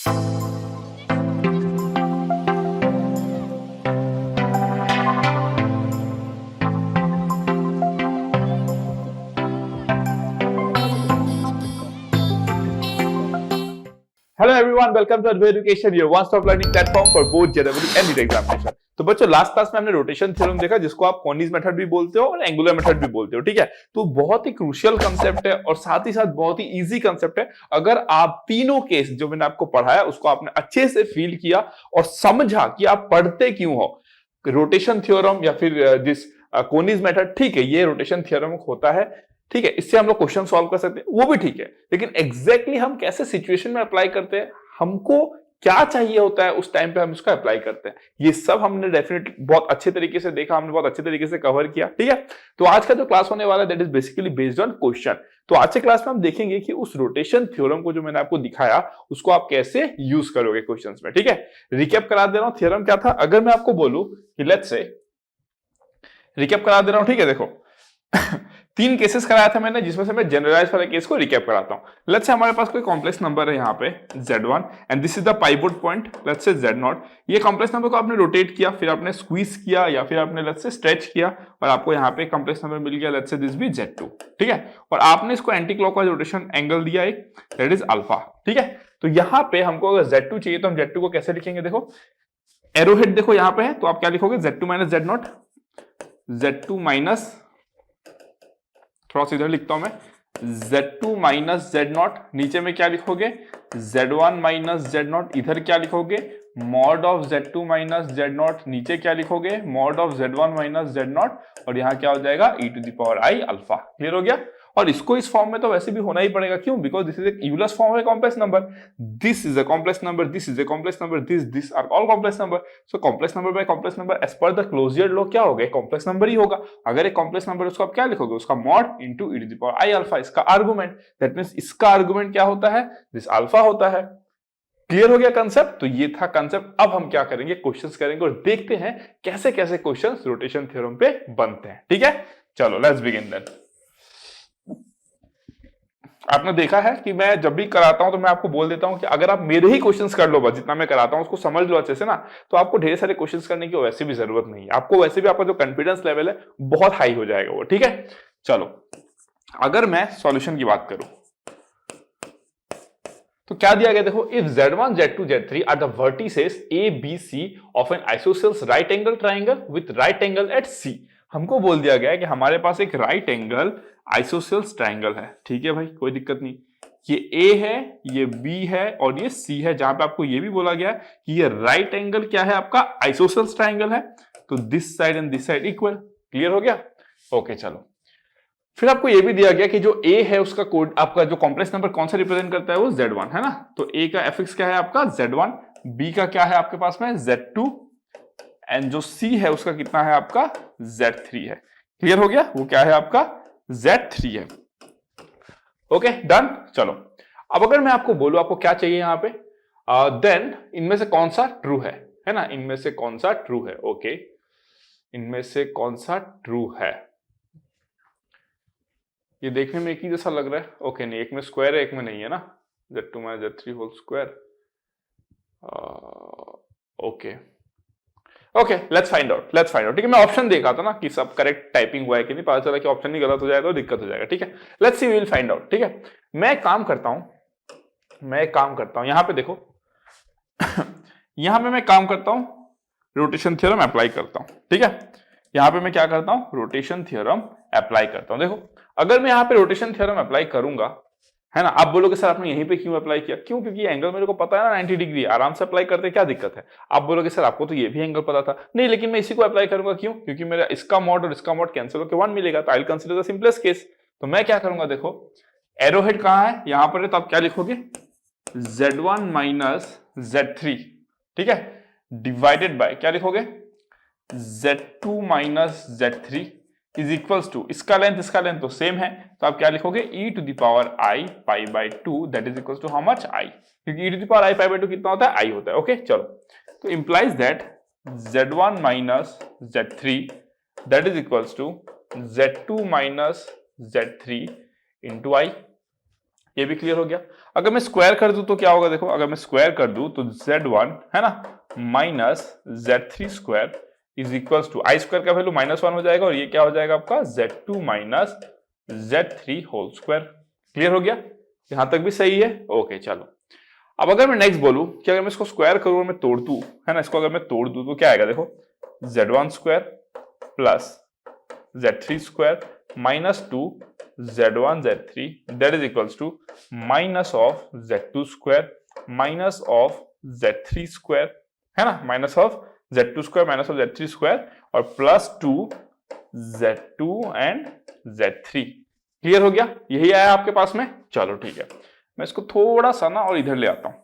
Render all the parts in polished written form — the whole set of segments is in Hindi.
Hello everyone, welcome to Advait Education, your one-stop learning platform for both general and NEET examination. तो बच्चों लास्ट क्लास में हमने रोटेशन थ्योरम देखा, जिसको आप कॉनीज मेथड भी बोलते हो और एंगुलर मेथड भी बोलते हो, ठीक है। तो बहुत ही क्रूशियल कंसेप्ट है और साथ ही साथ बहुत ही इजी कंसेप्ट है। अगर आप तीनों केस जो मैंने आपको पढ़ाया उसको आपने अच्छे से फील किया और समझा कि आप पढ़ते क्यों हो, रोटेशन थ्योरम या फिर दिस कॉनीज मेथड, ठीक है, ये रोटेशन थ्योरम होता है, ठीक है, इससे हम लोग क्वेश्चन सॉल्व कर सकते हैं, वो भी ठीक है, लेकिन एग्जैक्टली हम कैसे सिचुएशन में अप्लाई करते हैं, हमको क्या चाहिए होता है उस टाइम पे हम इसको अप्लाई करते हैं, ये सब हमने डेफिनेटली बहुत अच्छे तरीके से देखा, हमने बहुत अच्छे तरीके से कवर किया, ठीक है। तो आज का जो क्लास होने वाला है that is basically based on question. तो आज के क्लास में हम देखेंगे कि उस रोटेशन थ्योरम को जो मैंने आपको दिखाया उसको आप कैसे यूज करोगे क्वेश्चंस में, ठीक है। रिकैप करा दे रहा हूं, थ्योरम क्या था। अगर मैं आपको बोलूं कि लेट्स से, रिकैप करा दे रहा हूं, ठीक है, देखो तीन केसेस कराया था मैंने, जिसमें से मैं जनरलाइज वाले केस को रिकैप कराता हूं। लेट्स से हमारे पास कोई कॉम्प्लेक्स नंबर है यहाँ पे Z1 and this is the pivot point, let's say Z0। ये कॉम्प्लेक्स नंबर को आपने रोटेट किया, फिर आपने स्क्वीज किया या फिर आपने लेट्स से स्ट्रेच किया और आपको यहाँ पे कॉम्प्लेक्स नंबर मिल गया, लेट्स से दिस भी Z2, ठीक है। और आपने इसको एंटी क्लॉकवाइज रोटेशन एंगल दिया एक, दैट इज अल्फा, ठीक है। तो यहाँ पे हमको अगर Z2 चाहिए तो हम Z2 को कैसे लिखेंगे, देखो एरो हेड देखो यहाँ पे है, तो आप क्या लिखोगे, Z2 minus Z0, Z2 minus, थोड़ा सा इधर लिखता हूं मैं, Z2 माइनस Z0, नीचे में क्या लिखोगे, Z1 माइनस Z0, इधर क्या लिखोगे, mod of Z2 minus Z0, नीचे क्या लिखोगे, mod of Z1 minus Z0, और यहां क्या हो जाएगा, e to the power i alpha. Clear हो गया। और इसको इस फॉर्म में तो वैसे भी होना ही पड़ेगा, क्यों, बिकॉज दिस इज एक यूलर्स फॉर्म है complex number, this is a complex number, this is a complex number, this are all complex number. So complex number by complex number as per the closure law क्या होगा, कॉम्प्लेक्स नंबर ही होगा। अगर एक कॉम्प्लेक्स नंबर उसको आप क्या लिखोगे, उसका mod into e to the power i alpha, इसका आर्गुमेंट, दैट मींस इसका आर्गुमेंट क्या होता है, दिस अल्फा होता है। क्लियर हो गया कंसेप्ट। तो ये था कंसेप्ट। अब हम क्या करेंगे, क्वेश्चंस करेंगे और देखते हैं कैसे कैसे क्वेश्चंस रोटेशन थ्योरम पे बनते हैं, ठीक है। चलो लेट्स बिगिन देन। आपने देखा है कि मैं जब भी कराता हूं तो मैं आपको बोल देता हूं कि अगर आप मेरे ही क्वेश्चंस कर लो, बस जितना मैं कराता हूं उसको समझ लो अच्छे से ना, तो आपको ढेर सारे क्वेश्चंस करने की वैसे भी जरूरत नहीं है, आपको वैसे भी आपका जो कॉन्फिडेंस लेवल है बहुत हाई हो जाएगा वो, ठीक है। चलो अगर मैं सॉल्यूशन की बात करूं तो क्या दिया गया, देखो, if Z1 Z2 Z3 are the vertices A B C of an isosceles right angle triangle with right angle at C। हमको बोल दिया गया है कि हमारे पास एक राइट एंगल आइसोसेल्स ट्राइंगल है, ठीक है भाई, कोई दिक्कत नहीं। ये A है, ये B है और ये C है, जहां पे आपको ये भी बोला गया है कि ये राइट एंगल क्या है, आपका आइसोसेल्स ट्राइंगल है, तो this side and this side equal. Clear हो गया। ओके चलो, फिर आपको यह भी दिया गया कि जो A है उसका कोड, आपका जो कॉम्प्लेक्स नंबर कौन सा रिप्रेजेंट करता है, वो Z1 है ना। तो A का fx क्या है आपका Z1, B का क्या है आपके पास में Z2, एंड जो C है उसका कितना है आपका Z3 है। क्लियर हो गया, वो क्या है आपका Z3 है। Okay done. चलो अब अगर मैं आपको बोलूं आपको क्या चाहिए यहां पे, देन इनमें से कौन सा ट्रू है ना, इनमें से कौन सा ट्रू है, ओके, इनमें से कौन सा ट्रू है। ये देखने में एक ही जैसा लग रहा है, ओके नहीं, एक में स्क्वायर है एक में नहीं है ना, Z2 minus Z3 whole square, okay okay, let's find out, ठीक है। मैं ऑप्शन देखा था ना कि सब करेक्ट टाइपिंग हुआ है कि नहीं, पता चला कि ऑप्शन ही गलत हो जाएगा तो दिक्कत हो जाएगा, ठीक है। Let's see, we will find out, ठीक है। मैं काम करता हूं यहां पे देखो यहां पे मैं काम करता हूं, रोटेशन थ्योरम अप्लाई करता हूं, ठीक है। यहां पे मैं क्या करता हूं, रोटेशन थ्योरम अप्लाई करता हूं। देखो अगर मैं यहां पे रोटेशन थ्योरम अप्लाई करूंगा, है ना, आप बोलोगे सर आपने यहीं पे क्यों अप्लाई किया, क्यों, क्योंकि ये एंगल मेरे को पता है ना 90 डिग्री, आराम से अप्लाई करते, क्या दिक्कत है। आप बोलोगे सर आपको तो ये भी एंगल पता था, नहीं लेकिन मैं इसी को अप्लाई करूंगा, क्यों, क्योंकि मेरा इसका मॉड और इसका मॉड कैंसिल होकर 1 मिलेगा, तो I will consider the simplest case. तो मैं क्या करूंगा, देखो एरो हेड कहां है, यहां पर है, तो आप क्या लिखोगे, Z1 माइनस Z3, ठीक है, डिवाइडेड बाय क्या लिखोगे, Z2 minus Z3 is equals to, इसका लेंथ तो सेम है, तो आप क्या लिखोगे, e to the power i pi by 2, that is equals to how much i, क्योंकि e to the power i pi by 2 कितना होता है, i होता है। ओके चलो, तो implies that Z1 minus Z3 that is equals to Z2 minus Z3 into i। ये भी क्लियर हो गया। अगर मैं स्क्वायर कर दूं तो क्या होगा, देखो अगर मैं स्क्वायर कर दूं तो z1 है ना minus z3 square is equals to i square का वैल्यू -1 हो जाएगा और ये क्या हो जाएगा आपका z2 minus z3 whole square. Clear हो गया, यहां तक भी सही है। ओके चलो, अब अगर मैं नेक्स्ट बोलूं कि अगर मैं इसको स्क्वायर करूं और मैं तोड़ दूं, है ना, इसको अगर मैं तोड़ दूं तो क्या आएगा, देखो z1 square plus z3 square minus 2 z1 z3 that is equals to minus of z2 square minus of z3 square, है ना, minus of z2 square minus of z3 square और plus 2 z2 and z3। Clear हो गया, यही आया आपके पास में। चलो ठीक है, मैं इसको थोड़ा सा ना और इधर ले आता हूं,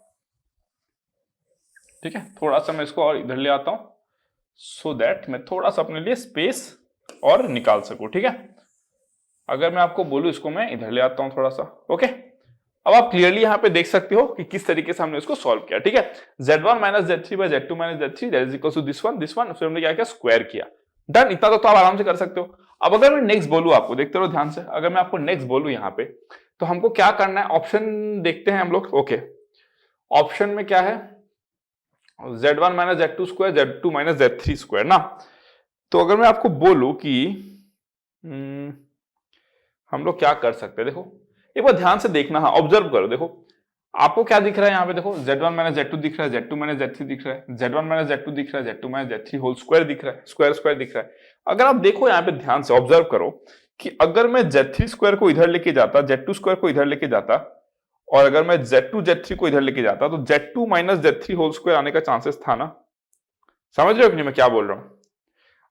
ठीक है, थोड़ा सा मैं इसको और इधर ले आता हूं सो दैट मैं थोड़ा सा अपने लिए स्पेस और निकाल सकूं, ठीक है। अगर मैं आपको बोलूं इसको मैं इधर ले आता हूं थोड़ा सा, ओके। अब आप क्लियरली यहां पे देख सकते हो कि किस तरीके से हमने इसको सॉल्व किया, ठीक है। z1 minus z3 by z2 minus z3 that is equal to this one, फिर हमने क्या किया, स्क्वायर किया। डन, इतना तो आप आराम से कर सकते हो। अब अगर मैं नेक्स्ट बोलूं आपको, देखते रहो ध्यान से, अगर मैं आपको नेक्स्ट बोलूं यहां पे तो हमको क्या करना है, ऑप्शन देखते हैं हम लोग। ओके, ऑप्शन में क्या है, z1 minus z2 square z2 minus z3 square ना। तो अगर मैं आपको बोलूं कि हम लोग क्या कर सकते हैं, देखो एक बार ध्यान से देखना, हाँ ऑब्जर्व करो, देखो आपको क्या दिख रहा है यहाँ पे, देखो z1 माइनस z2 दिख रहा है, z2 माइनस z3 दिख रहा है, z1 माइनस z2 दिख रहा है, z2 minus z3 whole square दिख रहा है, स्क्वायर स्क्वायर दिख रहा है। अगर आप देखो यहाँ पे ध्यान से ऑब्जर्व करो कि अगर मैं z3 स्क्वायर को इधर लेके जाता, z2 स्क्वायर को इधर लेके जाता और अगर मैं z2 z3 को इधर लेके जाता तो z2 minus z3 whole square आने का चांसेस था ना। समझ रहे हो कि नहीं मैं क्या बोल रहा हूं।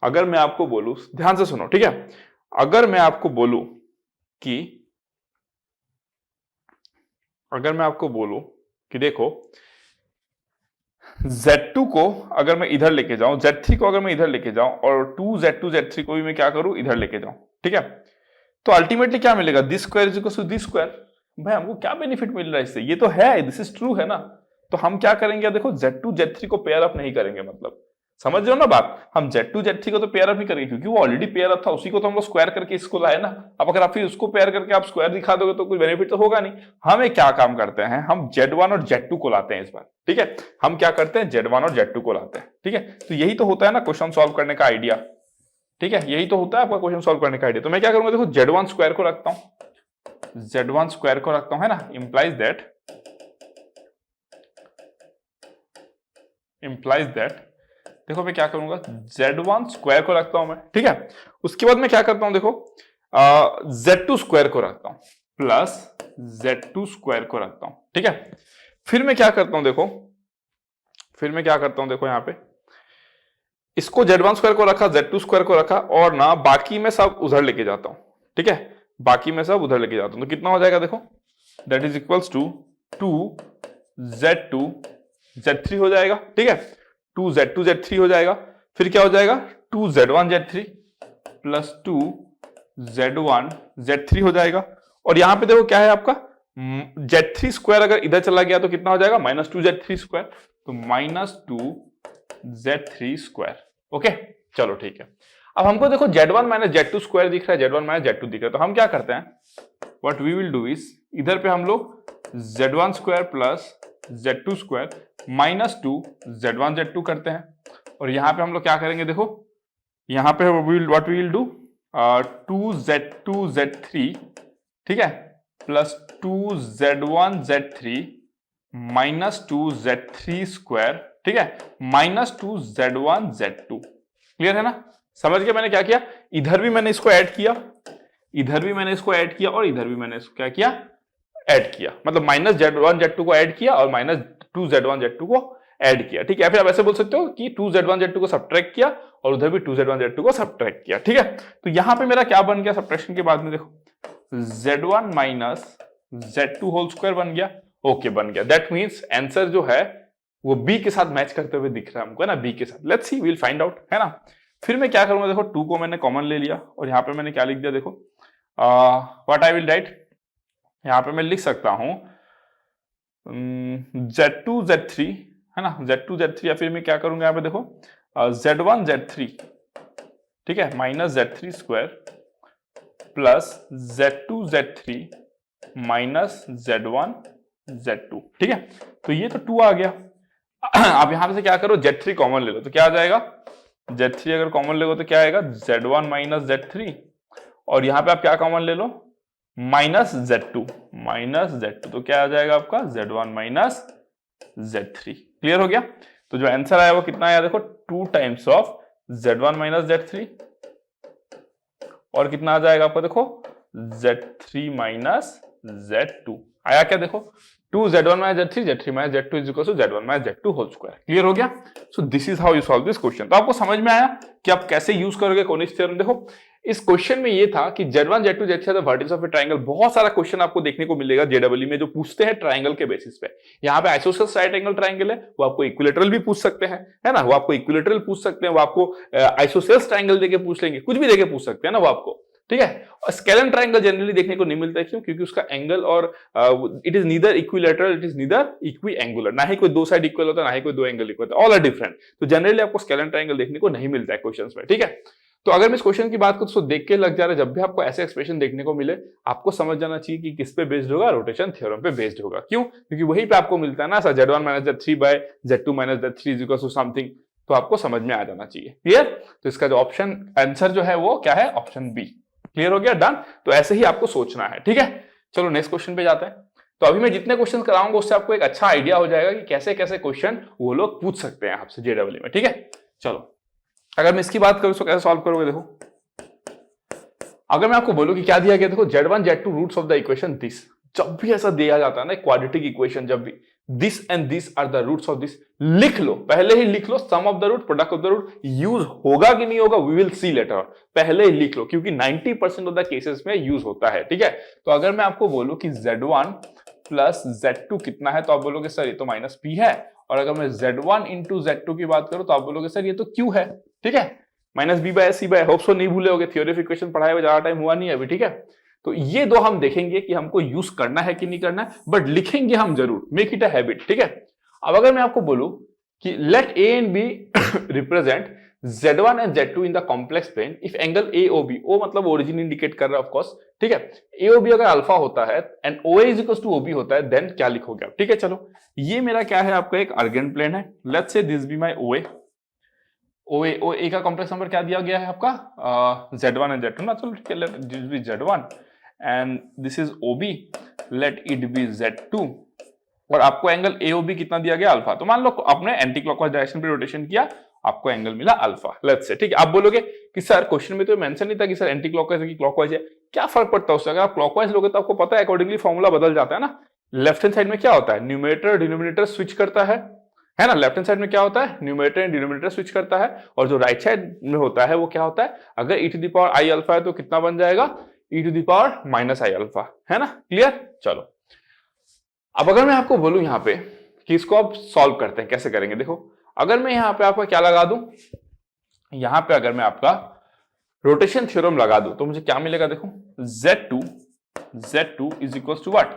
अगर मैं आपको बोलूं, ध्यान से सुनो, ठीक है, अगर मैं आपको बोलूं कि देखो Z2 को अगर मैं इधर लेके जाऊं, Z3 को अगर मैं इधर लेके जाऊं और 2Z2 Z3 को भी मैं क्या करूं, इधर लेके जाऊं, ठीक है, तो अल्टीमेटली क्या मिलेगा, this square is equal to this square. भाई हमको क्या बेनिफिट मिल रहा है इससे, ये तो है, दिस इज ट्रू है ना। तो हम क्या करेंगे, देखो Z2 Z3 को पेयर अप नहीं करेंगे, मतलब समझ रहे हो ना बात, हम Z2 Z3 को तो पेयर अप नहीं करेंगे क्योंकि वो ऑलरेडी पेयर अप था, उसी को तो हम लोग स्क्वायर करके इसको लाए ना। अब अगर आप फिर उसको पेयर करके आप स्क्वायर दिखा दोगे तो कुछ बेनिफिट तो होगा नहीं। हमें क्या काम करते हैं, हम Z1 और Z2 को लाते हैं इस बार, ठीक है, हम क्या करते हैं, Z1 और Z2 को लाते हैं, ठीक है। तो यही तो होता है ना क्वेश्चन सॉल्व करने का आइडिया, ठीक है, यही तो होता है आपका क्वेश्चन सॉल्व करने का आइडिया। तो मैं क्या करूंगा, देखो Z1 स्क्वायर को रखता हूं, Z1 स्क्वायर को रखता हूं, है ना, इंप्लाइज दैट देखो मैं क्या करूंगा, Z1 स्क्वायर को रखता हूं मैं, ठीक है। उसके बाद मैं क्या करता हूं, देखो Z2 स्क्वायर को रखता हूं प्लस Z2 स्क्वायर को रखता हूं, ठीक है। फिर मैं क्या करता हूं, देखो यहां पे इसको Z1 स्क्वायर को रखा, Z2 स्क्वायर को रखा और ना बाकी में सब उधर लेके जाता हूं, ठीक है, बाकी में सब उधर लेके जाता हूं। तो कितना हो जाएगा, देखो that is equals to 2Z2 Z3 हो जाएगा, ठीक है, 2Z2 Z3 हो जाएगा। फिर क्या हो जाएगा, 2Z1 Z3 plus 2Z1 Z3 हो जाएगा। और यहां पे देखो क्या है आपका Z3 स्क्वायर, अगर इधर चला गया तो कितना हो जाएगा, -2Z3 स्क्वायर, तो -2Z3 स्क्वायर। ओके चलो ठीक है। अब हमको देखो Z1 माइनस Z2 स्क्वायर दिख रहा है, Z1 माइनस Z2 दिख रहा है, तो हम क्या करते हैं, what we will do is इधर पे हम लोग Z1 square plus Z2 square -2Z1 Z2 करते हैं और यहां पे हम लोग क्या करेंगे, देखो यहां पे what we will do 2Z2 Z3, ठीक है, plus 2Z1 Z3 -2Z3 square, ठीक है, -2Z1 Z2। क्लियर है ना, समझ गए मैंने क्या किया, इधर भी मैंने इसको ऐड किया, इधर भी मैंने इसको ऐड किया और इधर भी मैंने इसको क्या किया, ऐड किया, मतलब -Z1 Z2 को ऐड किया और -2Z1 Z2 को ऐड किया, ठीक है। फिर आप ऐसे बोल सकते हो कि 2Z1 Z2 को सब्ट्रैक्ट किया और उधर भी 2Z1 Z2 को सब्ट्रैक्ट किया, ठीक है। तो यहां पे मेरा क्या बन गया सब्ट्रैक्शन के बाद में, देखो Z1 minus Z2 whole square बन गया। ओके बन गया, दैट मींस आंसर जो है वो बी के साथ मैच करते हुए दिख रहा है हमको, है ना, बी के साथ। Let's see, will find out, है ना। फिर मैं क्या करूंगा, देखो 2 को मैंने कॉमन ले लिया और यहां पे मैंने क्या लिख दिया, देखो व्हाट आई विल राइट, यहां पे मैं लिख सकता हूं Z2 Z3, है ना, Z2 Z3, या फिर मैं क्या करूंगा यहां पे देखो Z1 Z3, ठीक है, minus Z3 square plus Z2 Z3 minus Z1 Z2, ठीक है। तो ये तो 2 आ गया। अब यहां से क्या करो, Z3 कॉमन ले लो तो क्या आ जाएगा, Z3 अगर कॉमन ले लो तो क्या आएगा, Z1 माइनस Z3, और यहां पे आप क्या कॉमन ले लो, माइनस Z2 तो क्या आ जाएगा आपका Z1 माइनस Z3। क्लियर हो गया। तो जो आंसर आया वो कितना आया देखो, 2 times of Z1 minus Z3, और कितना आ जाएगा आपका देखो Z3 माइनस Z2 आया क्या देखो, 2 Z1 minus Z3, Z3 minus Z2 is equal to Z1 minus Z2 whole square. Clear हो गया। So this is how you solve this question. तो आपको समझ में आया कि आप कैसे यूज करोगे कॉनिक थ्योरम। देखो इस क्वेश्चन में ये था कि Z1 Z2 Z3 the vertices of A triangle. बहुत सारा क्वेश्चन आपको देखने को मिलेगा जेडब्ल्यू में जो पूछते हैं ट्रायंगल के बेसिस पे। यहाँ पे आइसोसेलेस राइट एंगल ट्रायंगल है, वो आपको इक्विलेटरल भी पूछ सकते हैं, है ना, वो आपको इक्विलेटरल पूछ सकते हैं, वो आपको आइसोसेलेस ट्रायंगल देके पूछ लेंगे, कुछ भी देके पूछ सकते हैं ना वो आपको, ठीक है। और स्केलन ट्रायंगल जनरली देखने को नहीं मिलता है, क्यों, क्योंकि उसका एंगल और it is neither equilateral, it is neither equi angular, ना ही कोई दो साइड इक्वल होता है, ना ही कोई दो एंगल इक्वल होता है, ऑल आर डिफरेंट। तो जनरली आपको स्केलन ट्रायंगल देखने को नहीं मिलता है क्वेश्चंस में, ठीक है। तो अगर मैं इस क्वेश्चन की बात करूं तो देख के लग जा रहा है, जब भी आपको ऐसे एक्सप्रेशन देखने को मिले आपको समझ जाना चाहिए कि किस पे बेस्ड होगा, रोटेशन थ्योरम पे बेस्ड होगा। क्यों, क्योंकि वहीं पे आपको मिलता है ना sir Z1 minus Z3 by Z2 minus Z3 is equal to something, तो आपको समझ में आ जाना चाहिए। क्लियर। तो इसका जो ऑप्शन आंसर जो है वो क्या है, ऑप्शन बी। क्लियर हो गया, डन। तो ऐसे ही आपको सोचना है, ठीक है। चलो नेक्स्ट क्वेश्चन पे जाते हैं। तो अभी मैं जितने क्वेश्चन कराऊंगा उससे आपको एक अच्छा आइडिया हो जाएगा कि कैसे कैसे क्वेश्चन वो लोग पूछ सकते हैं आपसे जेडब्ल्यू में, ठीक है। चलो अगर मैं इसकी बात करूं तो कैसे सॉल्व करोगे, देखो अगर मैं आपको बोलूं कि क्या दिया गया, देखो Z1 Z2 roots of the equation this. जब भी ऐसा दिया जाता है ना क्वाड्रेटिक इक्वेशन, जब भी this and this are the roots of this, लिख लो, पहले ही लिख लो sum of the root, product of the root. Use होगा कि नहीं होगा वी विल सी लेटर, पहले ही लिख लो, क्योंकि 90% ऑफ द केसेस में यूज होता है, ठीक है। तो अगर मैं आपको बोलूं कि Z1 प्लस Z2 कितना है, तो आप बोलोगे सर ये तो माइनस P है। और अगर मैं Z1 इंटू Z2 की बात करूं तो आप बोलोगे सर ये तो Q है, ठीक है, माइनस बी बाय सी बाय। होप सो नहीं भूले होगे, थ्योरी ऑफ इक्वेशन पढ़ाए हुए ज्यादा टाइम हुआ नहीं है अभी, ठीक है। तो ये दो हम देखेंगे कि हमको यूज करना है कि नहीं करना है, बट लिखेंगे हम जरूर, मेक इट अ हैबिट, ठीक है। अब अगर मैं आपको बोलूं कि let A and B represent Z1 and Z2 in the complex plane if angle AOB, O मतलब ओरिजिन इंडिकेट कर रहा है ऑफ कोर्स, ठीक है। AOB अगर अल्फा होता है and OA is equal to OB होता है, देन क्या लिखोगे आप, ठीक है। चलो ये मेरा क्या है, आपका एक अर्गेंट प्लेन है, let's say this be my OA का कॉम्प्लेक्स नंबर क्या दिया गया है आपका, Z1 एंड Z2 ना, चलो ठीक है, let this be Z1 and this is OB, let it be Z2, और आपको एंगल AOB कितना दिया गया, अल्फा। तो मान लो आपने एंटी क्लॉकवाइज डायरेक्शन पे रोटेशन किया, आपको एंगल मिला अल्फा, लेट्स से, ठीक है। आप बोलोगे कि सर क्वेश्चन में तो मेंशन नहीं था कि सर एंटी क्लॉकवाइज है कि क्लॉकवाइज है, क्या फर्क पड़ता है उससे, अगर आप क्लॉकवाइज लोगे तो आपको पता है अकॉर्डिंगली फॉर्मूला बदल जाता है ना। लेफ्ट हैंड साइड में क्या होता है, न्यूमरेटर डिनोमिनेटर स्विच करता है ना, लेफ्ट हैंड साइड में क्या होता है, न्यूमरेटर एंड डिनोमिनेटर स्विच करता है, और जो राइट साइड में होता है वो क्या होता है, अगर e to the power i alpha है तो कितना बन जाएगा, e to the power minus i alpha, है ना। क्लियर। चलो अब अगर मैं आपको बोलूं यहां पे कि इसको आप सॉल्व करते हैं, कैसे करेंगे, देखो अगर मैं यहां पे आपका क्या लगा दूं, यहां पे अगर मैं आपका रोटेशन थ्योरम लगा दूं तो मुझे क्या मिलेगा, देखो Z2 is equal to what,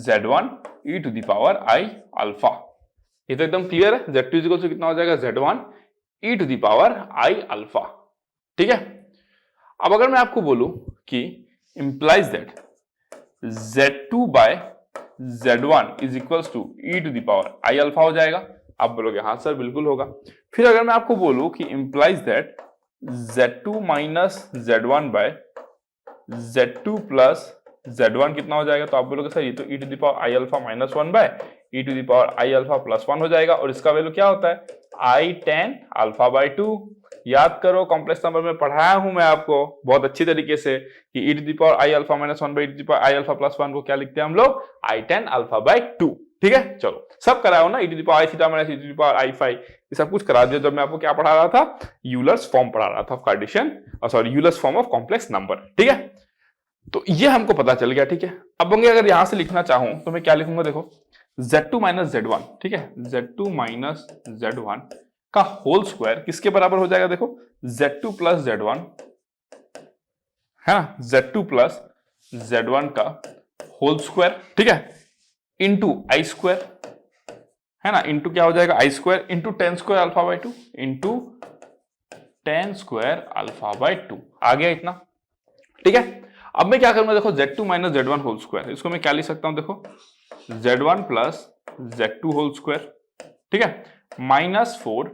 Z1 e to the power i alpha. ये तो एकदम क्लियर है, Z2 इज इक्वल टू कितना हो जाएगा, Z1 e to the power i alpha, ठीक है। अब अगर मैं आपको बोलूं कि implies that Z2 by Z1 is equal to e to the power i alpha हो जाएगा, आप बोलोगे हाँ सर बिल्कुल होगा। फिर अगर मैं आपको बोलूं कि implies that Z2 minus Z1 by Z2 plus Z1 कितना हो जाएगा, तो आप बोलोगे सर ये तो e to the power i alpha minus 1 by e to the power i alpha plus 1 हो जाएगा, और इसका वैल्यू क्या होता है, i tan अल्फा बाय 2। याद करो कॉम्प्लेक्स नंबर में पढ़ाया हूं मैं आपको बहुत अच्छी तरीके से कि e to the power i alpha minus 1 by e to the power i alpha plus 1 को क्या लिखते हैं हम लोग, i tan अल्फा बाय 2, ठीक है। चलो सब कराओ ना, e to the power i theta minus e to the power i phi, ये सब कुछ करा दिया जब मैं आपको क्या पढ़ा रहा था, यूलर्स फॉर्म पढ़ा रहा था, Cartesian sorry Euler's form of complex number, ठीक है। तो ये हमको पता चल गया, ठीक है। अब अगर यहां से लिखना चाहूं तो मैं क्या लिखूंगा, देखो Z2 माइनस Z1, ठीक है, Z2 माइनस Z1 का होल स्क्वायर किसके बराबर हो जाएगा, देखो Z2 प्लस Z1 है ना, Z2 प्लस Z1 का होल स्क्वायर, ठीक है, इंटू आई स्क्वायर, है ना, इंटू क्या हो जाएगा i square, into ten square alpha by 2, into ten square alpha by 2, आ गया इतना, ठीक है। अब मैं क्या करूंगा देखो, Z2 minus Z1 whole square, इसको मैं क्या लिख सकता हूं देखो, Z1 plus Z2 whole square, ठीक है, minus 4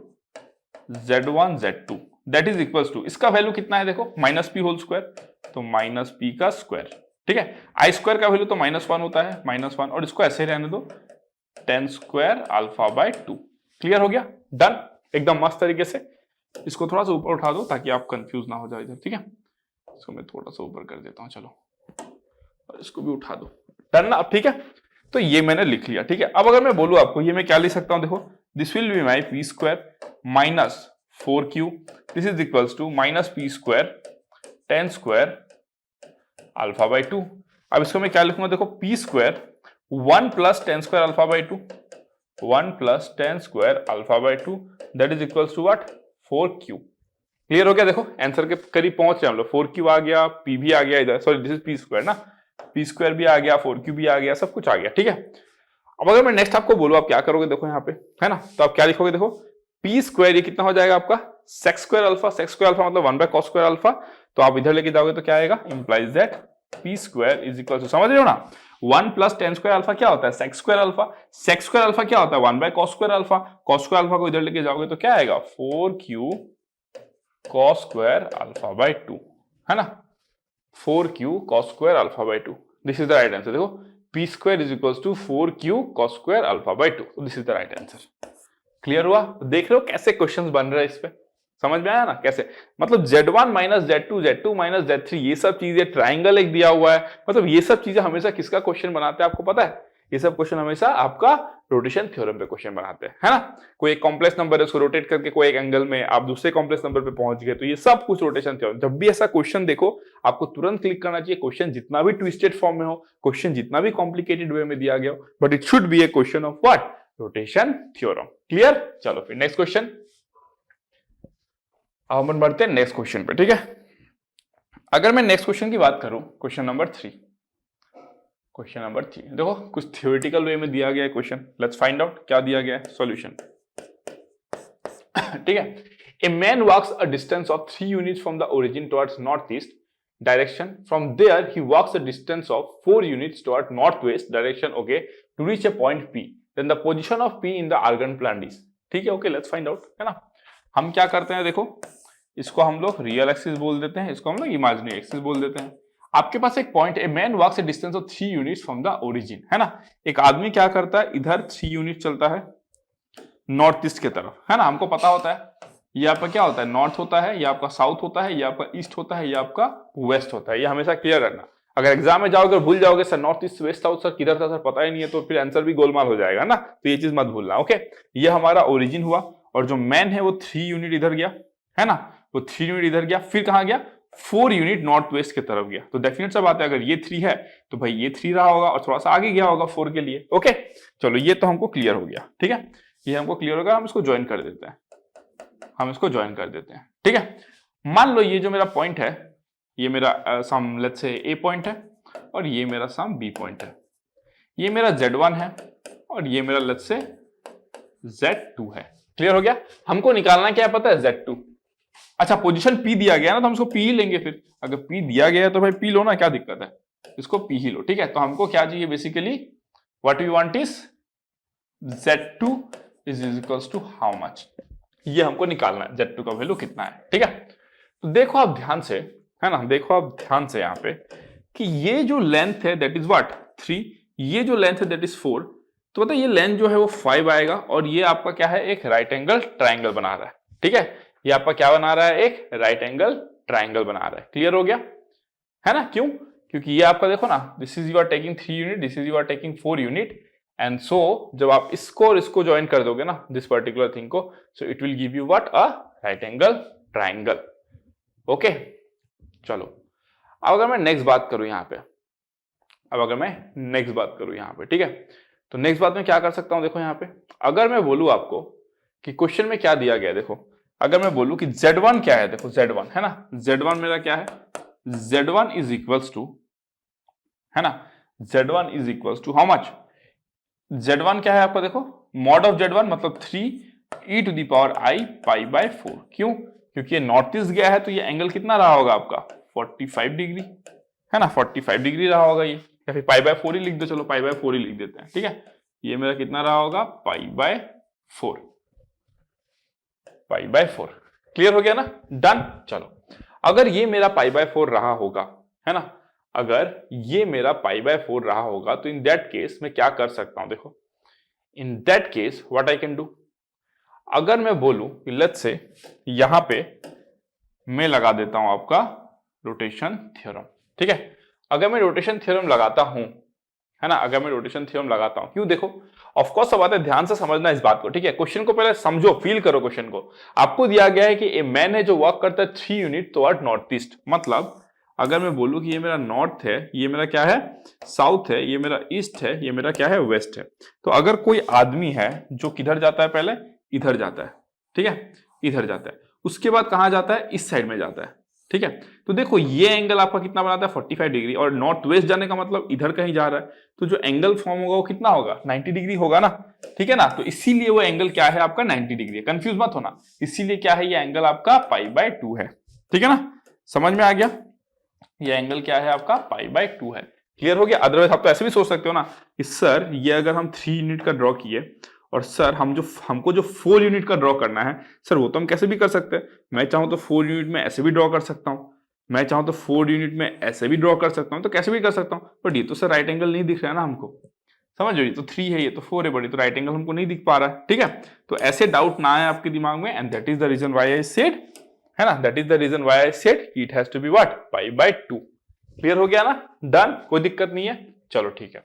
Z1 Z2 that is equals to, इसका वैल्यू कितना है देखो, माइनस पी होल स्क्वायर, तो माइनस पी का स्क्वायर, ठीक है, आई स्क्वायर का वैल्यू तो -1 होता है, -1, और इसको ऐसे रहने दो 10 स्क्वायर अल्फा बाय 2। क्लियर हो गया, डन, एकदम मस्त तरीके से। इसको थोड़ा सा ऊपर उठा दो ताकि आप कंफ्यूज ना हो जाए इधर, ठीक है, इसको मैं थोड़ा सा ऊपर कर देता हूं, चलो, और इसको भी उठा दो, डन ना, अब ठीक है, तो ये मैंने लिख लिया, ठीक है। अब अगर मैं बोलूं आपको, ये मैं क्या लिख सकता हूं देखो, this will be my P square minus 4q, this is equals to minus P square 10 square alpha by 2। अब इसको मैं क्या लिखूंगा देखो, P square 1 plus 10 square alpha by 2, 1 plus 10 square alpha by 2 that is equals to what, 4q। Clear हो गया, देखो आंसर के करीब पहुंच गए हम लोग, 4q आ गया, p भी आ गया इधर, sorry this is P square ना, पी स्क्वायर भी आ गया, 4q भी आ गया, सब कुछ आ गया, ठीक है। अब अगर मैं नेक्स्ट आपको बोलूं, आप क्या करोगे देखो यहाँ पे, है ना, तो आप क्या लिखोगे देखो, पी स्क्वायर ये कितना हो जाएगा आपका, sex square alpha, sex square alpha मतलब 1 बाय कॉस स्क्वायर अल्फा, तो आप इधर लेके जाओगे तो क्या आएगा, implies that P square is equal to, समझ रहे हो ना, 1 प्लस 10 स्क्वायर अल्फा क्या होता है, sex square alpha, sex square alpha क्या होता है, 1 by cos square alpha, cos square alpha को इधर लेके जाओगे तो क्या आएगा, 4q cos square alpha by 2, है ना, 4q cos square alpha by 2, this is the right answer। देखो p square is equals to 4q cos square alpha by 2, so this is the right answer। Clear हुआ, देख रहे हो कैसे क्वेश्चंस बन रहे हैं इस पे, समझ में आया ना कैसे, मतलब Z1 minus Z2, Z2 minus Z3, ये सब चीजें, ट्राइंगल एक दिया हुआ है, मतलब ये सब चीजें हमेशा किसका क्वेश्चन बनाते हैं आपको पता है, ये सब क्वेश्चन हमेशा आपका रोटेशन थ्योरम पे क्वेश्चन बनाते हैं, है ना, कोई एक कॉम्प्लेक्स नंबर है उसको रोटेट करके कोई एक एंगल में आप दूसरे कॉम्प्लेक्स नंबर पे पहुंच गए, तो ये सब कुछ रोटेशन थ्योरम। जब भी ऐसा क्वेश्चन देखो आपको तुरंत क्लिक करना चाहिए, क्वेश्चन जितना भी ट्विस्टेड फॉर्म में हो, क्वेश्चन जितना भी कॉम्प्लिकेटेड वे में दिया गया हो, but it should be A question of what, rotation theorem. Clear, चलो फिर नेक्स्ट क्वेश्चन, अब हम बढ़ते हैं नेक्स्ट क्वेश्चन पे, ठीक है। अगर मैं नेक्स्ट क्वेश्चन की बात करूं, क्वेश्चन नंबर 3, क्वेश्चन नंबर 3 देखो कुछ थ्योरेटिकल वे में दिया गया है क्वेश्चन, लेट्स फाइंड आउट क्या दिया गया है सॉल्यूशन। ठीक है, a man walks a distance of 3 units from the origin towards north east direction, from there he walks a distance of 4 units toward north west direction, okay, to reach a point P, then the position of P in the Argand plane is. ठीक है, ओके, लेट्स फाइंड आउट, है ना। हम क्या करते हैं देखो, इसको हम लोग रियल एक्सिस बोल देते हैं, इसको हम लोग इमेजिनरी एक्सिस बोल देते हैं। आपके पास एक point, a man walks a distance of 3 units from the origin, है ना, एक आदमी क्या करता है, इधर 3 यूनिट चलता है नॉर्थ ईस्ट की तरफ, है ना, हमको पता होता है ये आपका क्या होता है, नॉर्थ होता है, ये आपका साउथ होता है, ये आपका ईस्ट होता है, ये आपका वेस्ट होता है, ये हमेशा क्लियर रखना। अगर एग्जाम में जाओगे और भूल जाओगे sir north east west south sir किधर था सर पता ही नहीं है, तो फिर आंसर भी गोलमाल हो जाएगा ना, तो ये चीज मत भूलना, ओके। ये हमारा ओरिजिन हुआ, और जो मैन है वो 3 यूनिट इधर गया, है ना, वो 3 यूनिट इधर गया, फिर कहां गया, 4 यूनिट नॉर्थ वेस्ट की तरफ गया, तो डेफिनेट सा बात है अगर ये 3 है तो भाई ये 3 रहा होगा और थोड़ा सा आगे गया होगा 4 के लिए, ओके। चलो ये तो हमको क्लियर हो गया, ठीक है, ये हमको क्लियर होगा, हम इसको ज्वाइन कर देते हैं, हम इसको ज्वाइन कर देते हैं, ठीक है। मान लो ये जो मेरा पॉइंट है, ये मेरा सम लेट्स से ए पॉइंट है, और ये मेरा सम बी पॉइंट है, ये मेरा Z1 है, और ये मेरा लेट्स से Z2 है। क्लियर हो गया, हमको निकालना क्या है पता है, Z2। अच्छा पोजीशन P दिया गया ना, तो हम इसको P ही लेंगे, फिर अगर P दिया गया है तो भाई P लो ना, क्या दिक्कत है, इसको P ही लो, ठीक है। तो हमको क्या चाहिए basically, what we want is Z2 is equals to how much, ये हमको निकालना है, Z2 का वैल्यू कितना है, ठीक है। तो देखो आप ध्यान से, है ना, देखो आप ध्यान से यहाँ पे कि ये जो लेंथ है दैट इज व्हाट 3, ये जो लेंथ है दैट इज 4, तो पता है ये लेंथ जो है वो 5 आएगा, और ये आपका क्या है, एक राइट एंगल ट्राइंगल बना रहा है, ठीक है, ये आपका क्या बना रहा है, एक राइट एंगल ट्राइंगल बना रहा है। क्लियर हो गया, है ना, क्यों, क्योंकि ये आपका देखो ना, this is you are taking 3 unit, this is you are taking 4 unit, and so जब आप इसको और इसको ज्वाइन कर दोगे ना, दिस पर्टिकुलर थिंग को, so it will give you what, a right angle triangle, okay. चलो अब अगर मैं नेक्स्ट बात करूं यहाँ पे, अब अगर मैं नेक्स्ट बात करूं यहाँ पे, ठीक है, तो नेक्स्ट बात में क्या कर सकता हूं, देखो यहाँ पे अगर मैं बोलूं आपको कि क्वेश्चन में क्या दिया गया है, देखो अगर मैं बोलूं कि Z1 क्या है, देखो Z1 है ना, Z1 मेरा क्या है, Z1 इज इक्वल्स टू, है ना, Z1 is equals to how much, Z1 क्या है आपका देखो, मॉड ऑफ Z1 मतलब 3 e to the power I pi by 4, क्यों, क्योंकि ये नॉर्थ ईस्ट गया है, तो ये एंगल कितना रहा होगा आपका 45 डिग्री, है ना, 45 डिग्री रहा होगा ये, या फिर पाई बाय 4 ही लिख दो, चलो पाई बाय 4 ही लिख देते हैं, ठीक है। ये मेरा कितना रहा होगा, पाई बाय 4, पाई बाय 4। क्लियर हो गया ना, डन। चलो अगर ये मेरा पाई बाय 4 रहा होगा, है ना, अगर ये मेरा पाई बाय 4 रहा होगा, तो इन दैट केस मैं क्या कर सकता हूं, देखो in that case what I can do, अगर मैं बोलूं कि लेट्स से यहां पे मैं लगा देता हूं आपका रोटेशन थ्योरम, ठीक है। अगर मैं रोटेशन थ्योरम लगाता हूं, है ना, अगर मैं रोटेशन थ्योरम लगाता हूं, क्यों, देखो ऑफ कोर्स सब बात है, ध्यान से समझना इस बात को, ठीक है। क्वेश्चन को पहले समझो, फील करो क्वेश्चन को। आपको दिया गया है कि ए मैन है जो वर्क करता है 3 यूनिट टुवर्ड नॉर्थ ईस्ट, मतलब अगर मैं बोलूं कि ये मेरा नॉर्थ है, ये मेरा क्या है, साउथ है, ये मेरा ईस्ट है, ये मेरा क्या है, वेस्ट है। तो अगर कोई आदमी है जो किधर जाता है, पहले इधर जाता है, ठीक है, इधर जाता है, उसके बाद कहां जाता है, इस साइड में जाता है, ठीक है। तो देखो ये एंगल आपका कितना बनाता है, 45 डिग्री, और नॉर्थ वेस्ट जाने का मतलब इधर कहीं जा रहा है, तो जो एंगल फॉर्म होगा वो कितना होगा, 90 डिग्री होगा ना, ठीक है ना। तो इसीलिए वो एंगल क्या है आपका, 90 डिग्री है, कंफ्यूज मत होना। इसीलिए क्या है, ये एंगल आपका पाई बाय 2 है, ठीक है ना, समझ में आ गया। ये एंगल क्या है आपका, पाई बाय 2 है। क्लियर हो गया। अदरवाइज आप तो ऐसे भी सोच सकते हो ना कि सर ये अगर हम 3 यूनिट का ड्रॉ किए और सर हमको जो 4 यूनिट का ड्रॉ करना है सर, वो तो हम कैसे भी कर सकते हैं। मैं चाहूं तो 4 यूनिट में ऐसे भी ड्रॉ कर सकता हूं, मैं चाहूं तो 4 यूनिट में ऐसे भी ड्रॉ कर सकता हूं, तो कैसे भी कर सकता हूं। बट ये तो सर राइट एंगल नहीं दिख रहा है ना हमको, समझ रही, तो 3 है, ये तो 4 है, बड़ी तो राइट एंगल हमको नहीं दिख पा रहा है, ठीक है। तो ऐसे डाउट ना आए आपके दिमाग में, and that is the reason why I said, है ना, that is the reason why I said it has to be what, pi by 2। Clear हो गया ना, डन, कोई दिक्कत नहीं है। चलो ठीक है,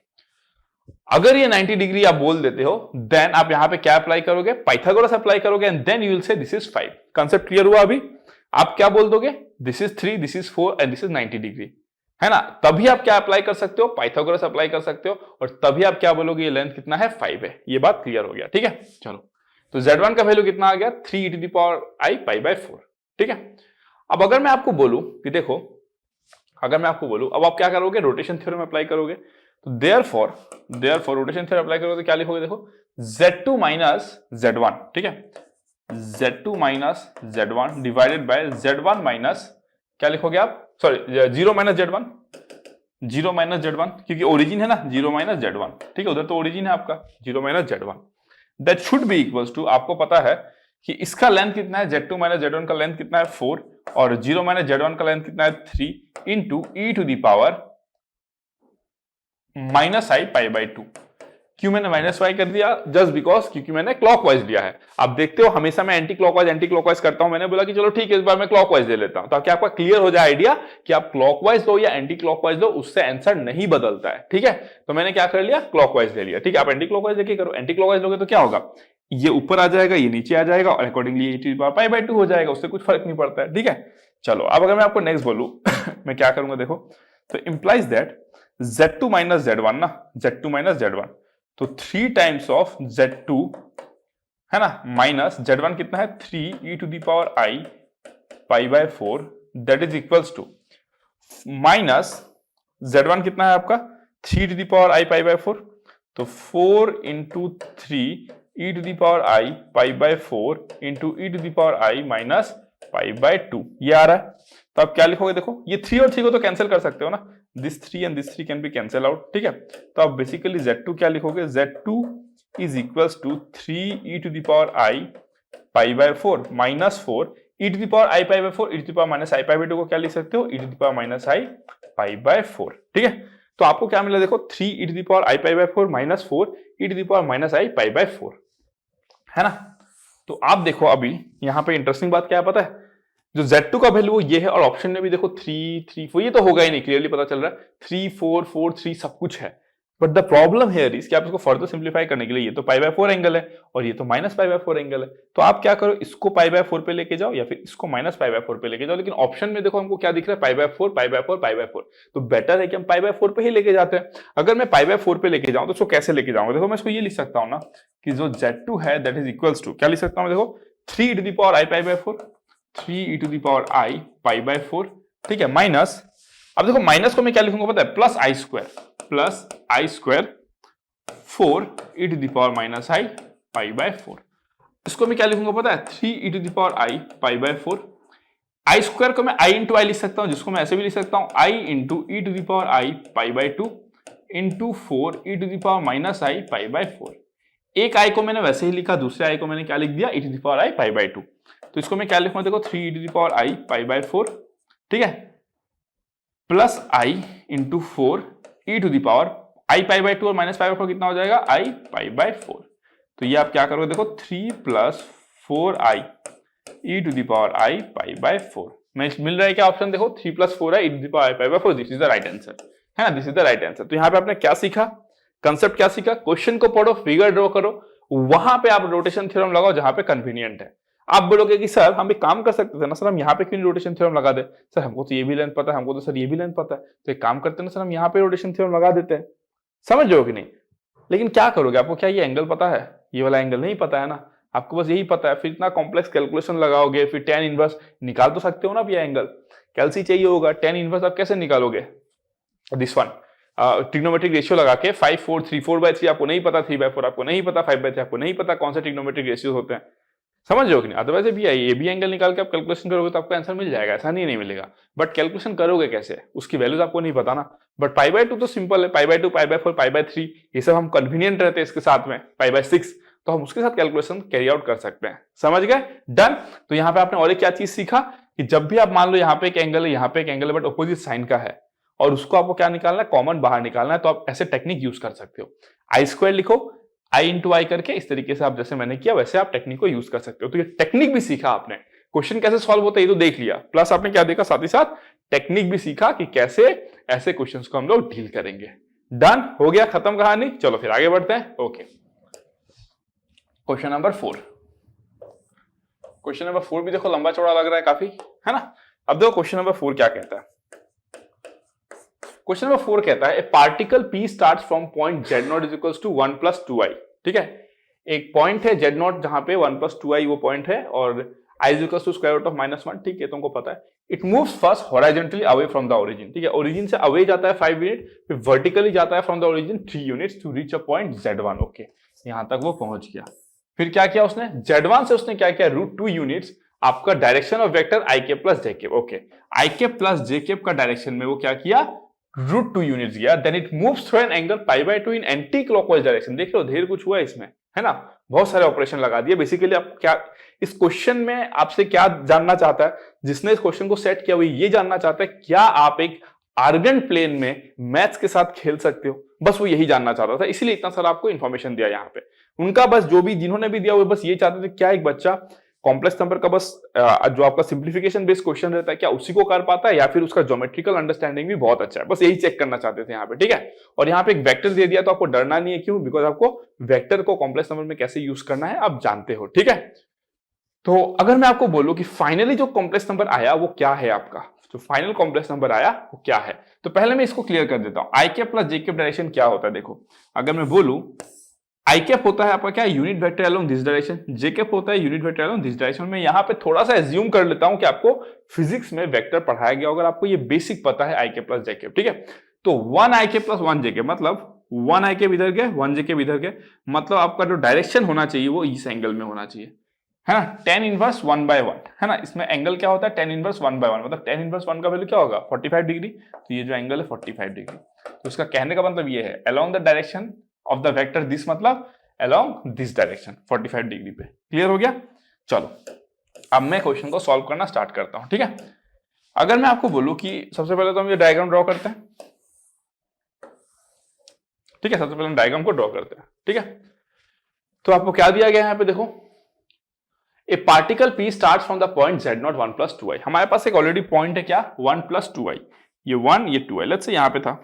अगर ये 90 डिग्री आप बोल देते हो, देन आप यहां पे क्या अप्लाई करोगे, पाइथागोरस अप्लाई करोगे, and then you will say this is 5। Concept clear हुआ अभी। आप क्या बोल दोगे, this is 3, this is 4 and this is 90 degree, है ना। तभी आप क्या अप्लाई कर सकते हो, पाइथागोरस अप्लाई कर सकते हो, और तभी आप क्या बोलोगे, ये लेंथ कितना है, 5 है। ये बात क्लियर हो गया, ठीक है। चलो तो Z1 का वैल्यू कितना आ गया, 3 e to the power I pi by 4, ठीक है। अब अगर मैं आपको बोलूं कि देखो, अगर मैं आपको बोलूं, अब आप क्या करोगे, रोटेशन थ्योरम अप्लाई करोगे, तो देयरफॉर रोटेशन थ्योरम अप्लाई करोगे तो क्या लिखोगे, देखो Z2 माइनस Z1, ठीक है, Z2 minus Z1 divided by Z1 minus, क्या लिखोगे आप, sorry 0 minus Z1, 0 minus Z1, क्योंकि ओरिजिन है ना 0 माइनस Z1, ठीक है, उधर तो ओरिजिन है आपका 0 minus Z1, that should be equals to, आपको पता है कि इसका लेंथ कितना है, Z2 माइनस Z1 का लेंथ कितना है 4, और 0 माइनस Z1 का लेंथ कितना है 3 into e to the power minus I pi by 2। क्यों मैंने माइनस वाई कर दिया, जस्ट बिकॉज क्योंकि मैंने क्लॉकवाइज लिया है। आप देखते हो हमेशा मैं एंटी क्लॉकवाइज करता हूं, मैंने बोला कि चलो ठीक है इस बार मैं क्लॉकवाइज ले लेता हूं, ताकि आपका क्लियर हो जाए आइडिया कि आप क्लॉकवाइज लो या एंटी क्लॉकवाइज लो, उससे आंसर नहीं बदलता है, ठीक है। तो मैंने क्या कर लिया, क्लॉकवाइज ले लिया, ठीक है। आप एंटी क्लॉकवाइज लेके करो, एंटी क्लॉकवाइज लोगे तो क्या होगा, ये ऊपर आ जाएगा, ये नीचे आ जाएगा, और अकॉर्डिंगली e पाई बाय 2 हो जाएगा, उससे कुछ फर्क नहीं पड़ता है, ठीक है। चलो अब अगर मैं आपको नेक्स्ट बोलूं मैं क्या करूंगा, देखो तो implies that Z2 minus Z1 ना, Z2 माइनस Z1, तो 3 टाइम्स ऑफ Z2, है ना, माइनस Z1 कितना है 3 e to the power I pi by 4, that is equals to minus Z1 कितना है आपका 3 to the power I pi by 4, तो 4 into 3 e to the power I pi by 4 into e to the power I minus pi by 2, ये आ रहा है। तो आप क्या लिखोगे, देखो ये 3 और 3 को तो कैंसिल कर सकते हो ना, this 3 and this 3 can be cancel out, ठीक है। तो आप बेसिकली Z2 क्या लिखोगे, Z2 is equals to 3 e to the power I pi by 4 minus 4 e to the power I pi by 4, e to the power minus I pi by 2 को क्या लिख सकते हो, e to the power minus I pi by 4, ठीक है। तो आपको क्या मिला, देखो 3 e to the power I pi by 4 minus 4 e to the power minus I pi by 4, है ना। तो आप देखो अभी यहाँ पे इंटरेस्टिंग बात क्या है पता है, जो Z2 का वैल्यू वो ये है, और ऑप्शन में भी देखो 3 3 4, ये तो होगा ही नहीं, क्लियरली पता चल रहा है 3 4 4 3 सब कुछ है। But the problem here is कि आप इसको फर्दर सिंप्लीफाई करने के लिए, ये तो पाई बाय 4 एंगल है और ये तो माइनस पाई बाय 4 एंगल है, तो आप क्या करो, इसको पाई बाय 4 पे लेके जाओ या फिर इसको माइनस पाई बाय 4 पे लेके जाओ। लेकिन ऑप्शन में देखो हमको क्या दिख रहा है, पाई by 4 pi by 4 pi by 4, तो बेटर है कि हम पाई बाय 4 पे ही लेके जाते हैं। अगर मैं पाई बाय 4 पे लेके जाऊं तो इसको कैसे लेके जाऊंगा, देखो मैं इसको ये लिख सकता हूं ना कि जो Z2 है दैट इज इक्वल्स टू, क्या लिख सकता हूं, देखो 3 to the power I pi by 4, 3 e to the power I pi by 4, ठीक है, माइनस, अब देखो माइनस को मैं क्या लिखूंगा पता है, plus I square 4 e to the power minus I pi by 4, इसको मैं क्या लिखूंगा पता है, 3 e to the power I pi by 4, I square को मैं आई इंटू आई लिख सकता हूं, जिसको मैं ऐसे भी लिख सकता हूं i into e to the power I pi by 2 into 4 e to the power minus I pi by 4। एक आई को मैंने वैसे ही लिखा, दूसरे आई को मैंने क्या लिख दिया, e to the power I pi by 2। तो इसको मैं क्या लिखूंगा, देखो 3 e to the power I pi by 4, ठीक है, plus i into 4 e to the power I pi by 2 और माइनस पाई बाय 4 कितना हो जाएगा, आई पाई बाय 4। तो ये आप क्या करोगे, देखो 3 plus 4 I E to the power I pi by 4 मिल रहा है क्या ऑप्शन, देखो 3 plus 4 I E to the power I pi by 4, this is the right answer, है ना, this is the right answer. तो यहाँ पे आपने क्या सीखा, कंसेप्ट क्या सीखा, क्वेश्चन को पढ़ो, फिगर ड्रॉ करो, वहां पे आप रोटेशन थ्योरम लगाओ जहां पे कन्वीनियंट है। आप बोलोगे कि सर हम एक काम कर सकते थे ना, सर हम यहाँ पे क्यों रोटेशन थ्योरम लगा दे, सर हमको तो ये भी लेंथ पता है, हमको तो सर ये भी लेंथ पता है, तो एक काम करते हैं ना सर हम यहाँ पे रोटेशन थ्योरम लगा देते हैं, समझ रहे हो कि नहीं। लेकिन क्या करोगे, आपको क्या ये एंगल पता है, ये वाला एंगल नहीं पता है ना, आपको बस यही पता है, फिर इतना कॉम्प्लेक्स कैलकुलेशन लगाओगे, फिर tan इनवर्स निकाल तो सकते हो ना, ये एंगल कैलसी चाहिए होगा, tan इनवर्स आप कैसे निकालोगे, दिस वन ट्रिग्नोमेट्रिक रेशियो लगा के 5 4 3 4/3 आपको नहीं पता, 3/4 आपको नहीं पता, 5/3 आपको नहीं पता, कौन से ट्रिग्नोमेट्रिक रेशियो होते हैं, समझ रहे हो कि नहीं। अदरवाइज भी ये भी एंगल निकाल के आप कैलकुलेशन करोगे तो आपको आंसर मिल जाएगा, ऐसा नहीं मिलेगा, बट कैलकुलेशन करोगे कैसे, उसकी वैल्यूज आपको नहीं पता ना। बट पाई बाय 2 तो सिंपल है, पाई by 2 pi by 4 pi by 3 ये सब हम कन्वीनियंट रहते हैं इसके साथ में, पाई बाय 6 तो हम उसके साथ कैलकुलेशन कैरी आउट कर सकते हैं, समझ गए, डन। तो यहाँ पे आपने और एक क्या चीज सीखा कि जब भी आप मान लो यहाँ पे एक एंगल है, यहाँ पे एक एंगल है, बट अपोजिट साइन का है और उसको आपको क्या निकालना है, कॉमन बाहर निकालना है, तो आप ऐसे टेक्निक यूज कर सकते हो, आई स्क्वायर लिखो आई इंटू आई करके, इस तरीके से आप जैसे मैंने किया वैसे आप टेक्निक को यूज कर सकते हो। तो ये टेक्निक भी सीखा आपने, क्वेश्चन कैसे सॉल्व होता है ये तो देख लिया, प्लस आपने क्या देखा, साथ ही साथ टेक्निक भी सीखा कि कैसे ऐसे क्वेश्चंस को हम लोग डील करेंगे। डन, हो गया, खत्म कहानी, चलो फिर आगे बढ़ते हैं। Okay, question number 4। Question number 4 भी देखो लंबा चौड़ा लग रहा है काफी, है ना। अब देखो क्वेश्चन नंबर 4 क्या कहता है। क्वेश्चन नंबर 4 कहता है a particle P starts from point Z0 is equals to 1 plus 2i, ठीक है, एक पॉइंट है Z0 जहां पे 1 प्लस 2i वो पॉइंट है और i is equals to square root of -1, ठीक है, तुमको पता है। It moves first horizontally away from the origin, ठीक है, ओरिजिन से अवे जाता है 5 यूनिट, फिर वर्टिकली जाता है from the origin 3 units to reach a point Z1, okay, यहां तक वो पहुंच गया। फिर क्या किया उसने, Z1 से उसने क्या किया, √2 यूनिट्स आपका direction of vector ik plus jk, ओके, ik प्लस jk का डायरेक्शन में वो क्या किया, √2 यूनिट्स गया, then it moves through an angle pi by 2 in anticlockwise direction. देख लो ढेर कुछ हुआ इसमें, है ना, बहुत सारे ऑपरेशन लगा दिए। बेसिकली आप क्या इस क्वेश्चन में आपसे क्या जानना चाहता है, जिसने इस क्वेश्चन को सेट किया वो ये जानना चाहता है क्या आप एक आर्गन प्लेन में मैथ्स के साथ खेल सकते हो, बस वो यही जानना चाहता था, इसीलिए इतना सारा आपको इन्फॉर्मेशन दिया यहाँ पे। उनका बस जो भी जिन्होंने भी दिया वो बस ये चाहते थे क्या एक बच्चा कॉम्प्लेक्स नंबर का बस जो आपका सिंप्लीफिकेशन बेस्ड क्वेश्चन रहता है क्या उसी को कर पाता है या फिर उसका ज्योमेट्रिकल अंडरस्टैंडिंग भी बहुत अच्छा है, बस यही चेक करना चाहते थे यहाँ पे, ठीक है। और यहाँ पे एक वेक्टर दे दिया तो आपको डरना नहीं है, क्यों, बिकॉज आपको वेक्टर को कॉम्प्लेक्स नंबर में कैसे यूज करना है आप जानते हो, ठीक है। तो अगर मैं आपको बोलूं कि फाइनली जो कॉम्प्लेक्स नंबर आया वो क्या है, आपका जो फाइनल कॉम्प्लेक्स नंबर आया वो क्या है, तो पहले मैं इसको क्लियर कर देता हूं। आई कैप प्लस जे कैप डायरेक्शन क्या होता है, देखो अगर मैं बोलूं आई कैप होता है आपका क्या, unit vector along this direction, J cap होता है unit vector along this direction. मैं यहाँ पे थोड़ा सा एज्यूम कर लेता हूं कि आपको फिजिक्स में वेक्टर पढ़ाया गया, अगर आपको ये बेसिक पता है आई कैप प्लस जे कैप, ठीक है। तो 1 आई कैप प्लस 1 जे कैप मतलब 1 आई कैप इधर गए 1 जे कैप इधर गए, मतलब आपका जो डायरेक्शन होना चाहिए वो इस एंगल में होना चाहिए, है ना, tan इनवर्स 1/1, है ना। इसमें एंगल क्या होता है, tan इनवर्स 1/1 मतलब tan इनवर्स 1 का वैल्यू क्या होगा 45 डिग्री, तो ये जो एंगल है 45 डिग्री। तो इसका कहने का मतलब ये है along the direction of the vector this, मतलब अलोंग दिस डायरेक्शन 45 डिग्री पे। क्लियर हो गया, चलो अब मैं क्वेश्चन को सॉल्व करना स्टार्ट करता हूं, ठीक है। अगर मैं आपको बोलूं कि सबसे पहले तो हम ये डायग्राम ड्रॉ करते हैं, ठीक है, सबसे पहले हम डायग्राम को ड्रॉ करते हैं, ठीक है। तो आपको क्या दिया गया है यहाँ पे, देखो ए particle P starts from the point Z0 1 plus 2i। हमारे पास एक ऑलरेडी पॉइंट है क्या 1 प्लस 2i, ये 1 ये 2i, लेट्स से यहाँ पे था,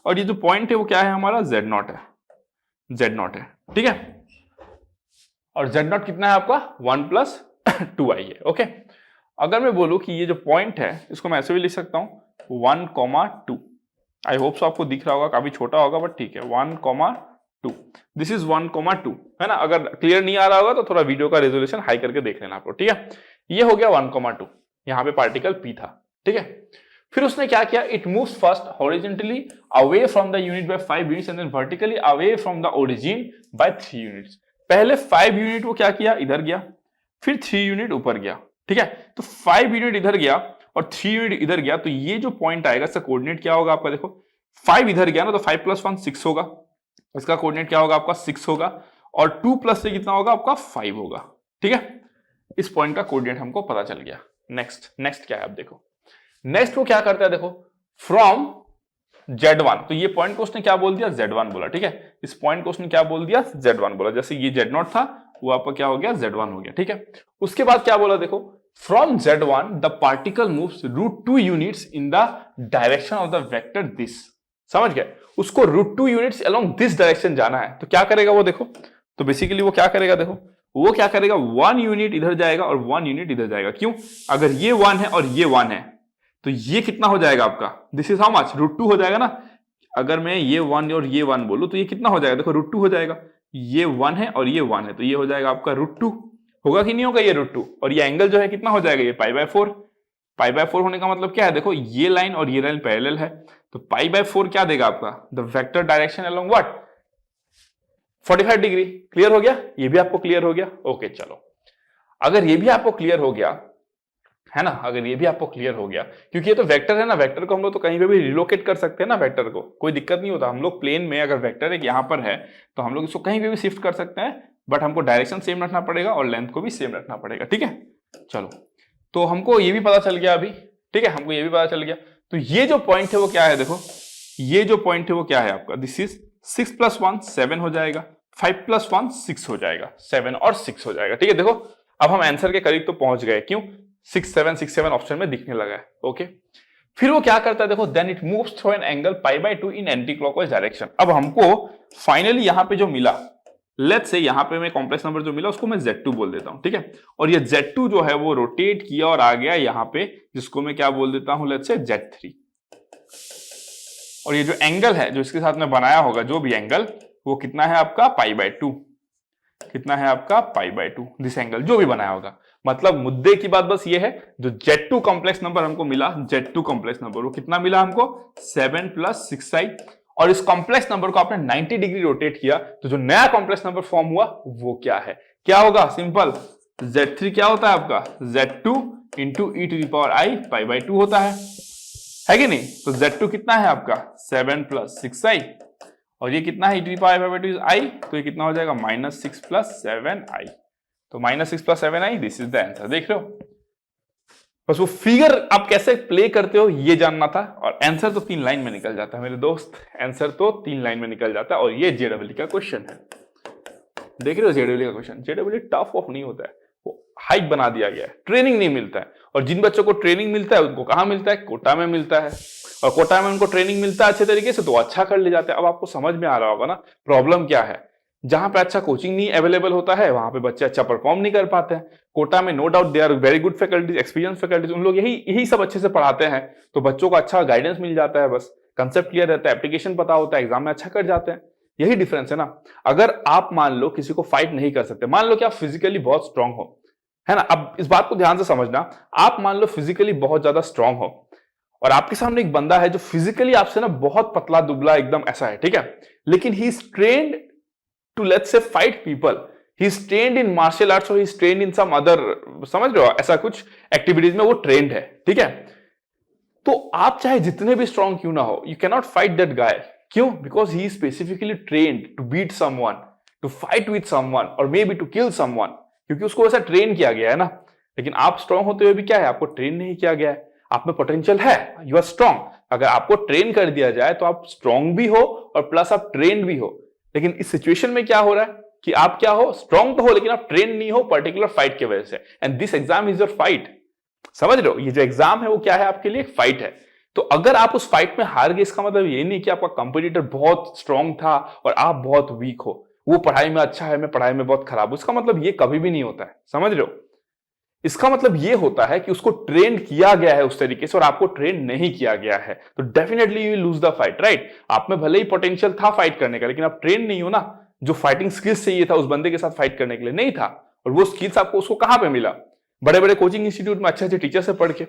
और ये जो पॉइंट है वो क्या है हमारा Z0 है, Z0 है, ठीक है। और Z0 कितना है आपका 1 प्लस 2i है, ओके। अगर मैं बोलूं कि ये जो पॉइंट है इसको मैं ऐसे भी लिख सकता हूं 1,2, आई होप सो आपको दिख रहा होगा, काफी छोटा होगा बट ठीक है, 1,2, दिस इज 1,2, है ना। अगर क्लियर नहीं आ रहा होगा तो थोड़ा वीडियो का रेजोल्यूशन हाई करके देख लेना आपको, ठीक है। ये हो गया 1,2, यहाँ पे पार्टिकल P था, ठीक है। फिर उसने क्या किया, it moves first horizontally away from the unit by 5 units and then vertically away from the origin by 3 units. पहले 5 यूनिट वो क्या किया, इधर गया, फिर 3 यूनिट ऊपर गया, ठीक है, तो 5 यूनिट इधर गया और 3 यूनिट इधर गया, तो ये जो पॉइंट आएगा इसका कोऑर्डिनेट क्या होगा आपका, देखो 5 इधर गया ना, तो 5 + 1 6 होगा, इसका कोऑर्डिनेट क्या होगा आपका 6 होगा, और 2 + 3 कितना होगा आपका 5 होगा। ठीक है, इस पॉइंट का कोऑर्डिनेट हमको पता चल गया। नेक्स्ट क्या है, आप देखो नेक्स्ट वो क्या करता है, देखो फ्रॉम Z1, तो ये पॉइंट को उसने क्या बोल दिया, Z1 बोला। ठीक है, इस पॉइंट को उसने क्या बोल दिया, Z1 बोला। जैसे ये Z0 था वो आपका क्या हो गया, Z1 हो गया। ठीक है, उसके बाद क्या बोला, देखो from Z1 the particle moves √2 units in the direction of the vector this. समझ गए, उसको √2 यूनिट्स अलोंग दिस डायरेक्शन जाना है, तो क्या करेगा वो, देखो तो बेसिकली वो क्या करेगा, देखो वो क्या करेगा, 1 यूनिट इधर जाएगा और 1 यूनिट इधर जाएगा। क्यों, अगर ये 1 है और ये 1 है तो ये कितना हो जाएगा आपका, दिस इज हाउ मच, √2 हो जाएगा ना। अगर मैं ये 1 और ये 1 बोलूं तो ये कितना हो जाएगा, देखो √2 हो जाएगा। ये 1 है और ये 1 है, तो ये हो जाएगा आपका √2, होगा कि नहीं होगा ये √2, और ये एंगल जो है कितना हो जाएगा, ये π/4। π/4 होने का मतलब क्या है, देखो ये लाइन और ये लाइन पैरेलल है, तो π/4 क्या देगा आपका, the vector direction along what, 45 degree. Clear हो गया, ये भी आपको क्लियर हो गया। ओके चलो, अगर ये भी आपको क्लियर हो गया है ना, अगर ये भी आपको क्लियर हो गया, क्योंकि ये तो वेक्टर है ना, वेक्टर को हम लोग तो कहीं पे भी रिलोकेट कर सकते हैं ना, वेक्टर को कोई दिक्कत नहीं होता। हम लोग प्लेन में अगर वेक्टर एक यहाँ पर है तो हम लोग इसको कहीं पे भी शिफ्ट कर सकते हैं, बट हमको डायरेक्शन सेम रखना पड़ेगा और लेंथ को भी सेम रखना पड़ेगा। ठीक है, चलो तो हमको ये भी पता चल गया अभी। ठीक है, हमको ये भी पता चल गया। तो ये जो पॉइंट है वो क्या है, देखो ये जो पॉइंट है वो क्या है आपका, दिस इज 6 + 1 7 हो जाएगा, 5 + 1 6 हो जाएगा, 7 और 6 हो जाएगा। ठीक है, देखो अब हम आंसर के करीब तो पहुंच गए, क्यों 6 7 ऑप्शन में दिखने लगा है। ओके, फिर वो क्या करता है, देखो then it moves through an angle π/2 in anticlockwise direction. अब हमको फाइनली यहां पे जो मिला, लेट्स से यहां पे मैं कॉम्प्लेक्स नंबर जो मिला उसको मैं Z2 बोल देता हूं। ठीक है, और ये Z2 जो है वो रोटेट किया और आ गया यहां पे, जिसको मैं क्या बोल देता हूं, लेट्स से Z3। और ये जो एंगल है जो इसके साथ में बनाया होगा, जो भी एंगल, वो कितना है आपका π/2, कितना है आपका π/2, दिस एंगल जो भी बनाया होगा। मतलब मुद्दे की बात बस ये है, जो Z2 कॉम्प्लेक्स नंबर हमको मिला, Z2 कॉम्प्लेक्स नंबर वो कितना मिला हमको, 7 + 6i, और इस कॉम्प्लेक्स नंबर को आपने 90 डिग्री रोटेट किया, तो जो नया कॉम्प्लेक्स नंबर फॉर्म हुआ वो क्या है, क्या होगा, सिंपल Z3 क्या होता है आपका, Z2 * e⁻i π/2 होता है कि नहीं। तो Z2 कितना है आपका 7 + 6i, और ये कितना है e⁻i/2 i, तो ये कितना हो जाएगा -6 + 7i, तो -6 + 7i, this is the answer. देख रहे हो, बस वो फिगर आप कैसे प्ले करते हो ये जानना था, और आंसर तो 3 लाइन में निकल जाता है मेरे दोस्त, आंसर तो 3 लाइन में निकल जाता है। और ये JEE का क्वेश्चन है, देख रहे हो JEE का क्वेश्चन। JEE टफ ऑफ नहीं होता है, वो हाइक बना दिया गया है, ट्रेनिंग नहीं मिलता है। और जिन बच्चों को ट्रेनिंग मिलता है उनको कहां मिलता है, कोटा में मिलता है, और कोटा में उनको ट्रेनिंग मिलता है अच्छे तरीके से, तो अच्छा कर ले जाते हैं। अब आपको समझ में आ रहा होगा ना प्रॉब्लम क्या है, जहां पे अच्छा कोचिंग नहीं अवेलेबल होता है वहां पे बच्चे अच्छा परफॉर्म नहीं कर पाते हैं। कोटा में no doubt they are very good faculties, experience faculties, उन लोग यही सब अच्छे से पढ़ाते हैं, तो बच्चों को अच्छा गाइडेंस मिल जाता है, बस कंसेप्ट क्लियर रहता है, एप्लीकेशन पता होता है, एग्जाम में अच्छा कर जाते हैं। यही डिफरेंस है ना। अगर आप मान लो किसी को फाइट नहीं कर सकते, मान लो कि आप फिजिकली बहुत स्ट्रांग हो, है ना, अब इस बात को ध्यान से समझना, आप मान लो फिजिकली बहुत ज्यादा स्ट्रांग हो और आपके सामने एक बंदा है जो फिजिकली आपसे ना बहुत पतला दुबला एकदम ऐसा है, ठीक है, लेकिन he is trained to let's say fight people, he is trained in martial arts और he is trained in some other, समझ रहे हो, ऐसा कुछ एक्टिविटीज में वो ट्रेन्ड है, ठीक है। तो आप चाहे जितने भी स्ट्रांग क्यों ना हो, you can not fight that guy. क्यों? Because he is specifically trained to beat someone, to fight with someone और may be to kill someone, क्योंकि उसको वैसा ट्रेन किया गया है ना। लेकिन आप स्ट्रांग होते हुए भी क्या है, आपको ट्रेन नहीं किया गया है, आप में पोटेंशियल है, यू आर स्ट्रांग। अगर आपको ट्रेन कर दिया जाए तो आप स्ट्रांग भी हो और प्लस आप ट्रेन भी हो। लेकिन इस सिचुएशन में क्या हो रहा है कि आप क्या हो, स्ट्रांग तो हो लेकिन आप ट्रेन नहीं हो पर्टिकुलर फाइट की वजह से, and this exam is your fight. समझ रहे हो, ये जो एग्जाम है वो क्या है आपके लिए, फाइट है। तो अगर आप उस फाइट में हार गए, इसका मतलब ये नहीं कि आपका कंपटीटर बहुत स्ट्रांग था और आप बहुत वीक हो, वो पढ़ाई में अच्छा है, मैं पढ़ाई में बहुत खराब हूं, इसका मतलब ये कभी भी नहीं होता है। समझ रहे हो, इसका मतलब ये होता है कि उसको ट्रेन किया गया है उस तरीके से और आपको ट्रेन नहीं किया गया है, तो definitely you lose the fight, right. आप में भले ही पोटेंशियल था फाइट करने का, लेकिन आप ट्रेन नहीं हो ना। जो फाइटिंग स्किल्स चाहिए था उस बंदे के साथ फाइट करने के लिए नहीं था, और वो स्किल्स आपको उसको कहां पे मिला, बड़े बड़े कोचिंग इंस्टीट्यूट में अच्छे अच्छे टीचर से पढ़ के।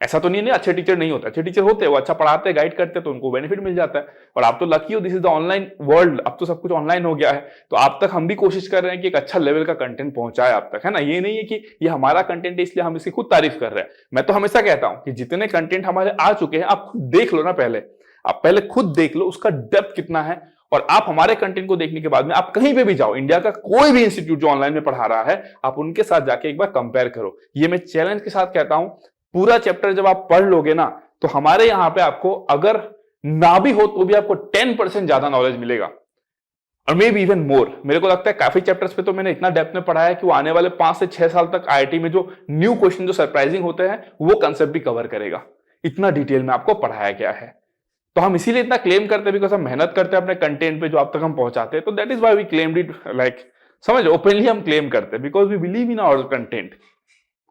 ऐसा तो नहीं है अच्छे टीचर नहीं होते, अच्छे टीचर होते हैं, वो अच्छा पढ़ाते हैं, गाइड करते हैं, तो उनको बेनिफिट मिल जाता है। और आप तो लकी हो, this is the online world, अब तो सब कुछ ऑनलाइन हो गया है, तो आप तक हम भी कोशिश कर रहे हैं कि एक अच्छा लेवल का कंटेंट पहुंचाए आप तक, है ना। ये नहीं है कि ये हमारा कंटेंट है इसलिए हम इसकी खुद तारीफ कर रहे हैं। मैं तो हमेशा कहता हूं कि जितने कंटेंट हमारे आ चुके हैं आप खुद देख लो ना, पहले आप पहले खुद देख लो उसका डेप्थ कितना है, और आप हमारे कंटेंट को देखने के बाद में आप कहीं पे भी जाओ, इंडिया का कोई भी इंस्टीट्यूट जो ऑनलाइन में पढ़ा रहा है, आप उनके साथ जाके एक बार कंपेयर करो। ये मैं चैलेंज के साथ कहता हूं, पूरा चैप्टर जब आप पढ़ लोगे ना, तो हमारे यहां पे आपको अगर ना भी हो तो भी आपको 10% ज्यादा नॉलेज मिलेगा, और मे बी इवन मोर। मेरे को लगता है काफी चैप्टर्स पे तो मैंने इतना डेप्थ में पढ़ा है कि वो आने वाले 5 से 6 साल तक आईआईटी में जो न्यू क्वेश्चन जो सरप्राइजिंग होते हैं वो कंसेप्ट भी कवर करेगा, इतना डिटेल में आपको पढ़ाया गया है। तो हम इसीलिए इतना क्लेम करते हैं, बिकॉज हम मेहनत करते हैं अपने कंटेंट पे जो आप तक हम पहुंचाते हैं, तो that is why we claimed it, like समझ ओपनली हम क्लेम करते हैं, because we believe in our content,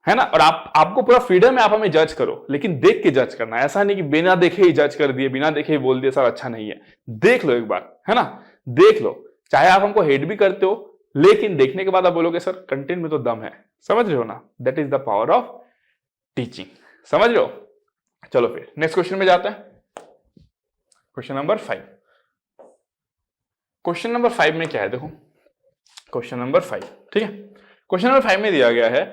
है ना। और आपको पूरा फ्रीडम है, आप हमें जज करो, लेकिन देख के जज करना, ऐसा नहीं कि बिना देखे ही जज कर दिए, बिना देखे ही बोल दिए सर अच्छा नहीं है। देख लो एक बार, है ना, देख लो, चाहे आप हमको हेट भी करते हो, लेकिन देखने के बाद आप बोलोगे सर कंटेंट में तो दम है, समझ रहे हो ना। That is the power of teaching, समझ रहे हो। चलो फिर नेक्स्ट क्वेश्चन में जाते हैं, क्वेश्चन नंबर 5। क्वेश्चन नंबर 5 में क्या है, देखो क्वेश्चन नंबर 5, ठीक है। क्वेश्चन नंबर 5 में दिया गया है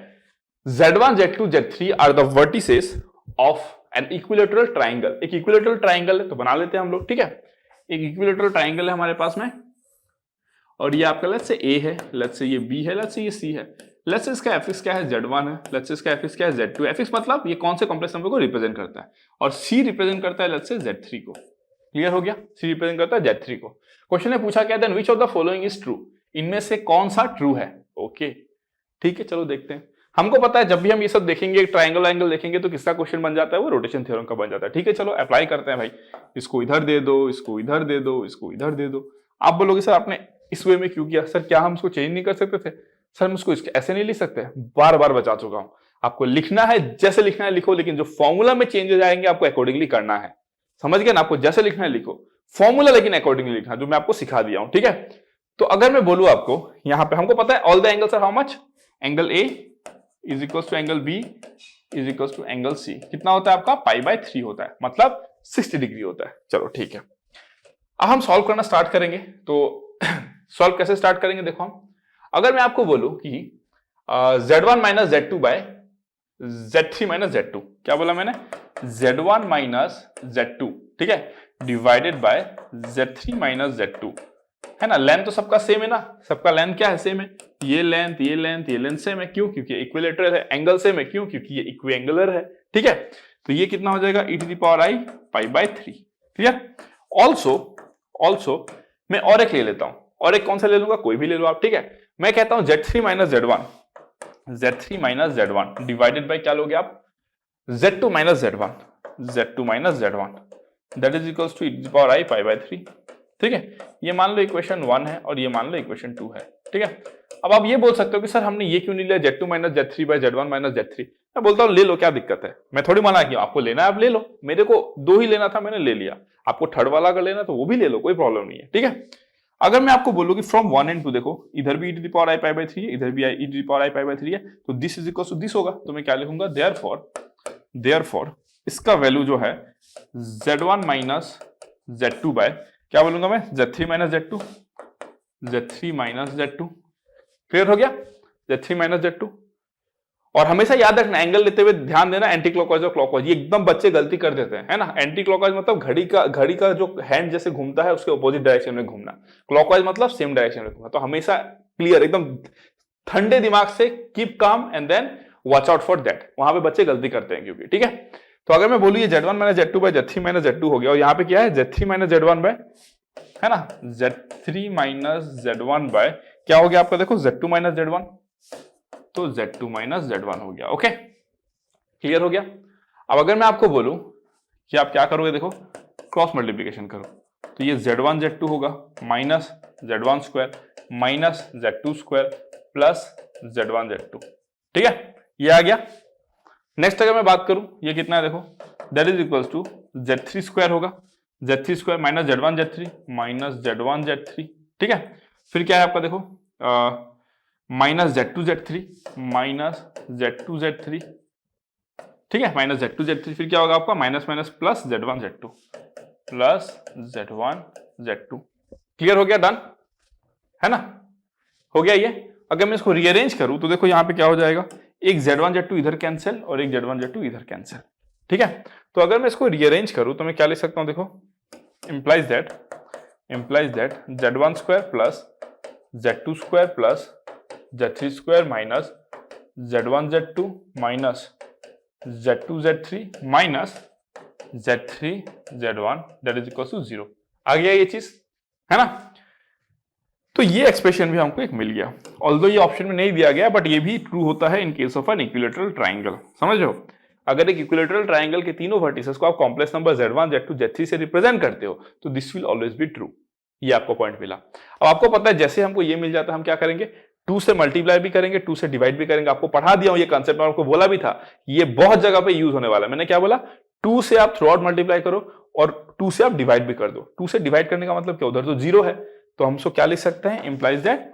Z1, Z2, Z3 are the vertices of an equilateral triangle. एक इक्विलेटरल ट्राइंगल है तो बना लेते हैं हम लोग, ठीक है। एक इक्विलेटरल ट्राइंगल है हमारे पास में, और ये आपका लेट्स से A है, लेट्स से ये B है, लेट्स से ये C है, लेट्स से इसका एफिक्स क्या है Z1 है, लेट्स से इसका एफिक्स क्या है Z2। एफिक्स मतलब ये कौन से कॉम्प्लेक्स नंबर को रिप्रेजेंट करता है, और C रिप्रेजेंट करता है लेट्स से Z3 को। क्लियर हो गया, C रिप्रेजेंट करता है Z3 को। क्वेश्चन ने पूछा क्या, then which of the following is true, इनमें से कौन सा ट्रू है। ओके ठीक है, चलो देखते हैं। हमको पता है जब भी हम ये सब देखेंगे, ट्राइंगल एंगल देखेंगे, तो किसका क्वेश्चन बन जाता है, वो रोटेशन थ्योरम का बन जाता है। ठीक है, चलो अप्लाई करते हैं भाई। इसको इधर दे दो, इसको इधर दे दो, इसको इधर दे दो। आप बोलोगे सर आपने इस वे में क्यों किया, सर क्या हम इसको चेंज नहीं कर सकते थे, सर हम इसको ऐसे नहीं लिख सकते। बार बार बता चुका हूं, आपको लिखना है जैसे लिखना है लिखो, लेकिन जो फॉर्मूला में चेंजेस आएंगे आपको अकॉर्डिंगली करना है। समझ गए ना, आपको जैसे लिखना है लिखो फॉर्मूला, लेकिन अकॉर्डिंगली लिखना, जो मैं आपको सिखा दिया हूं। ठीक है, तो अगर मैं बोलूं आपको यहां पे, हमको पता है all the angles are how much, angle A is equals to angle B is equals to angle C. कितना होता है आपका, पाई/3 होता है, मतलब 60 डिग्री होता है। चलो ठीक है, अब हम सॉल्व करना स्टार्ट करेंगे। तो सॉल्व कैसे स्टार्ट करेंगे, देखो हम, अगर मैं आपको बोलूं कि Z1 minus Z2 by Z3 minus Z2, क्या बोला मैंने, Z1 माइनस Z2, ठीक है, divided by Z3 minus Z2, है ना। लेंथ तो सबका सेम है ना, सबका लेंथ क्या है, सेम है। ये लेंथ ये लेंथ ये लेंथ सेम है, क्यों, क्योंकि इक्विलेटरल है। एंगल सेम है, क्यों, क्योंकि ये इक्विएंगुलर है। ठीक है, तो ये कितना हो जाएगा, e⁻⁻⁰ पाई/3। क्लियर। ऑल्सो मैं और एक ले लेता हूं, और एक कौन सा ले लूंगा, कोई भी ले लो आप। ठीक है, मैं कहता हूं Z3 minus Z1 divided by क्या लोगे आप, Z2 minus Z1 that is equals to e⁻⁻⁰ पाई/3। ठीक है, ये मान लो इक्वेशन 1 है और ये मान लो इक्वेशन 2 है। ठीक है, अब आप ये बोल सकते हो कि सर हमने ये क्यों नहीं लिया, Z2 minus Z3 bye Z1 minus Z3। मैं बोलता हूं ले लो, क्या दिक्कत है, मैं थोड़ी मना किया, आपको लेना है आप ले लो, मेरे को 2 ही लेना था मैंने ले लिया, आपको थर्ड वाला अगर लेना तो वो भी ले लो, कोई प्रॉब्लम नहीं है। ठीक है, अगर मैं आपको बोलूं कि फ्रॉम 1 एंड 2, देखो इधर भी e⁻⁻⁰ पाई/3 है, इधर भी e⁻⁻⁰ पाई/3 है, तो this is equal to this होगा, तो मैं क्या लिखूंगा, देयरफॉर इसका वैल्यू जो है Z1 माइनस Z2 बाय क्या बोलूंगा मैं, Z3 माइनस Z2। क्लियर हो गया, Z3 माइनस Z2। और हमेशा याद रखना, एंगल लेते हुए ध्यान देना एंटी क्लॉकवाइज और क्लॉकवाइज, ये एकदम बच्चे गलती कर देते हैं, है ना। एंटी क्लॉकवाइज मतलब घड़ी का जो हैंड जैसे घूमता है उसके अपोजिट डायरेक्शन में घूमना, क्लॉकवाइज मतलब सेम डायरेक्शन में घूमना। तो हमेशा क्लियर, एकदम ठंडे दिमाग से keep calm and then watch out for that, वहां पे बच्चे गलती करते हैं क्योंकि। ठीक है, तो अगर मैं बोलूं ये Z1 minus Z2 by Z3 minus Z2 हो गया, और यहाँ पे क्या है Z3 माइनस Z1 बाय, है ना, Z3 माइनस Z1 बाय क्या हो गया आपका, देखो Z2 माइनस Z1, तो Z2 माइनस Z1 हो गया। ओके, क्लियर हो गया। अब अगर मैं आपको बोलूं कि आप क्या करोगे, देखो क्रॉस मल्टीप्लीकेशन करो, तो ये Z1 Z2 होगा minus Z1 square minus Z2 square plus Z1 Z2। ठीक है, ये आ गया। नेक्स्ट अगर मैं बात करूं, ये कितना है, देखो that is equals to Z3 square होगा, Z3 square minus Z1 Z3 minus Z1 Z3। ठीक है, फिर क्या है आपका, देखो minus Z2 Z3 minus Z2 Z3 ठीक है, माइनस Z2 Z3, फिर क्या होगा आपका minus minus plus Z1 Z2 plus Z1 Z2। Clear हो गया, डन है ना, हो गया ये। अगर मैं इसको रीअरेंज करूं तो देखो यहाँ पे क्या हो जाएगा, एक Z1 Z2 इधर कैंसिल और एक Z1 Z2 इधर कैंसिल। ठीक है, तो अगर मैं इसको रीअरेंज करूं तो मैं क्या लिख सकता हूं, देखो implies that Z1 square plus Z2 square plus Z3 square minus Z1 Z2 minus Z2 Z3 minus Z3 Z1 that is equal to 0। आ गया ये चीज, है ना। तो ये एक्सप्रेशन भी हमको एक मिल गया, ऑल्दो ये ऑप्शन में नहीं दिया गया, बट ये भी ट्रू होता है in case of an equilateral triangle. समझ रहे हो, अगर एक इक्विलैटरल ट्राइंगल के तीनों वर्टिसेस को आप complex number Z1 Z2 Z3 से रिप्रेजेंट करते हो तो this will always be true. ये आपको पॉइंट मिला। अब आपको पता है जैसे हमको ये मिल जाता है हम क्या करेंगे, 2 से मल्टीप्लाई भी करेंगे, 2 से डिवाइड भी करेंगे। आपको पढ़ा दिया हूं ये कंसेप्ट, मैं आपको बोला भी था ये बहुत जगह पे यूज होने वाला है। मैंने क्या बोला, 2 से आप थ्रू आउट मल्टीप्लाई करो और 2 से आप डिवाइड भी कर दो। 2 से डिवाइड करने का मतलब क्या, उधर तो 0 है, तो हम उसको क्या लिख सकते हैं, implies that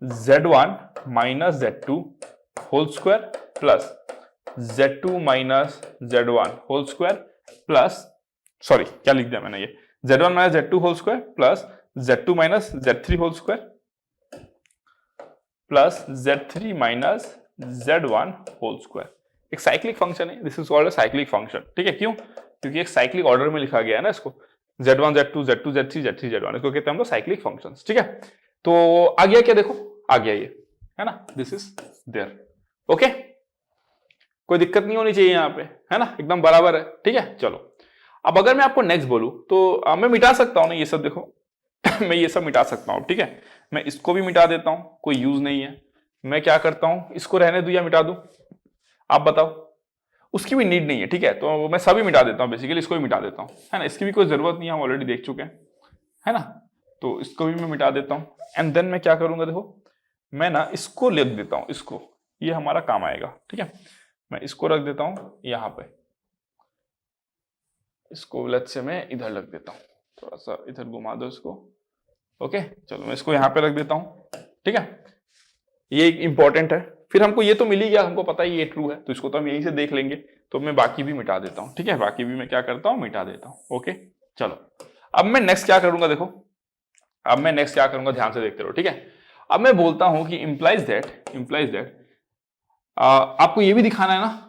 Z1 minus Z2 whole square plus Z2 minus Z1 whole square plus, sorry क्या लिख दिया मैंने, ये Z1 minus Z2 whole square plus Z2 minus Z3 whole square plus Z3 minus Z1 whole square. एक साइक्लिक फंक्शन है, this is called a cyclic function. ठीक है, क्यों, क्योंकि एक साइक्लिक ऑर्डर में लिखा गया है ना इसको, Z1 Z2 Z2 Z3 Z3 Z1, इसको कहते हैं हम लोग साइक्लिक फंक्शंस। ठीक है, तो आ गया क्या, देखो आ गया ये, है ना, दिस इज देयर। ओके, कोई दिक्कत नहीं होनी चाहिए यहाँ पे, है ना, एकदम बराबर है। ठीक है, चलो अब अगर मैं आपको नेक्स्ट बोलूं तो मैं मिटा सकता हूं ना ये सब, देखो मैं ये सब मिटा सकता हूं। ठीक है, मैं इसको भी मिटा देता हूं, कोई यूज नहीं है। मैं क्या करता हूं, इसको रहने दूं या मिटा दूं, आप बताओ, उसकी भी नीड नहीं है। ठीक है, तो मैं सभी मिटा देता हूं, बेसिकली इसको भी मिटा देता हूं, है ना, इसकी भी कोई जरूरत नहीं है, हम ऑलरेडी देख चुके हैं, है ना, तो इसको भी मैं मिटा देता हूं। एंड देन मैं क्या करूंगा, देखो मैं ना इसको लिख देता हूं, इसको, ये हमारा काम आएगा। ठीक है, मैं इसको रख देता हूं यहां पे, इसको लेट्स से मैं इधर रख देता हूं, थोड़ा सा इधर घुमा दो इसको। ओके, चलो मैं इसको यहां पे रख देता हूं। ठीक है, ये इंपॉर्टेंट है। फिर हमको ये तो मिल ही गया, हमको पता है ये ट्रू है, तो इसको तो हम यहीं से देख लेंगे। तो मैं बाकी भी मिटा देता हूं। ठीक है, बाकी भी मैं क्या करता हूं, मिटा देता हूं। ओके, चलो अब मैं नेक्स्ट क्या करूंगा, देखो अब मैं नेक्स्ट क्या करूंगा, ध्यान से देखते रहो। ठीक है, अब मैं बोलता हूं कि इंप्लाइज दैट आपको ये भी दिखाना है ना,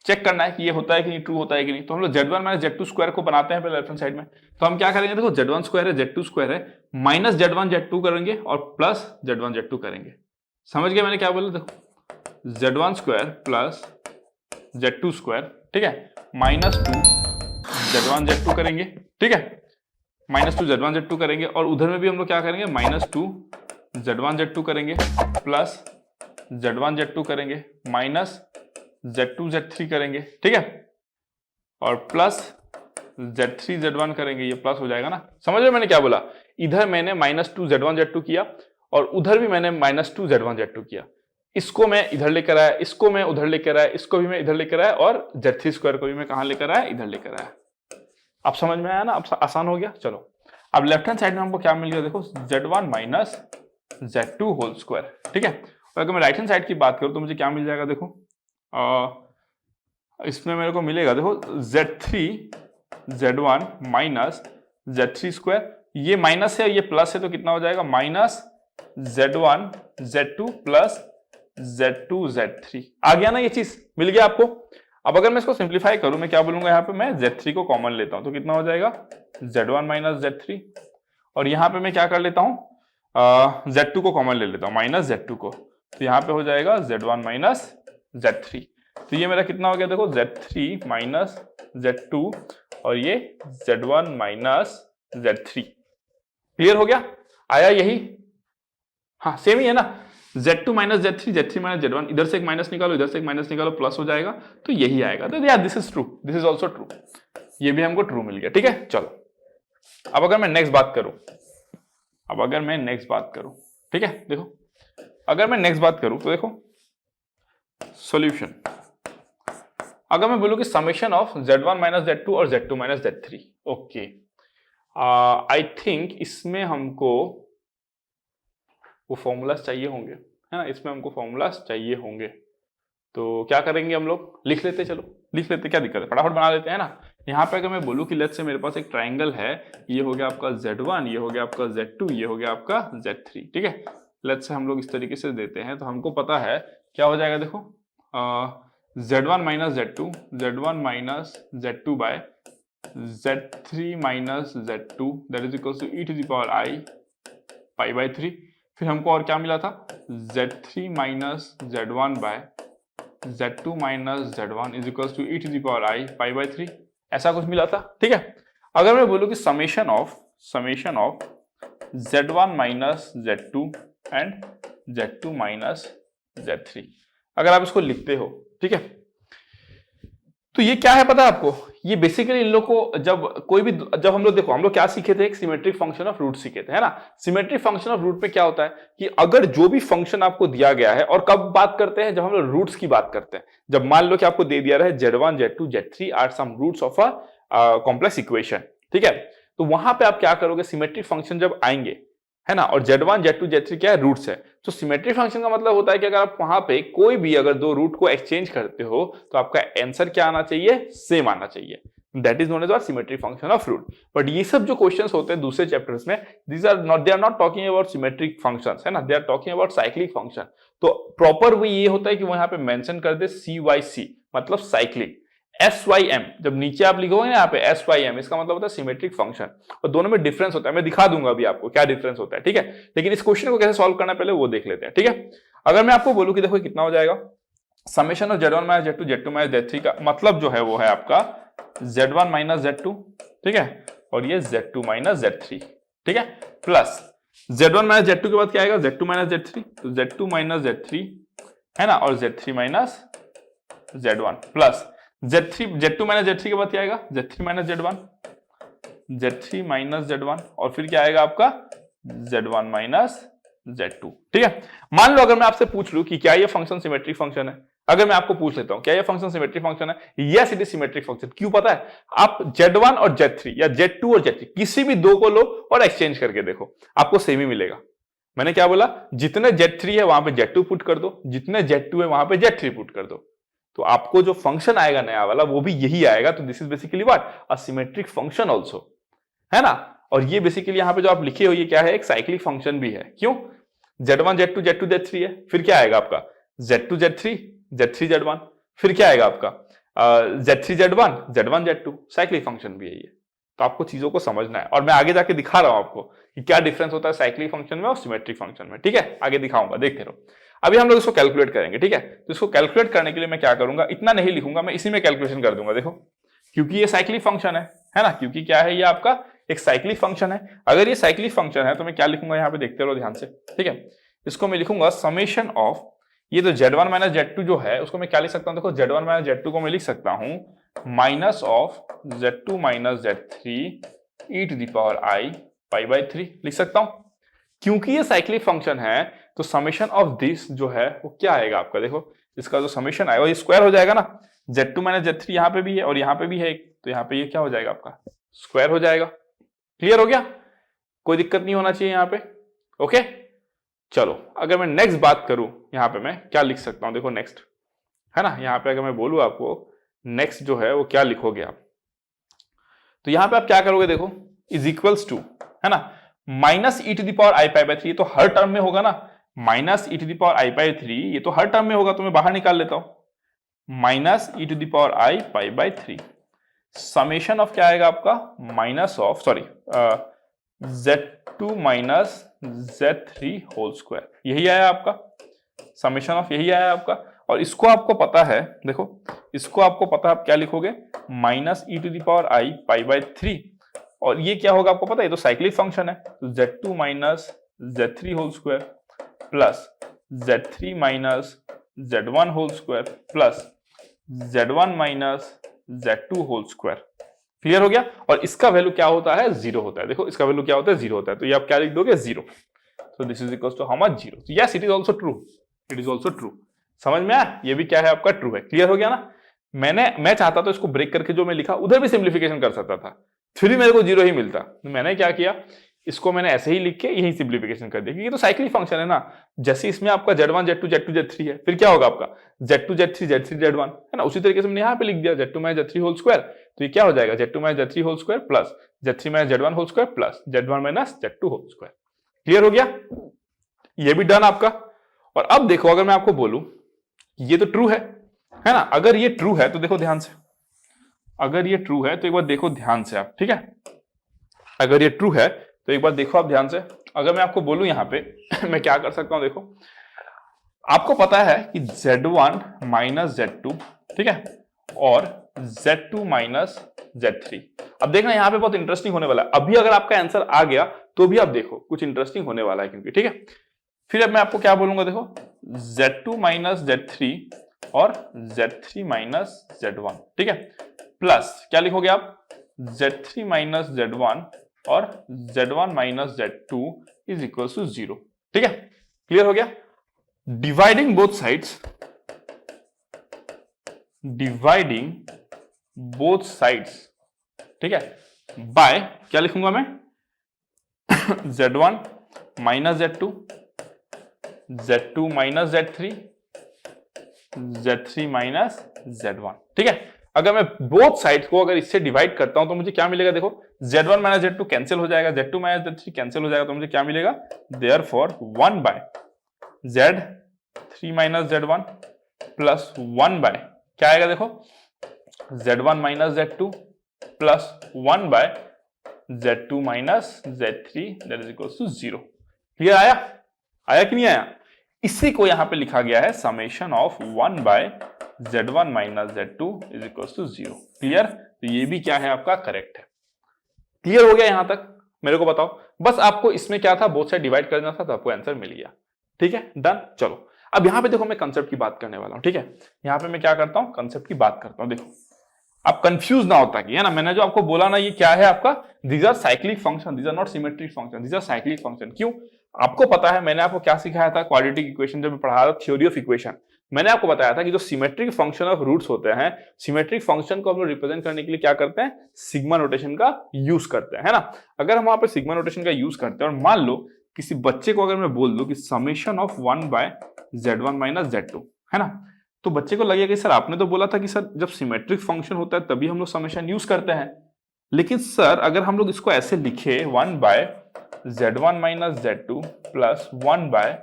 चेक करना है कि ये होता है कि नहीं, ट्रू होता है कि नहीं। तो हम लोग Z1 माइनस Z2 स्क्वायर को बनाते हैं पहले लेफ्ट हैंड साइड में। तो हम क्या करेंगे, देखो Z1 स्क्वायर है, Z2 स्क्वायर है, माइनस Z1 Z2 करेंगे और प्लस Z1 Z2 करेंगे। समझ गए मैंने क्या बोला, देखो Z1 square plus Z2 square, ठीक है, माइनस 2 Z1 Z2 करेंगे। ठीक है, माइनस 2 Z1 Z2 करेंगे और उधर में भी हम लोग क्या करेंगे, माइनस 2 Z1 Z2 करेंगे प्लस Z1 Z2 करेंगे माइनस Z2 Z3 करेंगे। ठीक है, और प्लस Z3 Z1 करेंगे, ये प्लस हो जाएगा ना। समझ रहे मैंने क्या बोला, इधर मैंने माइनस 2 Z1 Z2 किया और उधर भी मैंने माइनस 2 Z1 Z2 किया। इसको मैं इधर लेकर आया, इसको मैं उधर लेकर आया, इसको भी मैं इधर लेकर आया और Z3 स्क्वायर को भी मैं कहां लेकर आया, इधर लेकर आया। अब समझ में आया ना, अब आसान हो गया। चलो अब लेफ्ट हैंड साइड में हमको क्या मिल गया, देखो Z1 minus Z2 whole square. ठीक है, और अगर मैं राइट हैंड साइड की बात करूं तो मुझे क्या मिल जाएगा, देखो इसमें मेरे को मिलेगा, देखो Z3 Z1 minus Z3 square, ये माइनस है ये प्लस है, तो कितना हो जाएगा, minus Z1 Z2 plus Z2 Z3। आ गया ना, ये चीज मिल गया आपको। अब अगर मैं इसको सिंप्लीफाई करूं, मैं क्या बोलूंगा, यहाँ पे मैं Z3 को कॉमन लेता हूं, तो कितना हो जाएगा, Z1 माइनस Z3, और यहाँ पे मैं क्या कर लेता हूं, Z2 को कॉमन ले लेता हूं, माइनस Z2 को, तो यहाँ पे हो जाएगा Z1 माइनस Z3। तो ये मेरा कितना हो गया, देखो Z3 माइनस Z2 और ये Z1 माइनस Z3। क्लियर हो गया, आया यही, हाँ सेम ही है ना, Z2 minus Z3, Z3 minus Z1, इधर से एक माइनस निकालो, इधर से एक माइनस निकालो, प्लस हो जाएगा, तो यही आएगा। तो यार this is true, this is also true, ये भी हमको ट्रू मिल गया। ठीक है, चलो अब अगर मैं नेक्स्ट बात करूं, ठीक है, देखो अगर मैं नेक्स्ट बात करूं तो देखो सॉल्यूशन, अगर मैं बोलूं कि summation of Z1 minus Z2 और Z2 minus Z3, okay, I think इसमें हमको वो फॉर्मूलाज चाहिए होंगे, है ना, इसमें हमको फॉर्मूलाज चाहिए होंगे। तो क्या करेंगे हम लोग, लिख लेते, चलो लिख लेते, क्या दिक्कत है, फटाफट बना लेते हैं ना। यहाँ पे अगर मैं बोलूँ कि लेट्स से मेरे पास एक ट्राइंगल है, ये हो गया आपका Z1, ये हो गया आपका Z2, ये हो गया आपका Z3, ठीक है। लेट्स से हम लोग इस तरीके से देते हैं, तो हमको पता है क्या हो जाएगा, देखो Z1 minus Z2, Z1 minus Z2 by Z3 minus Z2 that is equal to e to the power i pi by 3। फिर हमको और क्या मिला था, Z3 minus Z1 by Z2 minus Z1 is equal to e to the power i pi by 3, ऐसा कुछ मिला था, ठीक है। अगर मैं बोलूं कि summation of Z1 minus Z2 and Z2 minus Z3, अगर आप इसको लिखते हो, ठीक है, तो ये क्या है पता है आपको, ये बेसिकली इन लोग को जब हम लोग देखो, हम लोग क्या सीखे थे, एक सिमेट्रिक फंक्शन ऑफ रूट सीखे थे, है ना। सिमेट्रिक फंक्शन ऑफ रूट पे क्या होता है कि अगर जो भी फंक्शन आपको दिया गया है, और कब बात करते हैं, जब हम लोग रूट्स की बात करते हैं, जब मान लो कि आपको दे दिया रहा है Z1 Z2 Z3 are some roots of a complex equation, ठीक है, तो वहां पे आप क्या करोगे, सिमेट्रिक फंक्शन जब आएंगे, है ना, और Z1 Z2 Z3 क्या है, रूट्स है, तो सिमेट्रिक फंक्शन का मतलब होता है कि अगर आप वहां पे कोई भी अगर दो रूट को एक्सचेंज करते हो, तो आपका आंसर क्या आना चाहिए, सेम आना चाहिए, that is known as symmetric function of root. But ये सब जो क्वेश्चंस होते हैं दूसरे चैप्टर्स में, they are not talking about symmetric functions, है ना, they are talking about cyclic function. तो प्रॉपर वे ये होता है कि वो यहाँ पे मेंशन कर दे CYC, मतलब साइक्लिक। SYM जब नीचे आप लिखोगे ना यहाँ पे SYM, इसका मतलब होता है सिमेट्रिक फंक्शन, और दोनों में डिफरेंस होता है, मैं दिखा दूंगा अभी आपको क्या डिफरेंस होता है, ठीक है। लेकिन इस क्वेश्चन को कैसे सॉल्व करना पहले वो देख लेते हैं, ठीक है। अगर मैं आपको बोलूं कि देखो कितना हो जाएगा, summation of Z1 minus Z2 Z2 minus Z3 का मतलब जो है वो है आपका Z1 माइनस Z2, ठीक है, और ये Z2 माइनस Z3, ठीक है, प्लस Z1 माइनस Z2 के बाद क्या आएगा, Z2 माइनस Z3, तो Z2 माइनस Z3, है ना, और Z3 minus Z1 plus Z2 minus Z3 के बाद क्या आएगा, Z3 minus Z1, Z3 minus Z1, और फिर क्या आएगा आपका Z1 माइनस Z2, ठीक है। मान लो अगर मैं आपसे पूछ लूं कि क्या ये फंक्शन सिमेट्रिक फंक्शन है, अगर मैं आपको पूछ लेता हूं क्या ये फंक्शन सिमेट्रिक फंक्शन है, yes it is symmetric function. क्यों पता है, आप Z1 और Z3 या Z2 और Z3 किसी भी दो को लो और एक्सचेंज करके देखो, आपको सेम ही मिलेगा। मैंने क्या बोला, जितने Z3 है वहां पे Z2 पुट कर दो, जितने Z2 है वहां पे Z3 पुट कर दो, तो आपको जो फंक्शन आएगा नया वाला वो भी यही आएगा। तो this is basically what, a symmetric function also, है ना। और ये बेसिकली यहां पे जो आप लिखे हो ये क्या है, एक साइक्लिक फंक्शन भी है। क्यों, Z1 Z2 Z2 Z3 है, फिर क्या आएगा आपका Z2 Z3 Z3 Z1, फिर क्या आएगा आपका Z3 Z1 Z1 Z2, cyclic function भी है ये। तो आपको चीजों को समझना है, और मैं आगे जाके दिखा रहा हूं आपको कि क्या डिफरेंस होता है साइक्लिक फंक्शन में और सिमेट्रिक फंक्शन में, ठीक है, आगे दिखाऊंगा, देखते रहो। अभी हम लोग इसको कैलकुलेट करेंगे, ठीक है। तो इसको कैलकुलेट करने के लिए मैं क्या करूंगा, इतना नहीं लिखूंगा, मैं इसी में कैलकुलेशन कर दूंगा। देखो, क्योंकि ये साइक्लिक फंक्शन है ना, क्योंकि क्या है, ये आपका एक साइक्लिक फंक्शन है। अगर ये साइक्लिक फंक्शन है तो मैं क्या लिखूंगा, यहाँ पे देखते रहो ध्यान से, ठीक है। इसको मैं लिखूंगा समेशन ऑफ, ये तो Z1 माइनस Z2 जो है उसको मैं क्या लिख सकता हूँ, देखो Z1 माइनस Z2 को मैं लिख सकता हूं minus of Z2 minus Z3 e to the power i pi by 3 लिख सकता हूं। क्योंकि ये साइक्लिक फंक्शन है तो समेशन ऑफ दिस जो है वो क्या आएगा आपका, देखो इसका जो समेशन आएगा ये स्क्वायर हो जाएगा ना, Z2 माइनस Z3 यहाँ पे भी है और यहाँ पे भी है, तो यहाँ पे ये क्या हो जाएगा आपका, स्क्वायर हो जाएगा। क्लियर हो गया, कोई दिक्कत नहीं होना चाहिए यहाँ पे, ओके। चलो अगर मैं नेक्स्ट बात करूं, यहाँ पे मैं क्या लिख सकता हूं, देखो नेक्स्ट, है ना, यहाँ पे अगर मैं बोलूं आपको नेक्स्ट जो है वो क्या लिखोगे आप, तो यहाँ पे आप क्या करोगे, देखो इज इक्वल्स टू, है ना, minus E to the power I pi by 3, ये तो हर टर्म में होगा ना, minus E to the power I by 3 ये तो हर टर्म में होगा, तो मैं बाहर निकाल लेता हूं minus E to the power I pi by 3, summation of क्या आएगा आपका, minus of sorry Z2 minus Z3 whole square, यही आया आपका समेशन ऑफ, यही आया आपका। और इसको आपको पता है, देखो इसको आपको पता है, आप क्या लिखोगे, minus E to the power I pi by 3, और ये क्या होगा आपको पता है, ये तो साइक्लिक फंक्शन है, तो Z2 minus Z3 whole square plus Z3 minus Z1 whole square plus Z1 minus Z2 whole square. Clear हो गया, और इसका वैल्यू क्या होता है, 0 होता है। देखो इसका वैल्यू क्या होता है, 0 होता है, तो ये आप क्या लिख दोगे, 0। तो this is equals to how much, 0। तो yes it is also true, it is also true. समझ में आया, ये भी क्या है आपका, ट्रू है। क्लियर हो गया ना। मैं चाहता था इसको ब्रेक करके जो मैं लिखा उधर भी सिंप्लीफिकेशन कर सकता था, फिर भी मेरे को 0 ही मिलता। तो मैंने क्या किया, इसको मैंने ऐसे ही लिख के यही सिंप्लीफिकेशन कर दिया, क्योंकि ये तो साइक्लिक फंक्शन है ना। जैसे इसमें आपका Z1 Z2 Z2 Z3 है, फिर क्या होगा आपका Z2 Z3 Z3 Z1 है ना, उसी तरीके से मैंने यहाँ पे लिख दिया Z2 - Z3 होल स्क्वायर। तो ये क्या हो जाएगा Z2 - Z3 whole square plus Z3 - Z1 whole square plus Z1 - Z2 whole square. Clear हो गया, ये भी डन आपका। और अब देखो, अगर मैं आपको बोलूं ये तो ट्रू है ना, अगर ये ट्रू है तो देखो ध्यान से, अगर ये ट्रू है तो एक बार देखो ध्यान से आप, ठीक है, अगर ये ट्रू है तो एक बार देखो आप ध्यान से। अगर मैं आपको बोलूं यहाँ पे मैं क्या कर सकता हूं, देखो आपको पता है कि Z1 - Z2, ठीक है, और Z2 - Z3। अब देखना यहाँ पे बहुत इंटरेस्टिंग होने वाला है। अभी अगर आपका आंसर आ गया तो भी आप देखो कुछ इंटरेस्टिंग होने वाला है, क्योंकि ठीक है। फिर अब मैं आपको क्या बोलूंगा, देखो Z2 - Z3 और Z3 - Z1, ठीक है, प्लस क्या लिखोगे आप Z3 - Z1 और Z1 - Z2 is equal to 0, ठीक है। क्लियर हो गया। Dividing both sides, dividing both sides, ठीक है, बाय क्या लिखूंगा मैं Z1 - Z2, Z2 - Z3, Z3 - Z1, ठीक है। अगर मैं बोथ साइड्स को अगर इससे डिवाइड करता हूं तो मुझे क्या मिलेगा, देखो Z1 - Z2 कैंसिल हो जाएगा, Z2 - Z3 कैंसिल हो जाएगा, तो मुझे क्या मिलेगा, therefore 1 by Z3 - Z1 plus 1 by क्या आएगा, देखो Z1 - Z2 plus 1 by Z2 - Z3 that is equal to 0। Clear आया, आया कि नहीं आया। इसी को यहां पे लिखा गया है summation of 1 by Z1 - Z2 is equal to 0। Clear, तो ये भी क्या है आपका करेक्ट है। क्लियर हो गया यहां तक, मेरे को बताओ। बस आपको इसमें क्या था, बोथ साइड डिवाइड करना था, तो आपको आंसर मिल गया, ठीक है, डन। चलो अब यहां पे देखो मैं कंसेप्ट की बात करने वाला हूं, ठीक है। यहां पे मैं क्या करता हूं, कंसेप्ट की बात करता हूं। देखो आप कंफ्यूज ना होता कि, है ना, मैंने जो आपको बोला ना, ये क्या है आपका, these are cyclic function, these are not symmetric function, these are cyclic function. क्यों, आपको पता है मैंने आपको क्या सिखाया था, क्वाड्रेटिक इक्वेशन जब मैं पढ़ा रहा था, थ्योरी ऑफ इक्वेशन, मैंने आपको बताया था कि जो सिमेट्रिक फंक्शन ऑफ रूट्स होते हैं, सिमेट्रिक फंक्शन को हम लोग रिप्रेजेंट करने के लिए क्या करते हैं, सिग्मा नोटेशन का यूज करते हैं, है ना। अगर हम वहां पे सिग्मा नोटेशन का यूज करते हैं और मान लो किसी बच्चे को अगर मैं बोल दूं कि summation of 1 by Z1 - Z2, है ना, तो बच्चे को लगेगा कि सर आपने तो बोला था कि सर जब सिमेट्रिक फंक्शन होता है तभी हम लोग समेशन यूज करते हैं, लेकिन सर अगर हम लोग इसको ऐसे लिखे 1 by Z1 - Z2 plus 1 by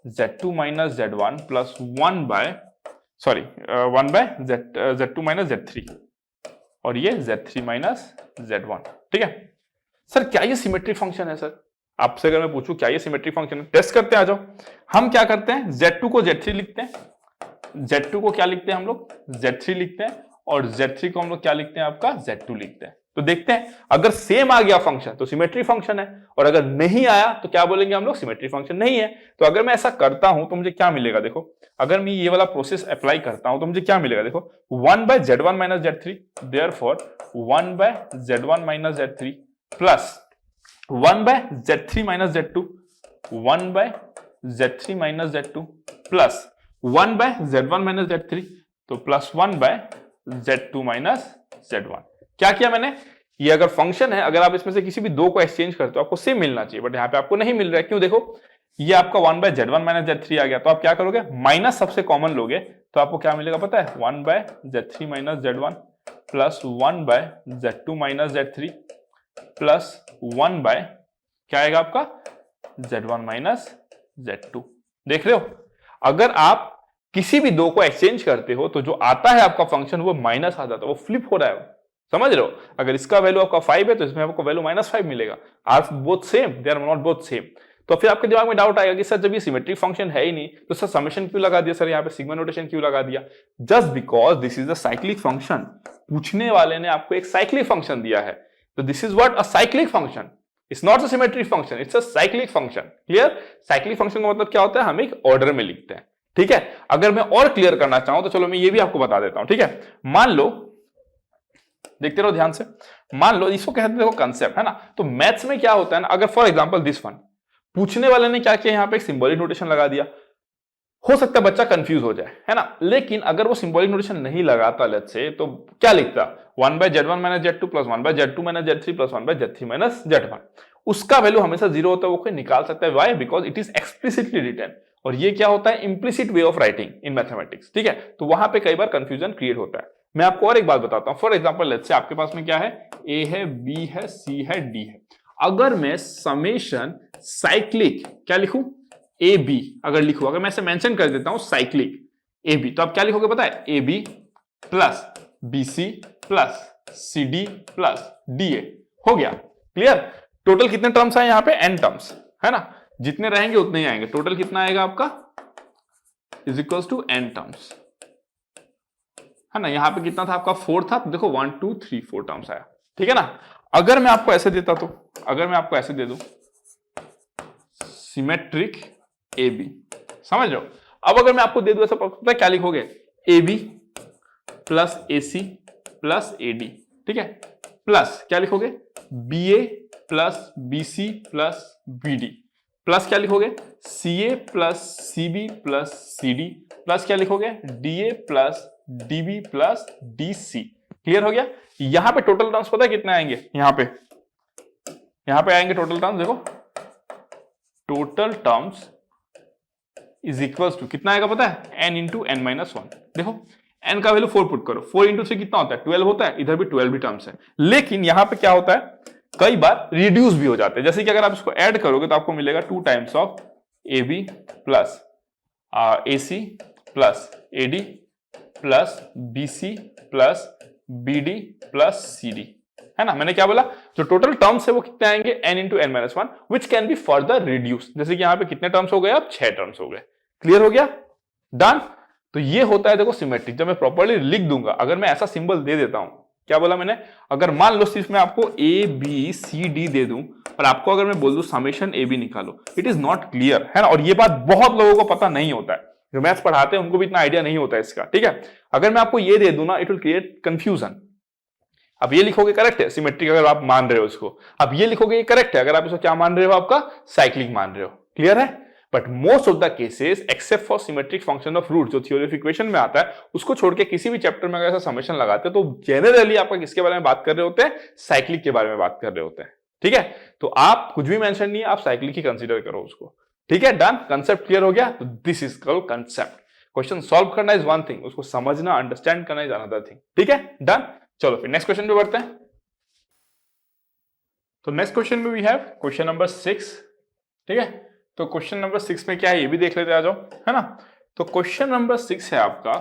Z2 - Z1 plus 1 by Z2 - Z3 और ये Z3 - Z1, ठीक है। सर क्या ये सिमेट्रिक फंक्शन है, सर आपसे अगर मैं पूछूं क्या ये सिमेट्रिक फंक्शन है, टेस्ट करते हैं, आ जाओ। हम क्या करते हैं, Z2 को Z3 लिखते हैं, Z2 को क्या लिखते हैं हम लोग, Z3 लिखते हैं, और Z3 को हम लोग क्या लिखते हैं, आपका Z2 लिखते हैं। तो देखते हैं अगर सेम आ गया फंक्शन तो सिमेट्रिक फंक्शन है, और अगर नहीं आया तो क्या बोलेंगे हम लोग, सिमेट्रिक फंक्शन नहीं है। तो अगर मैं ऐसा करता हूं तो मुझे क्या मिलेगा, देखो अगर मैं ये वाला प्रोसेस अप्लाई करता हूं तो मुझे क्या मिलेगा, देखो 1 by Z1 - Z3, therefore 1 by Z1 - Z3 plus 1 by Z3 - Z2, 1 by Z3 - Z2 plus 1 by Z1 - Z3, तो प्लस 1 बाय Z2 - Z1। क्या किया मैंने, ये अगर फंक्शन है, अगर आप इसमें से किसी भी दो को एक्सचेंज करते हो आपको सेम मिलना चाहिए, बट यहाँ पे आपको नहीं मिल रहा है। क्यों, देखो ये आपका 1 बाय Z1 - Z3 आ गया, तो आप क्या करोगे, माइनस सबसे कॉमन लोगे, तो आपको क्या मिलेगा पता है, 1 by Z3 - Z1 plus 1 by Z2 - Z3 plus 1 by क्या आएगा आपका Z1 - Z2। देख रहे हो, अगर आप किसी भी दो को एक्सचेंज करते हो तो जो आता है आपका फंक्शन वो माइनस आ जाता है, वो फ्लिप हो रहा है, समझ रहे हो। अगर इसका वैल्यू आपका 5 है तो इसमें आपको वैल्यू -5 मिलेगा। Are both same, they are not both same. तो फिर आपके दिमाग में डाउट आएगा कि सर जब ये सिमेट्रिक फंक्शन है ही नहीं तो सर समेशन क्यों लगा दिया, सर यहाँ पे सिग्मा नोटेशन क्यों लगा दिया। Just because this is a cyclic function, पूछने वाले ने आपको एक साइक्लिक फंक्शन दिया है, तो this is what, a cyclic function, it's not a symmetric function, it's a cyclic function. Clear, cyclic function का मतलब क्या होता है, हम एक ऑर्डर में लिखते हैं, ठीक है। अगर मैं और क्लियर करना चाहूं तो चलो मैं ये भी आपको बता देता हूं, ठीक है। मान लो, देखते रहो ध्यान से, मान लो इसको कहते हैं देखो कंसेप्ट, है ना। तो मैथ्स में क्या होता है ना, अगर फॉर एग्जांपल दिस वन, पूछने वाले ने क्या किया, यहां पे एक सिंबॉलिक नोटेशन लगा दिया, हो सकता है बच्चा कंफ्यूज हो जाए, है ना। लेकिन अगर वो सिंबॉलिक नोटेशन नहीं लगाता लेट्स से, तो क्या लिखता, 1/z1 - z2 plus 1/z2 - z3 plus 1/z3 - z1, उसका वैल्यू हमेशा जीरो होता है, वो कोई निकाल सकता है। Why? Because it is explicitly written. और ये क्या होता है, implicit way of writing in mathematics, ठीक है। तो वहां पे कई बार कंफ्यूजन क्रिएट होता है। मैं आपको और एक बात बताता हूं। फॉर एग्जाम्पल लेट्स से आपके पास में क्या है, ए है, बी है, सी है, डी है। अगर मैं समेशन साइक्लिक क्या लिखूं, ए बी अगर लिखूं, अगर मैं ऐसे मेंशन कर देता हूं साइक्लिक ए बी, तो आप क्या लिखोगे पता है, A B plus B C plus C D plus D A. हो गया, क्लियर। टोटल कितने टर्म्स आए यहां पे, एन टर्म्स, है ना। जितने रहेंगे उतने ही आएंगे। टोटल कितना आएगा आपका, is equals to N terms, है ना। यहां पे कितना था आपका, 4 था, तो देखो 1 2 3 4 टर्म्स आया, ठीक है ना। अगर मैं आपको ऐसे देता, तो अगर मैं आपको ऐसे दे दूं सिमेट्रिक ए बी, समझ रहे हो। अब अगर मैं आपको दे दूं ऐसा, पता क्या लिखोगे, a B plus A C plus A d, ठीक है, प्लस क्या लिखोगे, b a plus B C plus B D, plus क्या लिखोगे, c a plus c b plus C D, plus क्या लिखोगे, d a plus d b plus d c. Clear हो गया। यहां पे टोटल टर्म्स पता है कितने आएंगे, यहां पे आएंगे टोटल टर्म्स, देखो total terms is equals to कितना आएगा पता है, n इंटू एन माइनस 1। देखो n का वैल्यू 4 पुट करो, 4 इंटू 3 कितना होता है, 12 होता है। इधर भी 12 भी टर्म्स है, लेकिन यहां पे क्या होता है, कई बार रिड्यूस भी हो जाते हैं। जैसे कि अगर आप इसको ऐड करोगे तो आपको मिलेगा 2 times of A B plus A C plus A D plus B C plus B D plus C D, है ना। मैंने क्या बोला, जो टोटल टर्म्स है वो कितने आएंगे, n into N minus 1, which can be further reduce. जैसे कि यहां पे कितने टर्म्स हो गए, अब 6 टर्म्स हो गए। क्लियर हो गया, डन। तो ये होता है देखो सिमेट्रिक। जब मैं प्रॉपर्ली लिख दूंगा, अगर मैं ऐसा सिंबल दे देता हूं, क्या बोला मैंने, अगर मान लो सिर्फ मैं आपको ए बी सी डी दे दूं और आपको अगर मैं बोल दूं समेशन ए बी निकालो, इट इज नॉट क्लियर, है ना। और ये बात बहुत लोगों को पता नहीं होता है, जो मैथ्स पढ़ाते हैं उनको भी इतना आइडिया नहीं होता है इसका, ठीक है। अगर मैं आपको ये दे दूं ना, इट विल क्रिएट कंफ्यूजन। अब ये लिखोगे करेक्ट है सिमेट्रिक, अगर आप मान रहे हो इसको। अब ये लिखोगे ये करेक्ट है, अगर आप इसको क्या मान रहे हो, आपका साइक्लिक मान रहे हो। क्लियर है। But most of the cases except for symmetric function of root, जो थ्योरी ऑफ इक्वेशन में आता है, उसको छोड़ के किसी भी चैप्टर में अगर ऐसा समेशन लगाते हैं, तो जनरली आपका किसके बारे में बात कर रहे होते हैं, साइक्लिक के बारे में बात कर रहे होते हैं, ठीक है। तो आप कुछ भी मेंशन नहीं है, आप साइक्लिक ही कंसीडर करो उसको, ठीक है। डन, कंसेप्ट क्लियर हो गया। तो this is called concept. Question solve करना इज वन थिंग, उसको समझना अंडरस्टैंड करना इज अनदर थिंग, ठीक है। डन, चलो फिर नेक्स्ट क्वेश्चन पे बढ़ते हैं। तो नेक्स्ट क्वेश्चन में वी हैव क्वेश्चन नंबर 6, ठीक है। तो क्वेश्चन नंबर 6 में क्या है ये भी देख लेते आ जाओ, है ना। तो क्वेश्चन नंबर 6 है आपका,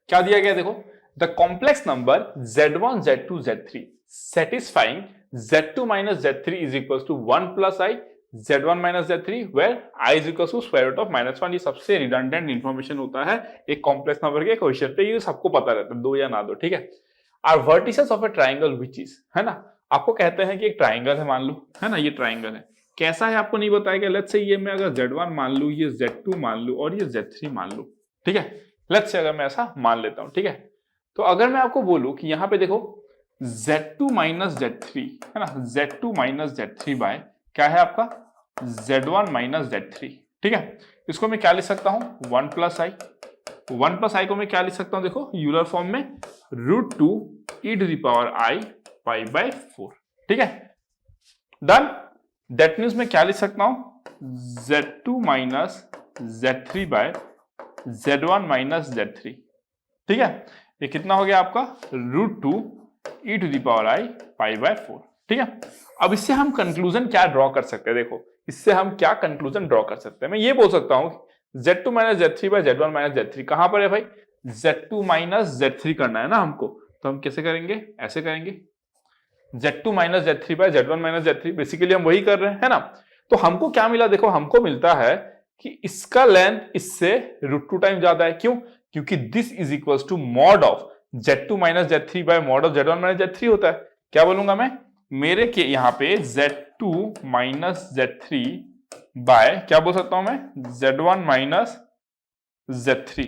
क्या दिया गया देखो, the complex number z1 z2 z3 satisfying z2 minus z3 is equals to 1 plus I z1 minus z3 where I is equals to square root of -1। ये सबसे रिडंडेंट इंफॉर्मेशन होता है एक कॉम्प्लेक्स नंबर के क्वेश्चन पे, ये सबको पता रहता है, दो या ना दो, ठीक है। Are vertices of a triangle which is, है ना। आपको कहते हैं कि एक ट्राइंगल है, मान लो, है ना, ये ट्राइंगल है। कैसा है आपको नहीं बताएगा। लेट्स से ये मैं अगर z1 मान लू, ये z2 मान लू और ये z3 मान लू, ठीक है। लेट्स से अगर मैं ऐसा मान लेता हूं, ठीक है। तो अगर मैं आपको बोलूं कि यहां पे देखो z2 माइनस z3, है ना, z2 माइनस z3 बाय क्या है आपका z1 माइनस z3, ठीक है। इसको मैं क्या लिख सकता हूं, 1 प्लस आई। 1 प्लस आई को मैं क्या लिख सकता हूं, देखो यूलर फॉर्म में √2 e to the power i pi by 4, ठीक है। डन। दैट मीन्स मैं क्या लिख सकता हूं, z2 minus z3 bye z1 minus z3, ठीक है। ये कितना हो गया आपका √2 e to the power i pi by 4, ठीक है। अब इससे हम कंक्लूजन क्या ड्रॉ कर सकते हैं, देखो इससे हम क्या कंक्लूजन ड्रॉ कर सकते हैं। मैं ये बोल सकता हूं z2 minus z3 bye z1 minus z3 कहां पर है भाई, z2 माइनस z3 करना है ना हमको, तो हम कैसे करेंगे, ऐसे करेंगे z2 minus z3 bye z1 minus z3, basically हम वही कर रहे हैं, है ना। तो हमको क्या मिला, देखो हमको मिलता है कि इसका लेंथ इससे √2 टाइम ज्यादा है। क्यों, क्योंकि this is equals to mod of z2 minus z3 by mod of z1 minus z3 होता है। क्या बोलूंगा मैं, मेरे के यहां पे z2 माइनस z3 बाय क्या बोल सकता हूं मैं, z1 minus z3,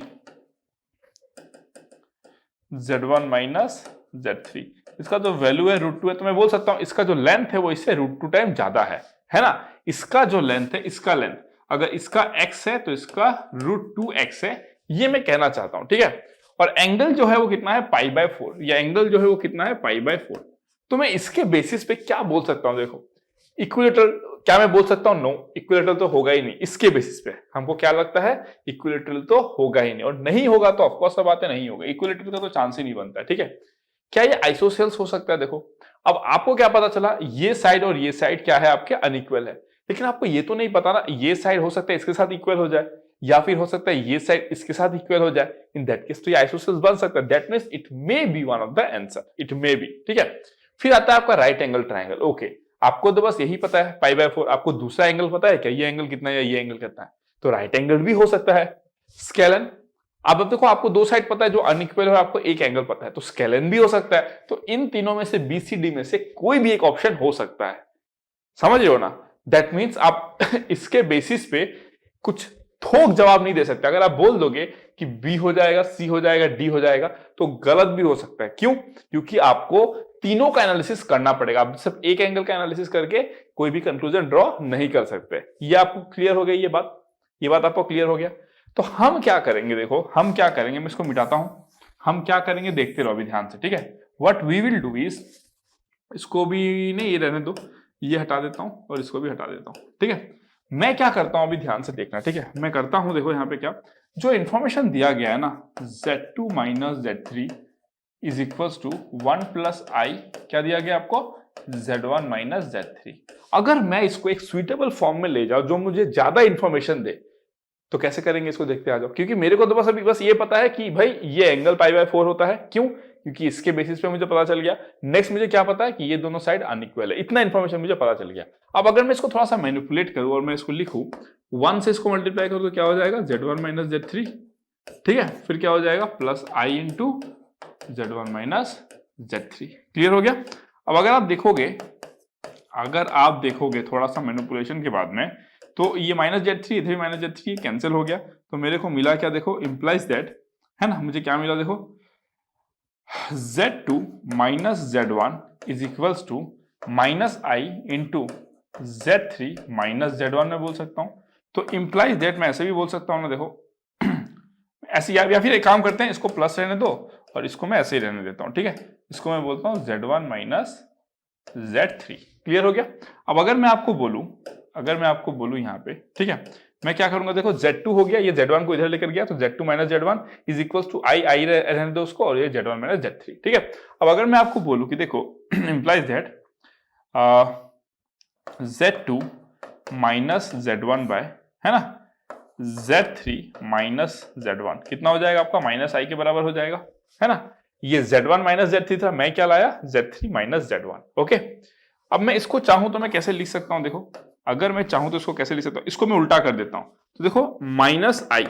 z1 minus z3, इसका जो वैल्यू है √2 है, तो मैं बोल सकता हूं इसका जो लेंथ है वो इससे √2 टाइम ज्यादा है ना। इसका जो लेंथ है, इसका लेंथ अगर इसका x है तो इसका √2x है, ये मैं कहना चाहता हूं, ठीक है। और एंगल जो है वो कितना है π/4, या एंगल जो है वो कितना है π/4। तो मैं इसके बेसिस पे क्या बोल सकता हूं, देखो इक्विलेटरल क्या मैं बोल सकता हूं, नो इक्विलेटरल तो होगा ही नहीं। इसके बेसिस पे हमको क्या लगता है, इक्विलेटरल तो होगा ही नहीं, और नहीं होगा तो ऑफकोर्स सब बातें नहीं होगा, इक्विलेटरल का तो चांस ही नहीं बनता है, ठीक है। क्या ये आइसोसेल्स हो सकता है, देखो अब आपको क्या पता चला, ये साइड और ये साइड क्या है आपके अनइक्वल है, लेकिन आपको ये तो नहीं पता ना ये साइड हो सकता है इसके साथ इक्वल हो जाए, या फिर हो सकता है ये साइड इसके साथ इक्वल हो जाए। इन दैट केस तो ये आइसोसेल्स बन सकता है, that means it may be one of the answer, it may be, ठीक है। फिर आता है आपका राइट एंगल ट्रायंगल। ओके, आपको तो बस यही पता है π/4, आपको दूसरा एंगल पता है क्या, ये एंगल कितना है या ये एंगल कितना है, तो राइट एंगल भी हो सकता है। स्केलन, अब देखो आपको दो साइड पता है जो अनइक्वल है, आपको एक एंगल पता है, तो स्केलन भी हो सकता है। तो इन तीनों में से BCD में से कोई भी एक ऑप्शन हो सकता है, समझ रहे हो ना। दैट मीन्स आप इसके बेसिस पे कुछ थोक जवाब नहीं दे सकते। अगर आप बोल दोगे कि B हो जाएगा, C हो जाएगा, D हो जाएगा, तो गलत भी हो सकता है। क्यों? क्योंकि आपको तीनों का एनालिसिस करना पड़ेगा, आप सिर्फ एक एंगल का एनालिसिस करके कोई भी कंक्लूजन ड्रॉ नहीं कर सकते। ये आपको क्लियर हो गई, ये बात आपको क्लियर हो गया। तो हम क्या करेंगे, देखो हम क्या करेंगे, मैं इसको मिटाता हूं, हम क्या करेंगे देखते रहो अभी ध्यान से, ठीक है। What we will do is, इसको भी नहीं, ये रहने दो, ये हटा देता हूं और इसको भी हटा देता हूं, ठीक है। मैं क्या करता हूं अभी ध्यान से देखना, ठीक है। मैं करता हूं, देखो यहां पे क्या जो इंफॉर्मेशन दिया गया है ना, Z2 - Z3 is equals to 1 + I, क्या दिया गया आपको, Z1 - Z3। अगर मैं इसको एक सुइटेबल फॉर्म में ले जाऊं जो मुझे ज्यादा इंफॉर्मेशन दे, तो कैसे करेंगे इसको देखते आ जाओ। क्योंकि मेरे को तो बस अभी बस ये पता है कि भाई ये एंगल π/4 होता है, क्यों, क्योंकि इसके बेसिस पे मुझे पता चल गया। नेक्स्ट मुझे क्या पता है कि ये दोनों साइड अनइक्वल है, इतना इंफॉर्मेशन मुझे पता चल गया। अब अगर मैं इसको थोड़ा सा मैनिपुलेट करूं और मैं इसको लिखूं 1 से इसको मल्टीप्लाई करूं तो क्या हो जाएगा, Z1 - Z3, ठीक है। फिर क्या हो जाएगा +I × Z1 - Z3। क्लियर हो गया। अब अगर आप देखोगे थोड़ा सा मैनिपुलेशन के बाद में, तो ये -Z3 इधर भी -Z3 कैंसिल हो गया, तो मेरे को मिला क्या, देखो इंप्लाइज दैट, है ना, मुझे क्या मिला, देखो Z2 - Z1 is equals to -I × Z3 - Z1 में बोल सकता हूं। तो इंप्लाइज दैट मैं ऐसे भी बोल सकता हूं ना, देखो ऐसे, या फिर एक काम करते हैं, इसको प्लस रहने दो और इसको मैं ऐसे ही रहने देता हूं, ठीक है। इसको मैं बोलता हूं Z1 - Z3। क्लियर हो गया। अब अगर मैं आपको बोलूं यहाँ पे, ठीक है, मैं क्या करूंगा, देखो Z2 हो गया, ये Z1 को इधर लेकर गया, तो Z2 - Z1 is equals to I रहने दो उसको, और ये Z1 - Z3, ठीक है। अब अगर मैं आपको बोलूं कि देखो implies that Z2 - Z1 by, है ना, Z3 - Z1 कितना हो जाएगा आपका, -I के बराबर हो जाएगा, है ना। ये Z1 - Z3 था, मैं क्या लाया, Z3 - Z1। ओके, अब मैं इसको चाहूं तो मैं कैसे लिख सकता हूं, देखो अगर मैं चाहूं तो इसको कैसे लिख सकता हूं, इसको मैं उल्टा कर देता हूं। तो देखो -I,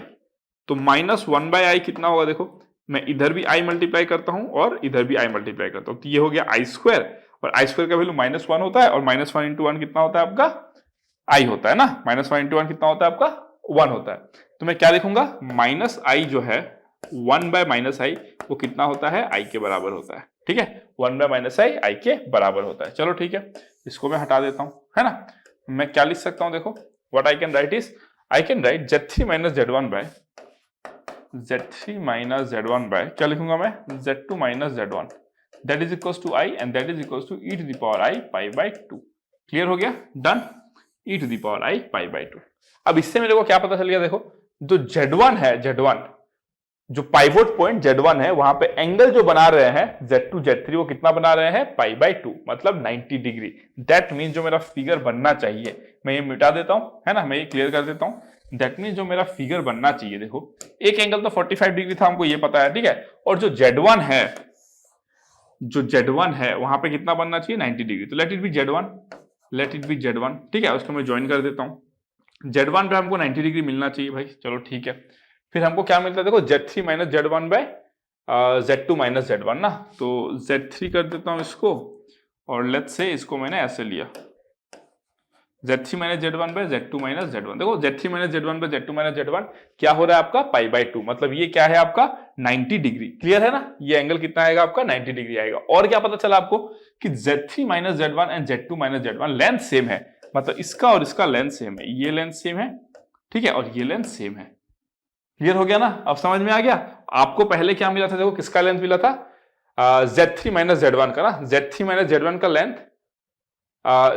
तो -1/I कितना होगा, देखो मैं इधर भी I मल्टीप्लाई करता हूं और इधर भी I मल्टीप्लाई करता हूं, तो ये हो गया I², और I² का वैल्यू -1 होता है, और -1 × 1 कितना होता है आपका, I होता है ना, -1 × 1 कितना होता है आपका, 1 होता है। तो मैं क्या लिखूंगा, -I जो है 1/-I वो कितना होता है, I के बराबर होता है, ठीक है। 1/-I के बराबर होता है। चलो ठीक है, इसको मैं हटा देता हूं, है ना। मैं क्या लिख सकता हूं, देखो what I can write is, I can write Z3 - Z1 by क्या लिखूंगा मैं, Z2 - Z1, that is equals to I, and that is equals to e⁻I π/2। Clear हो गया, डन, e⁻I π/2। अब इससे मेरे को क्या पता चल गया, देखो जो Z1 है, Z1 जो पाइवोट पॉइंट Z1 है, वहां पे एंगल जो बना रहे हैं Z2 Z3 वो कितना बना रहे हैं, π/2, मतलब 90 डिग्री। दैट मीन्स जो मेरा फिगर बनना चाहिए, मैं ये मिटा देता हूं, है ना, मैं ये क्लियर कर देता हूं। दैट मीन्स जो मेरा फिगर बनना चाहिए, देखो एक एंगल तो 45 डिग्री था, हमको ये पता है, ठीक है। और जो Z1 है वहां पे कितना बनना चाहिए, 90 डिग्री। तो लेट इट बी Z1, ठीक है, उसको मैं ज्वाइन कर देता हूं। Z1 पे हमको 90 डिग्री मिलना चाहिए भाई, चलो ठीक है। फिर हमको क्या मिलता है, देखो Z3 - Z1 by Z2 - Z1 ना, तो Z3 कर देता हूं इसको, और लेट्स से इसको मैंने ऐसे लिया, Z3 - Z1 by Z2 - Z1। देखो Z3 - Z1 by Z2 - Z1 क्या हो रहा है आपका, π/2, मतलब ये क्या है आपका 90 डिग्री। क्लियर है ना, ये एंगल कितना आएगा आपका, 90 डिग्री आएगा। और क्या पता चला आपको कि Z3 - Z1 and Z2 - Z1 length same है, मतलब इसका और इसका लेंथ सेम है, ये लेंथ सेम है ठीक है, और ये लेंथ सेम है। क्लियर हो गया ना? अब समझ में आ गया। आपको पहले क्या मिला था, देखो किसका लेंथ मिला था, Z3 माइनस Z1 का ना, Z3 माइनस Z1 का लेंथ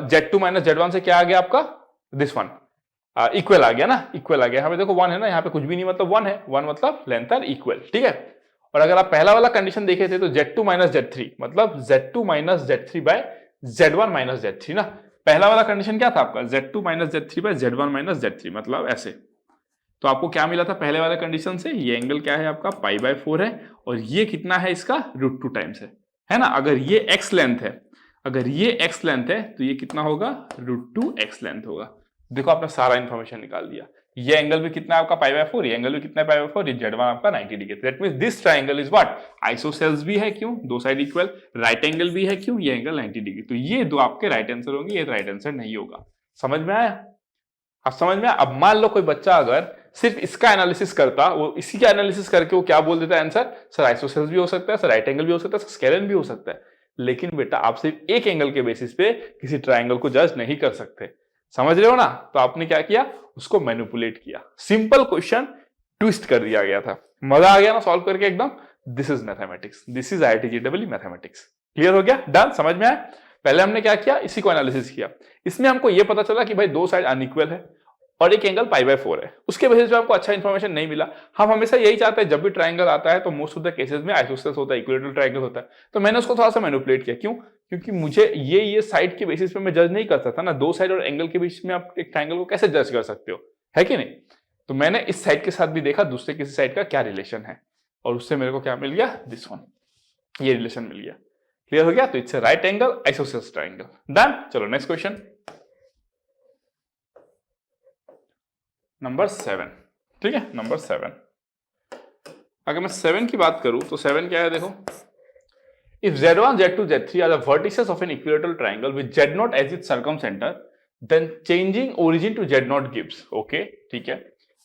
Z2 माइनस Z1 से क्या आ गया आपका, दिस वन, इक्वल आ गया ना, इक्वल आ गया। यहाँ पे देखो 1 है ना, यहाँ पे कुछ भी नहीं मतलब 1 है, 1 मतलब लेंथ आर इक्वल, ठीक है। और अगर आप पहला वाला कंडीशन देखे थे तो Z2 माइनस Z3 मतलब Z2 minus Z3 bye Z1 minus Z3 ना। पहला वाला कंडीशन क्या था आपका, Z2 minus Z3 bye Z1 minus Z3 मतलब ऐसे। तो आपको क्या मिला था पहले वाले कंडीशन से, ये एंगल क्या है आपका π/4 है, और ये कितना है इसका √2 टाइम्स है ना। अगर ये x लेंथ है, अगर ये x लेंथ है तो ये कितना होगा, √2x लेंथ होगा। देखो आपने सारा इंफॉर्मेशन निकाल दिया। ये एंगल भी कितना है आपका π/4, ये एंगल भी कितना है π/4, ये Z1 आपका 90 degree. That means this triangle is what, isosceles भी है, क्यों, दो साइड इक्वल, राइट एंगल भी है, क्यों, ये एंगल 90 डिग्री। तो ये दो आपके राइट आंसर होंगे, ये राइट आंसर नहीं होगा। समझ में आया? अब समझ में आया? अब मान लो कोई बच्चा अगर सिर्फ इसका एनालिसिस करता, वो इसी का एनालिसिस करके वो क्या बोल देता है आंसर, सर आइसोसेल्स भी हो सकता है, सर राइट एंगल भी हो सकता है, सर स्केलेन भी हो सकता है। लेकिन बेटा आप सिर्फ एक एंगल के बेसिस पे किसी ट्रायंगल को जज नहीं कर सकते। समझ रहे हो ना? तो आपने क्या किया, उसको मैनिपुलेट किया, सिंपल क्वेश्चन ट्विस्ट कर दिया गया था। मजा आ गया ना सॉल्व करके एकदम। This is mathematics, this is IIT JEE mathematics. Clear हो गया? डन? समझ में आया? पहले हमने क्या किया, इसी को एनालिसिस किया। इसमें हमको यह पता चला कि भाई दो साइड अनइक्वल है और एक एंगल π/4 है। उसके बेसिस पे आपको अच्छा इंफॉर्मेशन नहीं मिला। हम हमेशा यही चाहते हैं, जब भी ट्रायंगल आता है तो मोस्ट ऑफ द केसेस में आइसोसेल्स होता है, इक्विलेटरल ट्रायंगल होता है। तो मैंने उसको थोड़ा सा मैनिपुलेट किया। क्यों? क्योंकि मुझे ये साइड के बेसिस पे मैं जज नहीं कर सकता ना। दो साइड और एंगल के बीच में आप एक ट्रायंगल को कैसे जज कर सकते हो, है कि नहीं? तो मैंने इस साइड के साथ भी देखा दूसरे किसी साइड का क्या रिलेशन है, और उससे मेरे को क्या मिल गया, दिस वन, ये रिलेशन मिल गया। क्लियर हो गया? तो it's right angle isosceles triangle. Done? चलो नेक्स्ट क्वेश्चन, नंबर 7। ठीक है, नंबर 7। अगर मैं 7 की बात करूं तो 7 क्या है, देखो, if Z1, Z2, Z3 are the vertices of an equilateral triangle with Z0 as its circumcenter, then changing origin to Z0 gives, okay, ठीक है।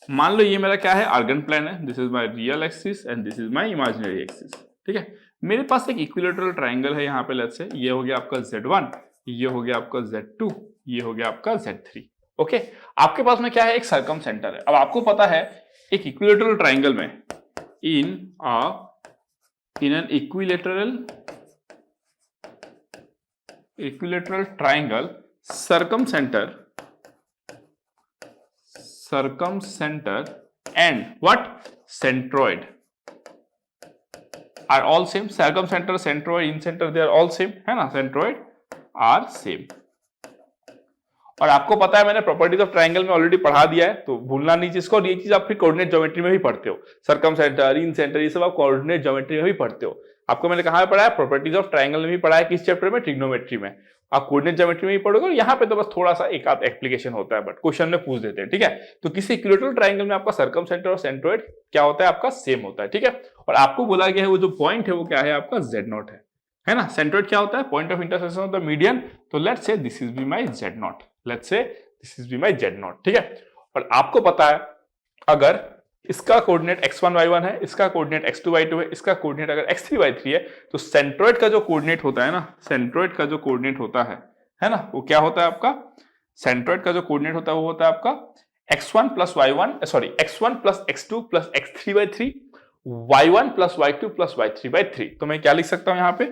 मान लो ये मेरा क्या है, आर्गन प्लेन है, this is my real axis and this is my imaginary axis. ठीक है, मेरे पास एक इक्विलेटरल ट्रायंगल है यहाँ पे, लेट्स से ये हो गया आपका Z1, ये हो गया आपका Z2, ये हो गया आपका Z3। ओके, आपके पास में क्या है, एक सर्कम सेंटर है। अब आपको पता है एक इक्विलेटरल ट्रायंगल में in an equilateral triangle circumcentre and what, centroid are all same. Circumcentre, centroid, incentre, they are all same, है ना, सेंट्रोइड आर सेम। और आपको पता है मैंने प्रॉपर्टीज ऑफ ट्रायंगल में ऑलरेडी पढ़ा दिया है, तो भूलना नहीं चीज को। और ये चीज आप फिर कोऑर्डिनेट ज्योमेट्री में भी पढ़ते हो, सर्कम सेंटर, इन सेंटर, ये सब आप कोऑर्डिनेट ज्योमेट्री में भी पढ़ते हो। आपको मैंने कहा पढ़ा है, प्रॉपर्टीज ऑफ ट्रायंगल में भी पढ़ा है, किस चैप्टर में, ट्रिग्नोमेट्री में। आप कोऑर्डिनेट ज्योमेट्री में भी पढ़ोगे, और यहाँ पे तो बस थोड़ा सा एक आध एप्लीकेशन होता है, बट क्वेश्चन में पूछ देते हैं। ठीक है, तो किसी इक्विलेटरल ट्रायंगल में आपका सर्कम सेंटर और सेंट्रोइड क्या होता है, आपका सेम होता है। ठीक है, और आपको बोला गया है वो जो पॉइंट है वो क्या है, आपका Z0 है ना। सेंट्रोइड क्या होता है, point of intersection of the median. तो let's say this is be my Z0, let's say this is be my Z0। ठीक है, और आपको पता है अगर इसका कोऑर्डिनेट x1 y1 है, इसका कोऑर्डिनेट x2 y2 है, इसका कोऑर्डिनेट अगर x3 y3 है, तो सेंट्रोइड का जो कोऑर्डिनेट होता है ना, सेंट्रोइड का जो कोऑर्डिनेट होता है ना, वो क्या होता है आपका, सेंट्रोइड का जो कोऑर्डिनेट होता है वो होता है आपका x1 plus y1, sorry x1 plus x2 plus x3 y3, y1 plus y2 plus y3 by 3। तो मैं क्या लिख सकता हूं यहाँ पे,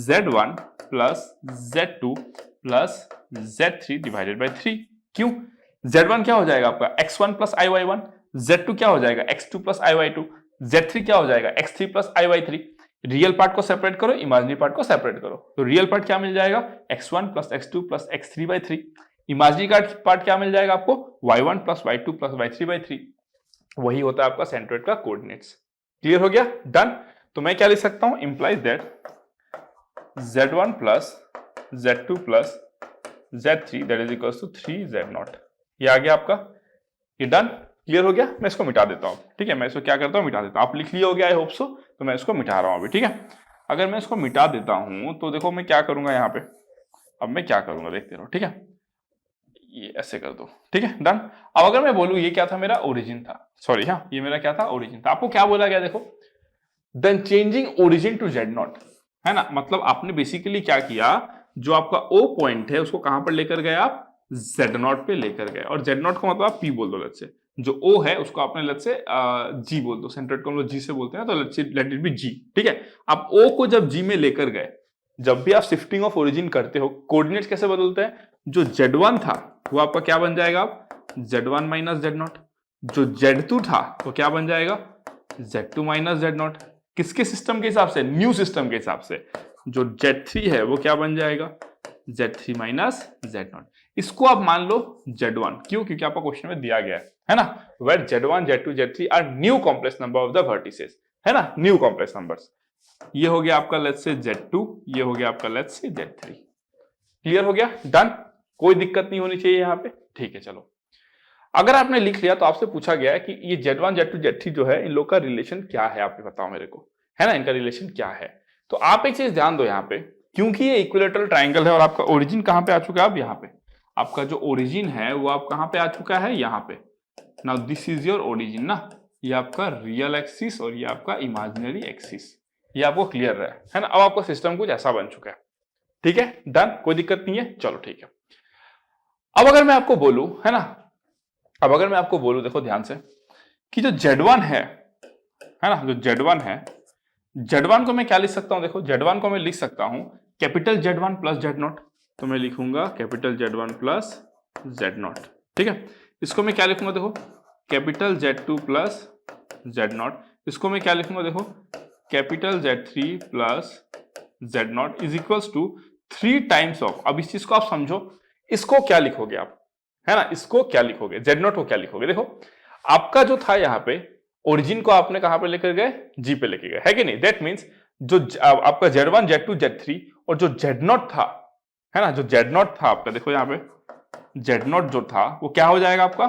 Z1 plus Z2 plus Z3 divided by 3। क्यों, Z1 क्या हो जाएगा आपका x1 प्लस iy1, Z2 क्या हो जाएगा x2 प्लस iy2, Z3 क्या हो जाएगा x3 plus iy3। Real part को सेपरेट करो, इमेजिनरी पार्ट को सेपरेट करो, तो रियल पार्ट क्या मिल जाएगा, x1 plus x2 plus x3 by 3। Imaginary part क्या मिल जाएगा आपको, y1 plus y2 plus y3 by 3। वही होता है आपका सेंट्रोइड का कोऑर्डिनेट्स। क्लियर हो गया? डन। तो मैं क्या लिख सकता हूं, implies that Z1 plus Z2 plus Z3 that is equals to 3Z0। ये आ गया आपका, ये डन। क्लियर हो गया? मैं इसको मिटा देता हूं। ठीक है, मैं इसको क्या करता हूं, मिटा देता हूं। आप लिख लिया हो गया, आई होप सो। तो मैं इसको मिटा रहा हूं अभी। ठीक है, अगर मैं इसको मिटा देता हूं तो देखो मैं क्या करूंगा यहाँ पे, अब मैं क्या करूंगा देखते रहो। ठीक है, ये ऐसे कर दो। ठीक है, डन। अब अगर मैं बोलूं ये क्या था, मेरा ओरिजिन था, सॉरी, हाँ ये मेरा क्या था, ओरिजिन था। आपको क्या बोला गया, देखो, then changing origin to Z0, है ना। मतलब आपने बेसिकली क्या किया, जो आपका O पॉइंट है उसको कहां पर लेकर गए आप, Z0 पे लेकर गए। और Z0 को मतलब आप P बोल दो, लेट्स से जो ओ है उसको आपने लेट्स से जी बोल दो, सेंट्रोइड को हम लोग जी से बोलते हैं, तो लेट इट बी जी, ठीक है। आप ओ को जब जी में लेकर गए, जब भी आप शिफ्टिंग ऑफ ओरिजिन करते हो, कोऑर्डिनेट्स कैसे बदलते हैं? जो Z1 था वो आपका क्या बन जाएगा? आप Z1 माइनस Z0। जो Z2 था वो क्या बन जाएगा? Z2 minus Z0। किसके सिस्टम के हिसाब से? न्यू सिस्टम के हिसाब से। जो Z3 है वो क्या बन जाएगा? Z3 minus Z0। इसको आप मान लो Z1, क्यों? क्योंकि आपका क्वेश्चन में दिया गया है ना, where Z1 Z2 Z3 are new complex number of the vertices, है ना, न्यू कॉम्प्लेक्स नंबर्स। ये हो गया आपका लेट्स से Z2, ये हो गया आपका लेट्स से Z3। क्लियर हो गया? डन, कोई दिक्कत नहीं होनी चाहिए यहां पे, ठीक है। चलो, अगर आपने लिख लिया तो आपसे पूछा गया है कि ये Z1 Z2 Z3 जो है, इन लोग का रिलेशन क्या है, आप बताओ मेरे को, है ना, इनका रिलेशन क्या है। तो आप एक चीज ध्यान दो यहाँ पे, क्योंकि ये इक्विलेटरल ट्राइंगल है और आपका ओरिजिन कहां पे आ चुका है? अब यहाँ पे आपका जो ओरिजिन है वो आप कहां पे आ चुका है? यहाँ पे। Now this is your origin ना, ये आपका रियल एक्सिस और ये आपका इमेजिनरी एक्सिस, ये आपको क्लियर है ना। अब आपका सिस्टम कुछ ऐसा बन चुका है, ठीक है, डन, कोई दिक्कत नहीं है। चलो ठीक है। अब अगर मैं आपको बोलूं, है ना, अब अगर मैं आपको बोलूं, देखो ध्यान से, कि जो Z1 है ना, जो Z1 है, Z1 को मैं क्या लिख सकता हूं? देखो Z1 को मैं लिख सकता हूं कैपिटल Z1 प्लस Z0। तो मैं लिखूंगा कैपिटल Z1 प्लस Z0, ठीक है। इसको मैं क्या लिखूंगा? देखो कैपिटल Z2 प्लस Z0। इसको मैं क्या लिखूंगा? देखो capital Z3 plus Z0 is equals to 3 times of, अब इस चीज को आप समझो, इसको क्या लिखोगे आप, है ना, इसको क्या लिखोगे? Z0 को क्या लिखोगे? देखो आपका जो था यहाँ पे ओरिजिन को आपने कहां पे लेकर गए? जी पे लेके गए, है कि नहीं? दैट मींस जो आपका Z1 Z2 Z3 और जो Z0 था, है ना, जो Z0 था आपका, देखो यहाँ पे Z0 जो था वो क्या हो जाएगा आपका?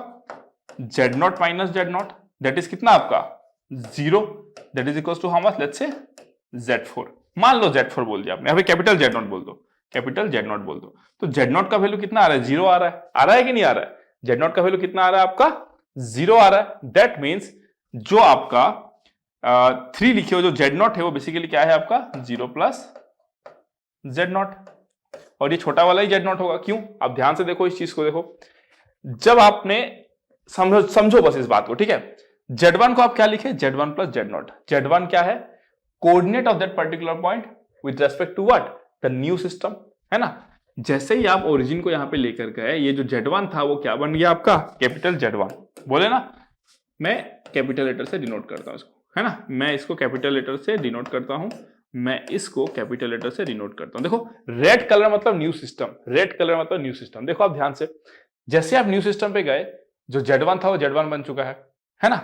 Z0 minus Z0, that is कितना आपका? 0, that is equals to how much? Let's say Z4। मान लो Z4 बोल दिया आपने, यहाँ पे कैपिटल Z0 बोल दो, कैपिटल Z0 बोल दो। तो Z0 का वैल्यू कितना आ रहा है? 0 आ रहा है कि नहीं आ रहा है? Z0 का वैल्यू कितना आ रहा है आपका? 0 आ रहा है। दैट मीन्स जो आपका 3 लिखे हो, जो Z0 है वो बेसिकली क्या है आपका? 0 प्लस Z0, और ये छोटा वाला ही Z0 होगा। क्यों? आप ध्यान से देखो इस चीज को, देखो जब आपने समझो बस इस बात को, ठीक है। Z1 को आप क्या लिखे? Z1 plus Z0। Z1 क्या है? Coordinate of that particular point with respect to what? The new system, है ना। जैसे ही आप ओरिजिन को यहां पे लेकर गए, ये जो Z1 था वो क्या बन गया आपका? कैपिटल Z1, बोले ना। मैं कैपिटल लेटर से डिनोट करता हूं इसको, है ना, मैं इसको कैपिटल लेटर से डिनोट करता हूं, मैं इसको कैपिटल लेटर से डिनोट करता हूं। देखो रेड कलर मतलब न्यू सिस्टम, रेड कलर मतलब न्यू सिस्टम। देखो आप ध्यान से, जैसे आप न्यू सिस्टम पे गए, जो Z1 था वो Z1 बन चुका है ना।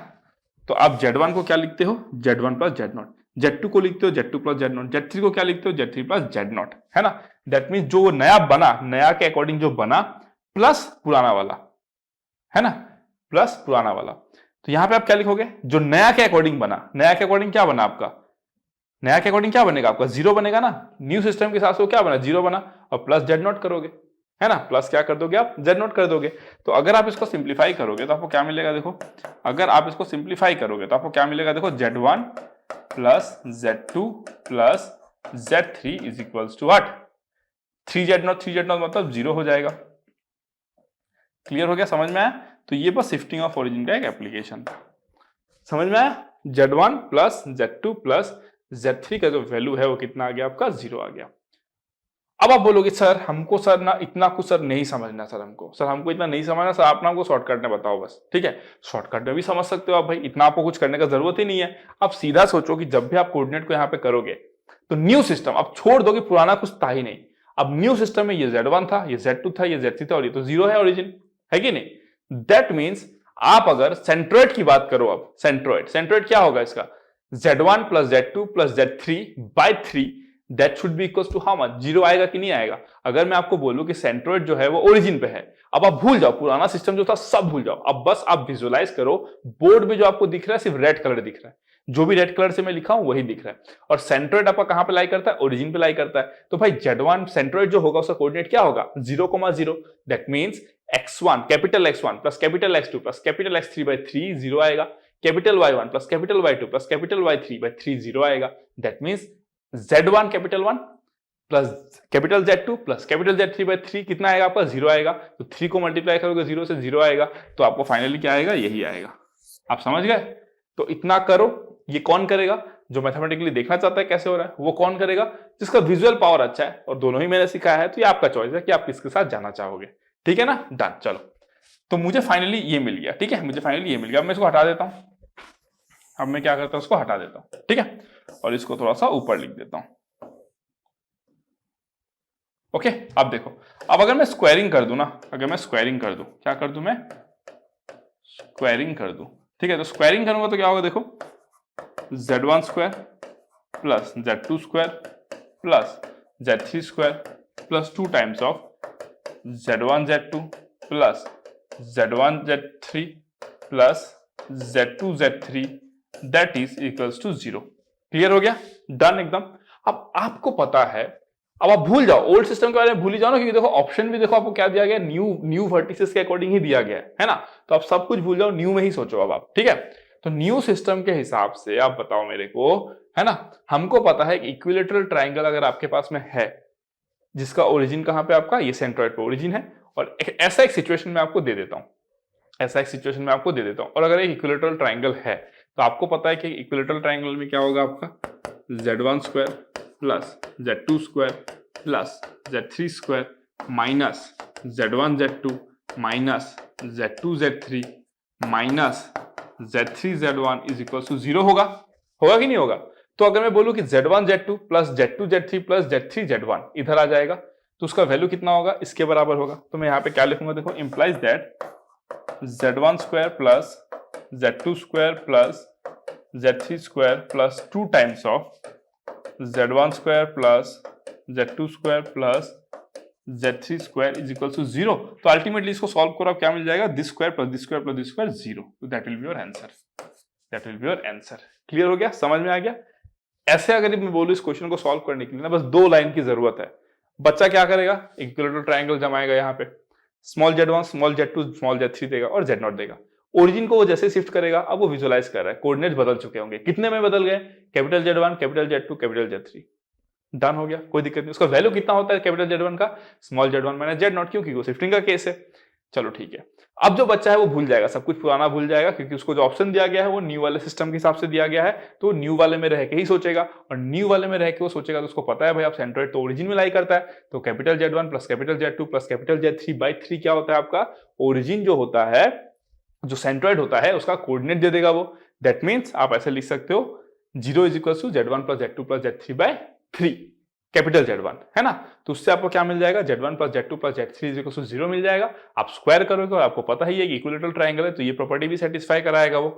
तो आप Z1 को क्या लिखते हो? Z1 plus Z0। Z2 को लिखते हो Z2 प्लस Z0। Z3 को क्या लिखते हो? Z3 प्लस Z0, है ना। दैट मीन्स जो नया बना, नया के अकॉर्डिंग जो बना, प्लस पुराना वाला, है ना, प्लस पुराना वाला। तो यहां पे आप क्या लिखोगे? जो नया के अकॉर्डिंग बना, नया के अकॉर्डिंग क्या बना आपका? नया के अकॉर्डिंग क्या बनेगा आपका? 0 बनेगा ना। न्यू सिस्टम के हिसाब से क्या बना? 0 बना, और प्लस Z0 करोगे, है ना, प्लस क्या कर दोगे आप? Z0 कर दोगे। तो अगर आप इसको सिंप्लीफाई करोगे तो आपको क्या मिलेगा? देखो अगर आप इसको सिंप्लीफाई करोगे तो आपको क्या मिलेगा? देखो Z1 plus Z2 plus Z3 is equals to what? 3Z0, 3Z0 मतलब 0 हो जाएगा। क्लियर हो गया? समझ में आया? तो ये बस शिफ्टिंग ऑफ ओरिजिन का एक एप्लीकेशन था, समझ में आया? Z1 plus Z2 plus Z3 का जो वैल्यू है वो कितना आ गया आपका? 0 आ गया। अब आप बोलोगे सर हमको सर ना इतना कुछ सर नहीं समझना, सर हमको इतना नहीं समझना, सर आप ना हमको शॉर्टकट में बताओ बस, ठीक है। शॉर्टकट में भी समझ सकते हो आप भाई, इतना आपको कुछ करने का जरूरत ही नहीं है। आप सीधा सोचो कि जब भी आप कोऑर्डिनेट को यहाँ पे करोगे तो न्यू सिस्टम, अब छोड़ दो कि पुराना कुछ था ही नहीं, अब न्यू सिस्टम में ये Z1 था, ये Z2 था, ये Z3 था, और ये तो 0 है ओरिजिन, है कि नहीं। दैट मीन्स आप अगर सेंट्रोइड की बात करो, अब सेंट्रोइड क्या होगा इसका? Z1 plus Z2 plus Z3 by 3, that should be equals to how much? 0 आएगा कि नहीं आएगा? अगर मैं आपको बोलूं कि सेंट्रोइड जो है वो ओरिजिन पे है, अब आप भूल जाओ पुराना सिस्टम जो था, सब भूल जाओ। अब बस आप विजुअलाइज करो, बोर्ड में जो आपको दिख रहा है सिर्फ रेड कलर दिख रहा है, जो भी रेड कलर से मैं लिखा हूं वही दिख रहा है, और सेंट्रोइड आपका कहां पे लाई करता है? ओरिजिन पे लाई करता है। तो भाई Z1 सेंट्रोइड जो होगा उसका कोऑर्डिनेट क्या होगा? 0,0। That means x1 capital X1 plus capital X2 plus capital X3 by 3 0 आएगा, capital Y1 plus capital Y2 plus capital Y3 by 3 0 आएगा। That means Z1 capital 1 plus capital Z2 plus capital Z3 by 3 कितना आएगा आपका 0 आएगा। तो 3 को मल्टीप्लाई करोगे 0 से 0 आएगा, तो आपको फाइनली क्या आएगा, यही आएगा। आप समझ गए? तो इतना करो। ये कौन करेगा? जो मैथमेटिकली देखना चाहता है कैसे हो रहा है, वो कौन करेगा? जिसका विजुअल पावर अच्छा है, और दोनों ही मैंने सिखाया है, तो ये आपका चॉइस है कि आप किसके साथ जाना चाहोगे। ठीक है ना? डन। चलो, तो मुझे फाइनली ये मिल गया। ठीक है, मुझे फाइनली ये मिल गया। अब मैं इसको हटा देता हूं। अब मैं क्या करता हूं, उसको हटा देता हूं। ठीक है, और इसको थोड़ा सा ऊपर लिख देता हूं। ओके, अब देखो, अब अगर मैं स्क्वायरिंग कर दूं ना, अगर मैं स्क्वायरिंग कर दूं, क्या कर दूं मैं? स्क्वायरिंग कर दूं। ठीक है, तो स्क्वायरिंग करूंगा तो क्या होगा, देखो, Z1 square plus Z2 square plus Z3 square plus 2 times of Z1 Z2 plus Z1 Z3 plus Z2 Z3 that is equals to 0। Clear हो गया? डन एकदम। अब आपको पता है, अब आप भूल जाओ ओल्ड सिस्टम के बारे में, भूल ही जाओ ना, क्योंकि देखो ऑप्शन भी देखो आपको क्या दिया गया, न्यू वर्टिसेस के अकॉर्डिंग ही दिया गया है ना। तो आप सब कुछ भूल जाओ, न्यू में ही सोचो अब आप। ठीक है, तो न्यू सिस्टम के हिसाब से आप बताओ मेरे को, है ना। हमको पता है कि इक्विलेटरल ट्राइंगल अगर आपके पास में है, जिसका ओरिजिन कहां पे आपका, ये सेंट्रॉइड पे ओरिजिन है, और ऐसा एक सिचुएशन में आपको दे देता हूं, ऐसा एक सिचुएशन में आपको दे देता हूं। और अगर एक इक्विलेटरल ट्राइंगल है, तो आपको पता है कि इक्विलेटरल ट्राइंगल में क्या होगा आपका, Z1 square plus Z2 square plus Z3 square minus Z1 Z2 minus Z2 Z3 minus Z3 Z1 is equal to 0 होगा। होगा कि नहीं होगा? तो अगर मैं बोलूं कि Z1 Z2 plus Z2 Z3 plus Z3 Z1 इधर आ जाएगा, तो उसका वैल्यू कितना होगा, इसके बराबर होगा। तो मैं यहां पे क्या लिखूंगा, देखो, implies that Z1 square plus Z2 square plus Z3 square plus 2 times of Z1 square plus Z2 square plus Z3 square is equal to 0। तो अल्टीमेटली इसको सॉल्व करो, अब क्या मिल जाएगा, this square plus this square plus this square 0। तो that will be your answer, that will be your answer. Clear हो गया? समझ में आ गया? ऐसे अगर मैं बोलूं इस क्वेश्चन को सॉल्व करने के लिए ना, बस 2 लाइन की जरूरत है। बच्चा क्या करेगा, इक्विलेटरल ट्रायंगल जमाएगा, यहाँ पे small Z1 small Z2 small Z3 देगा और Z0 देगा। ओरिजिन को वो जैसे शिफ्ट करेगा, अब वो विजुअलाइज कर रहा है, कोऑर्डिनेट्स बदल चुके होंगे, कितने में बदल गए, capital Z1 capital Z2 capital Z3। Done हो गया, कोई दिक्कत नहीं। उसका वैल्यू कितना होता है कैपिटल Z1 का, स्मॉल Z1 माइनस Z0, क्योंकि वो शिफ्टिंग का केस है। चलो ठीक है, अब जो बच्चा है वो भूल जाएगा, सब कुछ पुराना भूल जाएगा, क्योंकि उसको जो ऑप्शन दिया गया है वो न्यू वाले सिस्टम के हिसाब से दिया गया है, तो न्यू वाले में रह के ही सोचेगा, और न्यू वाले में रह के वो सोचेगा तो उसको पता है भाई आप सेंट्रोइड तो ओरिजिन में लाई करता है, तो capital Z1 plus capital Z2 plus capital Z3 by 3 क्या होता है आपका, ओरिजिन जो होता है, जो सेंट्रोइड होता है, उसका कोऑर्डिनेट दे देगा वो। दैट मीन्स आप ऐसे लिख सकते हो 0 is equal to Z1 plus Z2 plus Z3 by 3 capital Z1, है ना। तो उससे आपको क्या मिल जाएगा, Z1 plus Z2 plus Z3 is equal to 0 मिल जाएगा। आप स्क्वायर करोगे और आपको पता ही है कि इक्विलेटरल ट्रायंगल है, तो ये प्रॉपर्टी भी सेटिस्फाई कराएगा, वो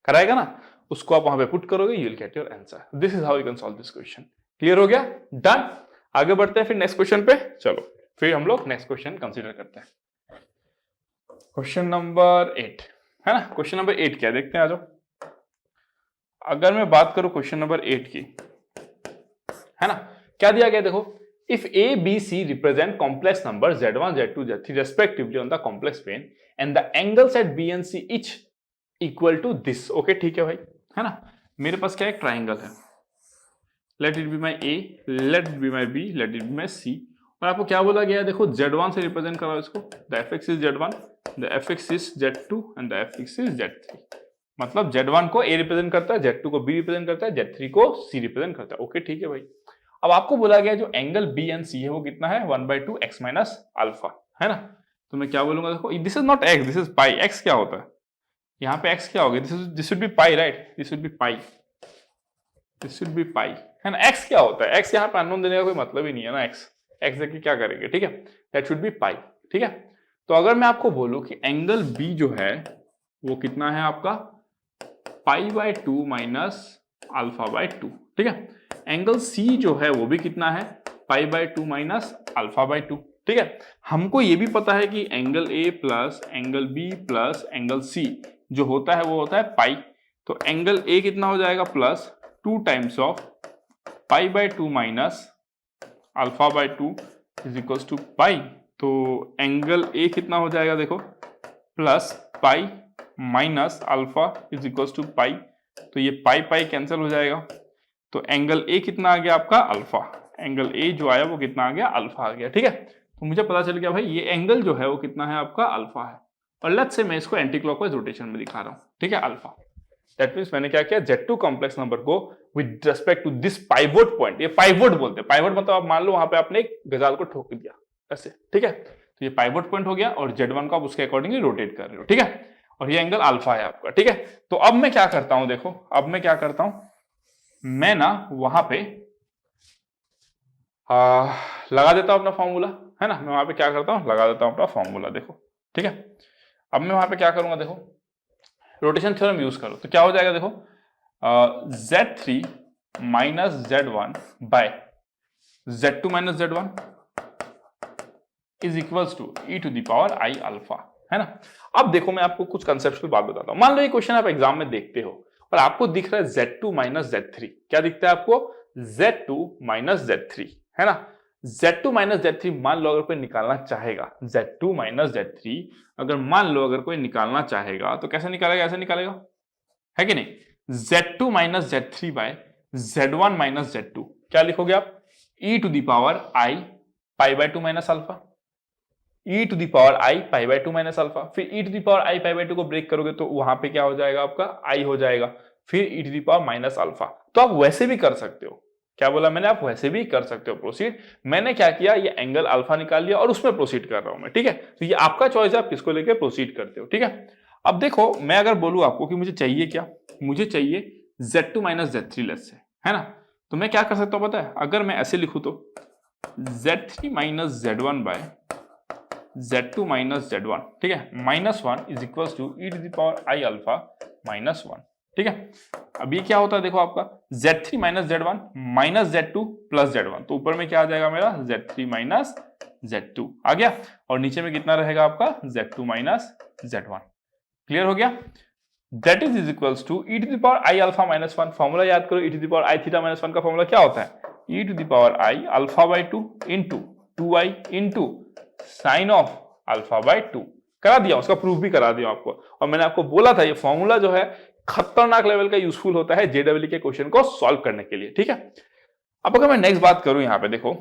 कराएगा ना। उसको आप वहां पे पुट करोगे, you will get your answer. This is how you can solve this question. Clear हो गया? डन। आगे बढ़ते हैं फिर नेक्स्ट क्वेश्चन पे। चलो फिर हम लोग नेक्स्ट क्वेश्चन कंसीडर करते हैं। क्वेश्चन नंबर 8, है ना। क्वेश्चन नंबर 8 क्या, देखते हैं, आ जाओ। अगर मैं बात करूं क्वेश्चन नंबर 8 की, है ना, क्या दिया गया, देखो, if A B C represent complex numbers Z1 Z2 Z3 respectively on the complex plane and the angles at B and C each equal to this। Okay ठीक है भाई, है ना। मेरे पास क्या एक ट्राइंगल है, late it be my A, late it be my B, late it be my C, और आपको क्या बोला गया है, देखो Z1 से रिप्रेजेंट करो इसको, the fx is Z1, the fx is Z2 and the fx is Z3। मतलब Z1 को A रिप्रेजेंट करता है, Z2 को B रिप्रेजेंट करता है, Z3 को C रिप्रेजेंट करता है। ओके ठीक है भाई। अब आपको बोला गया जो एंगल बी एंड सी है वो कितना है, 1/2 x माइनस अल्फा, है ना। तो मैं क्या बोलूंगा, देखो, this is not x, this is pi. x क्या होता है, यहाँ पे x क्या होगा, this should be pi, right, this should be pi, this should be pi, है ना। x क्या होता है, x यहाँ पे अननोन देने का कोई मतलब ही नहीं है ना, x देख के क्या करेंगे, ठीक है, दैट शुड बी पाई, ठीक है। तो अगर मैं आपको बोलूं कि एंगल b जो है वो कितना है आपका, π/2 माइनस α/2, ठीक है। एंगल C जो है वो भी कितना है, π/2 माइनस α/2, ठीक है। हमको ये भी पता है कि angle A plus angle B plus angle C जो होता है वो होता है पाई। तो एंगल A कितना हो जाएगा, प्लस 2 टाइम्स ऑफ π/2 माइनस α/2 इज इक्वल्स टू पाई। तो एंगल A कितना हो जाएगा, देखो, plus pi minus alpha is equals to pi. तो ये पाई पाई कैंसिल हो जाएगा, तो एंगल A कितना आ गया आपका, अल्फा। एंगल ए जो आया वो कितना आ गया, अल्फा आ गया। ठीक है, तो मुझे पता चल गया भाई ये एंगल जो है वो कितना है आपका, अल्फा है। और लेट्स से मैं इसको एंटी क्लॉकवाइज रोटेशन में दिखा रहा हूं, ठीक है, अल्फा। दैट मींस मैंने क्या किया, Z2 कॉम्प्लेक्स नंबर को with respect to this pivot point, ये पाइवोट बोलते हैं, पाइवोट मतलब आप मान लो वहां पे आपने एक गजाल को ठोक दिया ऐसे, ठीक है, तो ये पाइवोट पॉइंट हो गया और Z1 को आप उसके अकॉर्डिंगली रोटेट कर रहे हो, ठीक है, और ये एंगल अल्फा है आपका। ठीक है, तो अब मैं क्या करता हूं, देखो अब मैं क्या करता हूं, मैं ना वहां पे लगा देता हूं अपना फॉर्मूला, है ना, मैं वहां पे क्या करता हूं, लगा देता हूं अपना फॉर्मूला, देखो, ठीक है। अब मैं वहां पे क्या करूंगा, देखो रोटेशन थ्योरम यूज करो तो क्या हो जाएगा, देखो Z3 minus Z1 by Z2 minus Z1 is equals to e to the power I alpha, है ना। अब देखो मैं आपको कुछ कंसेप्चुअल बात बताता हूं। मान लो ये क्वेश्चन आप एग्जाम में देखते हो और आपको दिख रहा है Z2 माइनस Z3, क्या दिखता है आपको, Z2 माइनस Z3, है ना। Z2 माइनस Z3 मान लो अगर कोई निकालना चाहेगा, Z2 माइनस Z3 अगर मान लो अगर कोई निकालना चाहेगा तो कैसे निकालेगा, ऐसे निकालेगा, है कि नहीं, Z2 minus Z3 bye Z1 minus Z2, क्या लिखोगे आप, e to the power I pi by 2 minus alpha, e to the power I pi by 2 minus alpha, फिर e to the power I pi by 2 को ब्रेक करोगे तो वहां पे क्या हो जाएगा आपका, I हो जाएगा, फिर e to the power minus alpha. तो आप वैसे भी कर सकते हो, क्या बोला मैंने, आप वैसे भी कर सकते हो प्रोसीड। मैंने क्या किया, ये एंगल अल्फा निकाल लिया और उसमें प्रोसीड कर रहा हूं मैं, ठीक है। तो ये आपका चॉइस है, आप किसको लेके प्रोसीड करते हो, ठीक है। अब देखो मैं अगर बोलूं आपको कि मुझे चाहिए क्या, मुझे चाहिए Z2 माइनस Z3 लेस से, है ना, तो मैं क्या कर सकता हूं पता है, अगर मैं ऐसे लिखूं तो Z3 minus Z1 by Z2 minus Z1, ठीक है, minus 1 is equal to e to the power I alpha minus 1, ठीक है। अब ये क्या होता है, देखो आपका Z3 minus Z1 minus Z2 plus Z1, तो ऊपर में क्या आ जाएगा मेरा, Z3 माइनस Z2 आ गया, और नीचे में कितना रहेगा आपका, Z2 माइनस Z1। क्लियर हो गया, that is equals to e to the power I alpha minus 1। Formula याद करो, e to the power I theta minus 1 का फॉर्मूला क्या होता है, e to the power I alpha by 2 into 2i into sine of alpha by 2। करा दिया, उसका प्रूफ भी करा दिया आपको, और मैंने आपको बोला था ये फॉर्मूला जो है खतरनाक लेवल का यूजफुल होता है जेडब्ल्यू के क्वेश्चन को सॉल्व करने के लिए, ठीक है। अब अगर मैं नेक्स्ट बात करूं यहाँ पे, देखो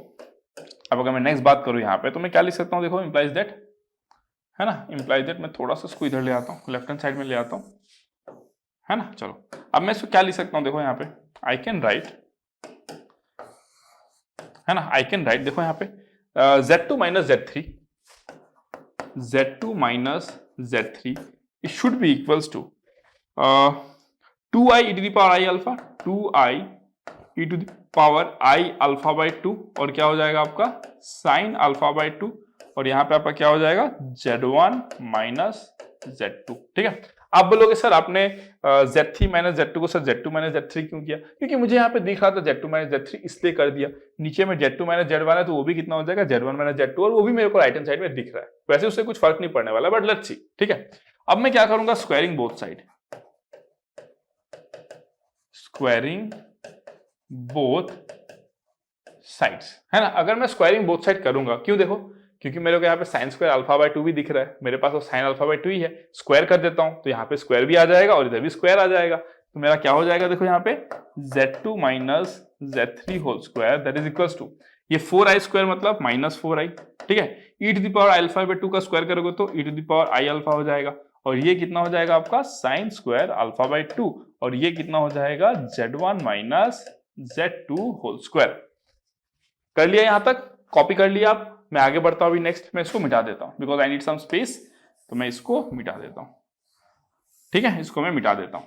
अब अगर मैं नेक्स्ट बात करूं यहाँ पे तो मैं क्या लिख सकता हूं, देखो इंप्लाइज दैट, है ना, इंप्लाइज दैट, मैं थोड़ा सा इसको इधर ले आता हूँ, लेफ्ट हैंड साइड में ले आता हूँ, है ना। चलो अब मैं इसको क्या लिख सकता हूँ, देखो यहाँ पे आई कैन राइट, है ना, आई कैन राइट, देखो यहाँ पे Z2 minus Z3, Z2 minus Z3 it should be equals to 2i e to the power I alpha, 2i e to the power I alpha by 2, और क्या हो जाएगा आपका साइन अल्फा बाय 2, और यहाँ पे आपका क्या हो जाएगा Z1 माइनस Z2, ठीक है। आप बोलोगे सर आपने Z3 माइनस Z2 को सर Z2 माइनस Z3 क्यों किया, क्योंकि मुझे यहाँ पे दिख रहा था Z2 माइनस Z3 इसलिए कर दिया, नीचे में Z2 माइनस Z1 है तो वो भी कितना हो जाएगा Z1 माइनस Z2, और वो भी मेरे को राइट हैंड साइड में दिख रहा है, वैसे उससे कुछ फर्क नहीं पड़ने वाला, बट लेट्स सी, ठीक है। अब मैं क्या करूंगा, squaring both side, squaring both sides, है ना। अगर मैं स्क्वायरिंग बोथ साइड करूंगा, क्यों, देखो क्योंकि मेरे को यहाँ पे साइन स्क्वायर अल्फा बाय 2 भी दिख रहा है, मेरे पास वो साइन अल्फा बाय 2 ही है, स्क्वायर कर देता हूं तो यहाँ पे स्क्वायर भी आ जाएगा और इधर भी स्क्वायर आ जाएगा, तो मेरा क्या हो जाएगा, देखो यहाँ पे Z2 minus Z3 whole square that is equals to, ये 4i स्क्वायर मतलब माइनस 4i, ठीक है, e to the power alpha by 2 का स्क्वायर करोगे तो e to the power I alpha हो जाएगा, और ये कितना हो जाएगा आपका साइन स्क्वायर अल्फा बाय 2, और ये कितना हो जाएगा Z1 minus Z2 whole square. कर लिया यहां तक, कॉपी कर लिया आप, मैं आगे बढ़ता हूं, अभी नेक्स्ट मैं इसको मिटा देता हूं because I need some space, तो मैं इसको मिटा देता हूं, ठीक है, इसको मैं मिटा देता हूं।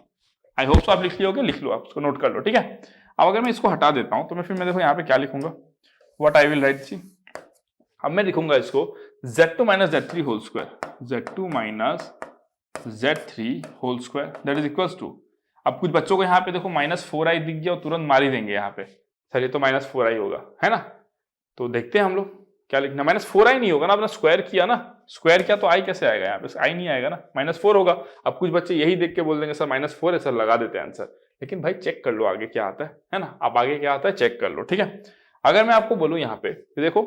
आई होप सो आप लिख लियोगे, लिख लो आप, इसको नोट कर लो, ठीक है। अब अगर मैं इसको हटा देता हूं तो मैं फिर मैं देखो यहाँ पे क्या लिखूंगा, what I will write, see अब मैं लिखूंगा इसको Z2 minus Z3 whole square, Z2 minus Z3 whole square that is equals to, अब कुछ बच्चों को यहाँ पे देखो माइनस 4i दिख गया और तुरंत मार ही देंगे यहाँ पे, सर ये तो माइनस 4i होगा, है ना, तो देखते हैं हम लोग क्या लिखना, माइनस 4i नहीं होगा ना, अपना स्क्वायर किया ना, स्क्वायर किया तो आई कैसे आएगा, यहाँ पे आई नहीं आएगा ना, माइनस 4 होगा। अब कुछ बच्चे यही देख के बोल देंगे सर माइनस 4 है, सर लगा देते हैं आंसर, लेकिन भाई चेक कर लो आगे क्या आता है ना, आप आगे क्या आता है चेक कर लो, ठीक है। अगर मैं आपको बोलूं यहाँ पे देखो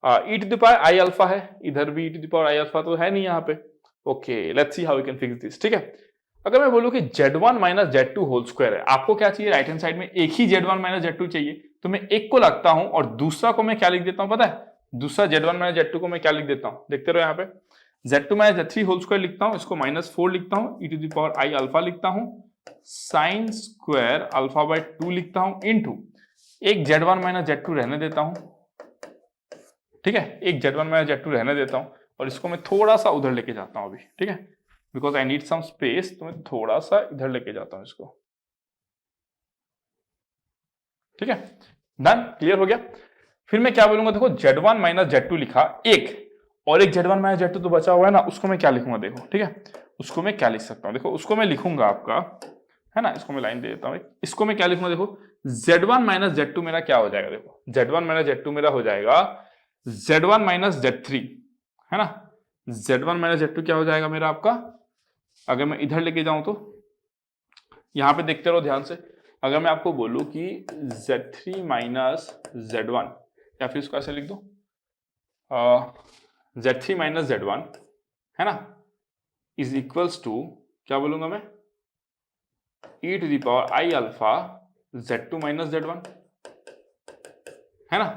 e to the power I alpha है, इधर भी e to the power I alpha तो है नहीं यहाँ पे, okay let's see how we can fix this, ठीक है। अगर मैं बोलूं कि Z1 minus Z2 whole square है, आपको क्या चाहिए, राइट हैंड साइड में एक ही Z1 माइनस Z2 चाहिए, तो मैं एक को लगता हूं और दूसरा को मैं क्या लिख देता हूं पता है, दूसरा Z1 माइनस Z2 को मैं क्या लिख देता हूं, देखते रहो यहाँ पे, Z2 minus Z3 whole square लिखता हूं, इसको -4 लिखता हूं, e to the power I alpha लिखता हूं, साइन स्क्वायर अल्फा बाय 2 लिखता हूं, इनटू एक Z1 माइनस Z2 रहने देता हूं, ठीक है, एक Z1 माइनस Z2 रहने देता हूं और इसको मैं थोड़ा सा उधर लेके जाता हूं अभी, ठीक है, because I need some space, तो मैं थोड़ा सा इधर लेके जाता हूं इसको, ठीक है, डन, क्लियर हो गया। फिर मैं क्या बोलूंगा, देखो Z1 माइनस Z2 लिखा एक, और एक Z1 माइनस Z2 तो बचा हुआ है ना, उसको मैं क्या लिखूंगा देखो, ठीक है, उसको मैं क्या लिख सकता हूं, देखो उसको मैं लिखूंगा आपका, है ना, इसको मैं लाइन दे देता हूं, इसको मैं क्या लिखूंगा, देखो Z1 माइनस Z2 मेरा क्या हो जाएगा, देखो Z1 माइनस Z2 मेरा हो जाएगा Z1 माइनस Z3, है ना, Z1 माइनस Z2 क्या हो जाएगा मेरा आपका, अगर मैं इधर लेके जाऊं तो यहां पे देखते रहो ध्यान से, अगर मैं आपको बोलूं कि Z3 माइनस Z1, या फिर इसको ऐसे लिख दो Z3 माइनस Z1, है ना, इज इक्वल्स टू क्या बोलूंगा मैं, e to the power I alpha Z2 minus Z1, है ना।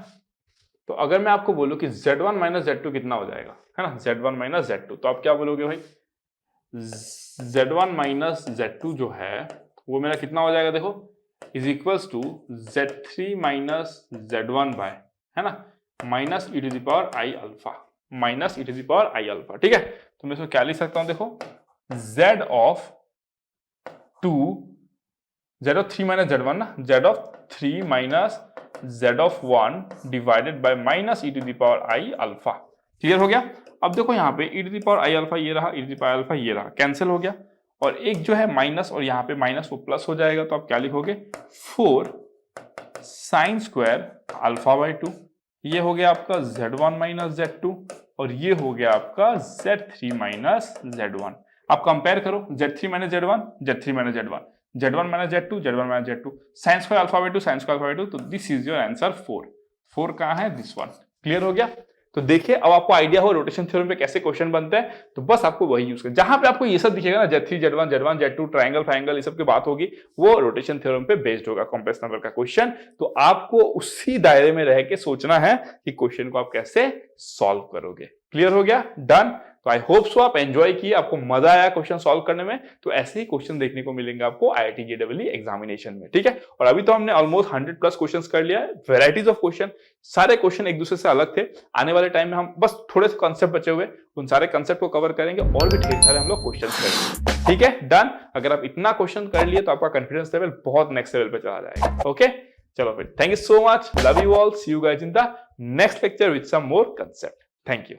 तो अगर मैं आपको बोलूं कि Z1 माइनस Z2 कितना हो जाएगा, है ना, Z1 माइनस Z2, तो आप क्या बोलोगे भाई, Z1 माइनस Z2 जो है वो मेरा कितना हो जाएगा, देखो is equals to Z3 minus Z1 by, है ना, minus e to the power I alpha, minus e to the power I alpha, ठीक है। तो मैं इसको क्या लिख सकता हूं, देखो Z ऑफ 3 माइनस Z1 ना, Z of 3 minus Z of 1 divided by minus e to the power I alpha, clear हो गया। अब देखो यहाँ पे e to the power I alpha ये रहा, e to the power alpha ये रहा, कैंसिल हो गया, और एक जो है माइनस और यहाँ पे माइनस वो प्लस हो जाएगा, तो आप क्या लिखोगे 4 साइन स्क्वायर अल्फा बाय 2, ये हो गया आपका Z1 माइनस Z2, और ये हो गया आपका Z3 माइनस Z1। आप कंपेयर करो Z3 minus Z1, Z3 minus Z1, Z1 minus Z2, Z1 minus Z2, sine square alpha by 2, sine square alpha by 2, तो दिस इज योर आंसर 4 कहां है, दिस वन, क्लियर हो गया। तो देखिए अब आपको आइडिया हो रोटेशन थ्योरम पे कैसे क्वेश्चन बनते हैं, तो बस आपको वही यूज करना, जहां पे आपको ये सब दिखेगा ना Z3 Z1 Z1 Z2 triangle triangle ये सब की बात होगी, वो रोटेशन थ्योरम पे बेस्ड होगा कॉम्प्लेक्स नंबर का क्वेश्चन, तो आपको उसी दायरे में रह के सोचना है कि क्वेश्चन को आप कैसे सॉल्व करोगे, क्लियर हो गया, डन। तो आई होप सो आप एंजॉय किए, आपको मजा आया क्वेश्चन सॉल्व करने में, तो ऐसे ही क्वेश्चन देखने को मिलेंगे आपको IIT JEE एग्जामिनेशन में, ठीक है। और अभी तो हमने ऑलमोस्ट 100+ क्वेश्चंस कर लिया है, वेराइटीज ऑफ क्वेश्चन, सारे क्वेश्चन एक दूसरे से अलग थे, आने वाले टाइम में हम बस थोड़े से कॉन्सेप्ट बचे हुए, उन सारे कॉन्सेप्ट को कवर करेंगे और भी ढेर सारे हम लोग क्वेश्चन करेंगे, ठीक है, डन। अगर आप इतना क्वेश्चन कर लिए तो आपका कॉन्फिडेंस लेवल बहुत नेक्स्ट लेवल पे चला जाएगा, ओके। चलो फिर, thank you so much, love you all, see you guys in the next lecture with some more concept, thank you.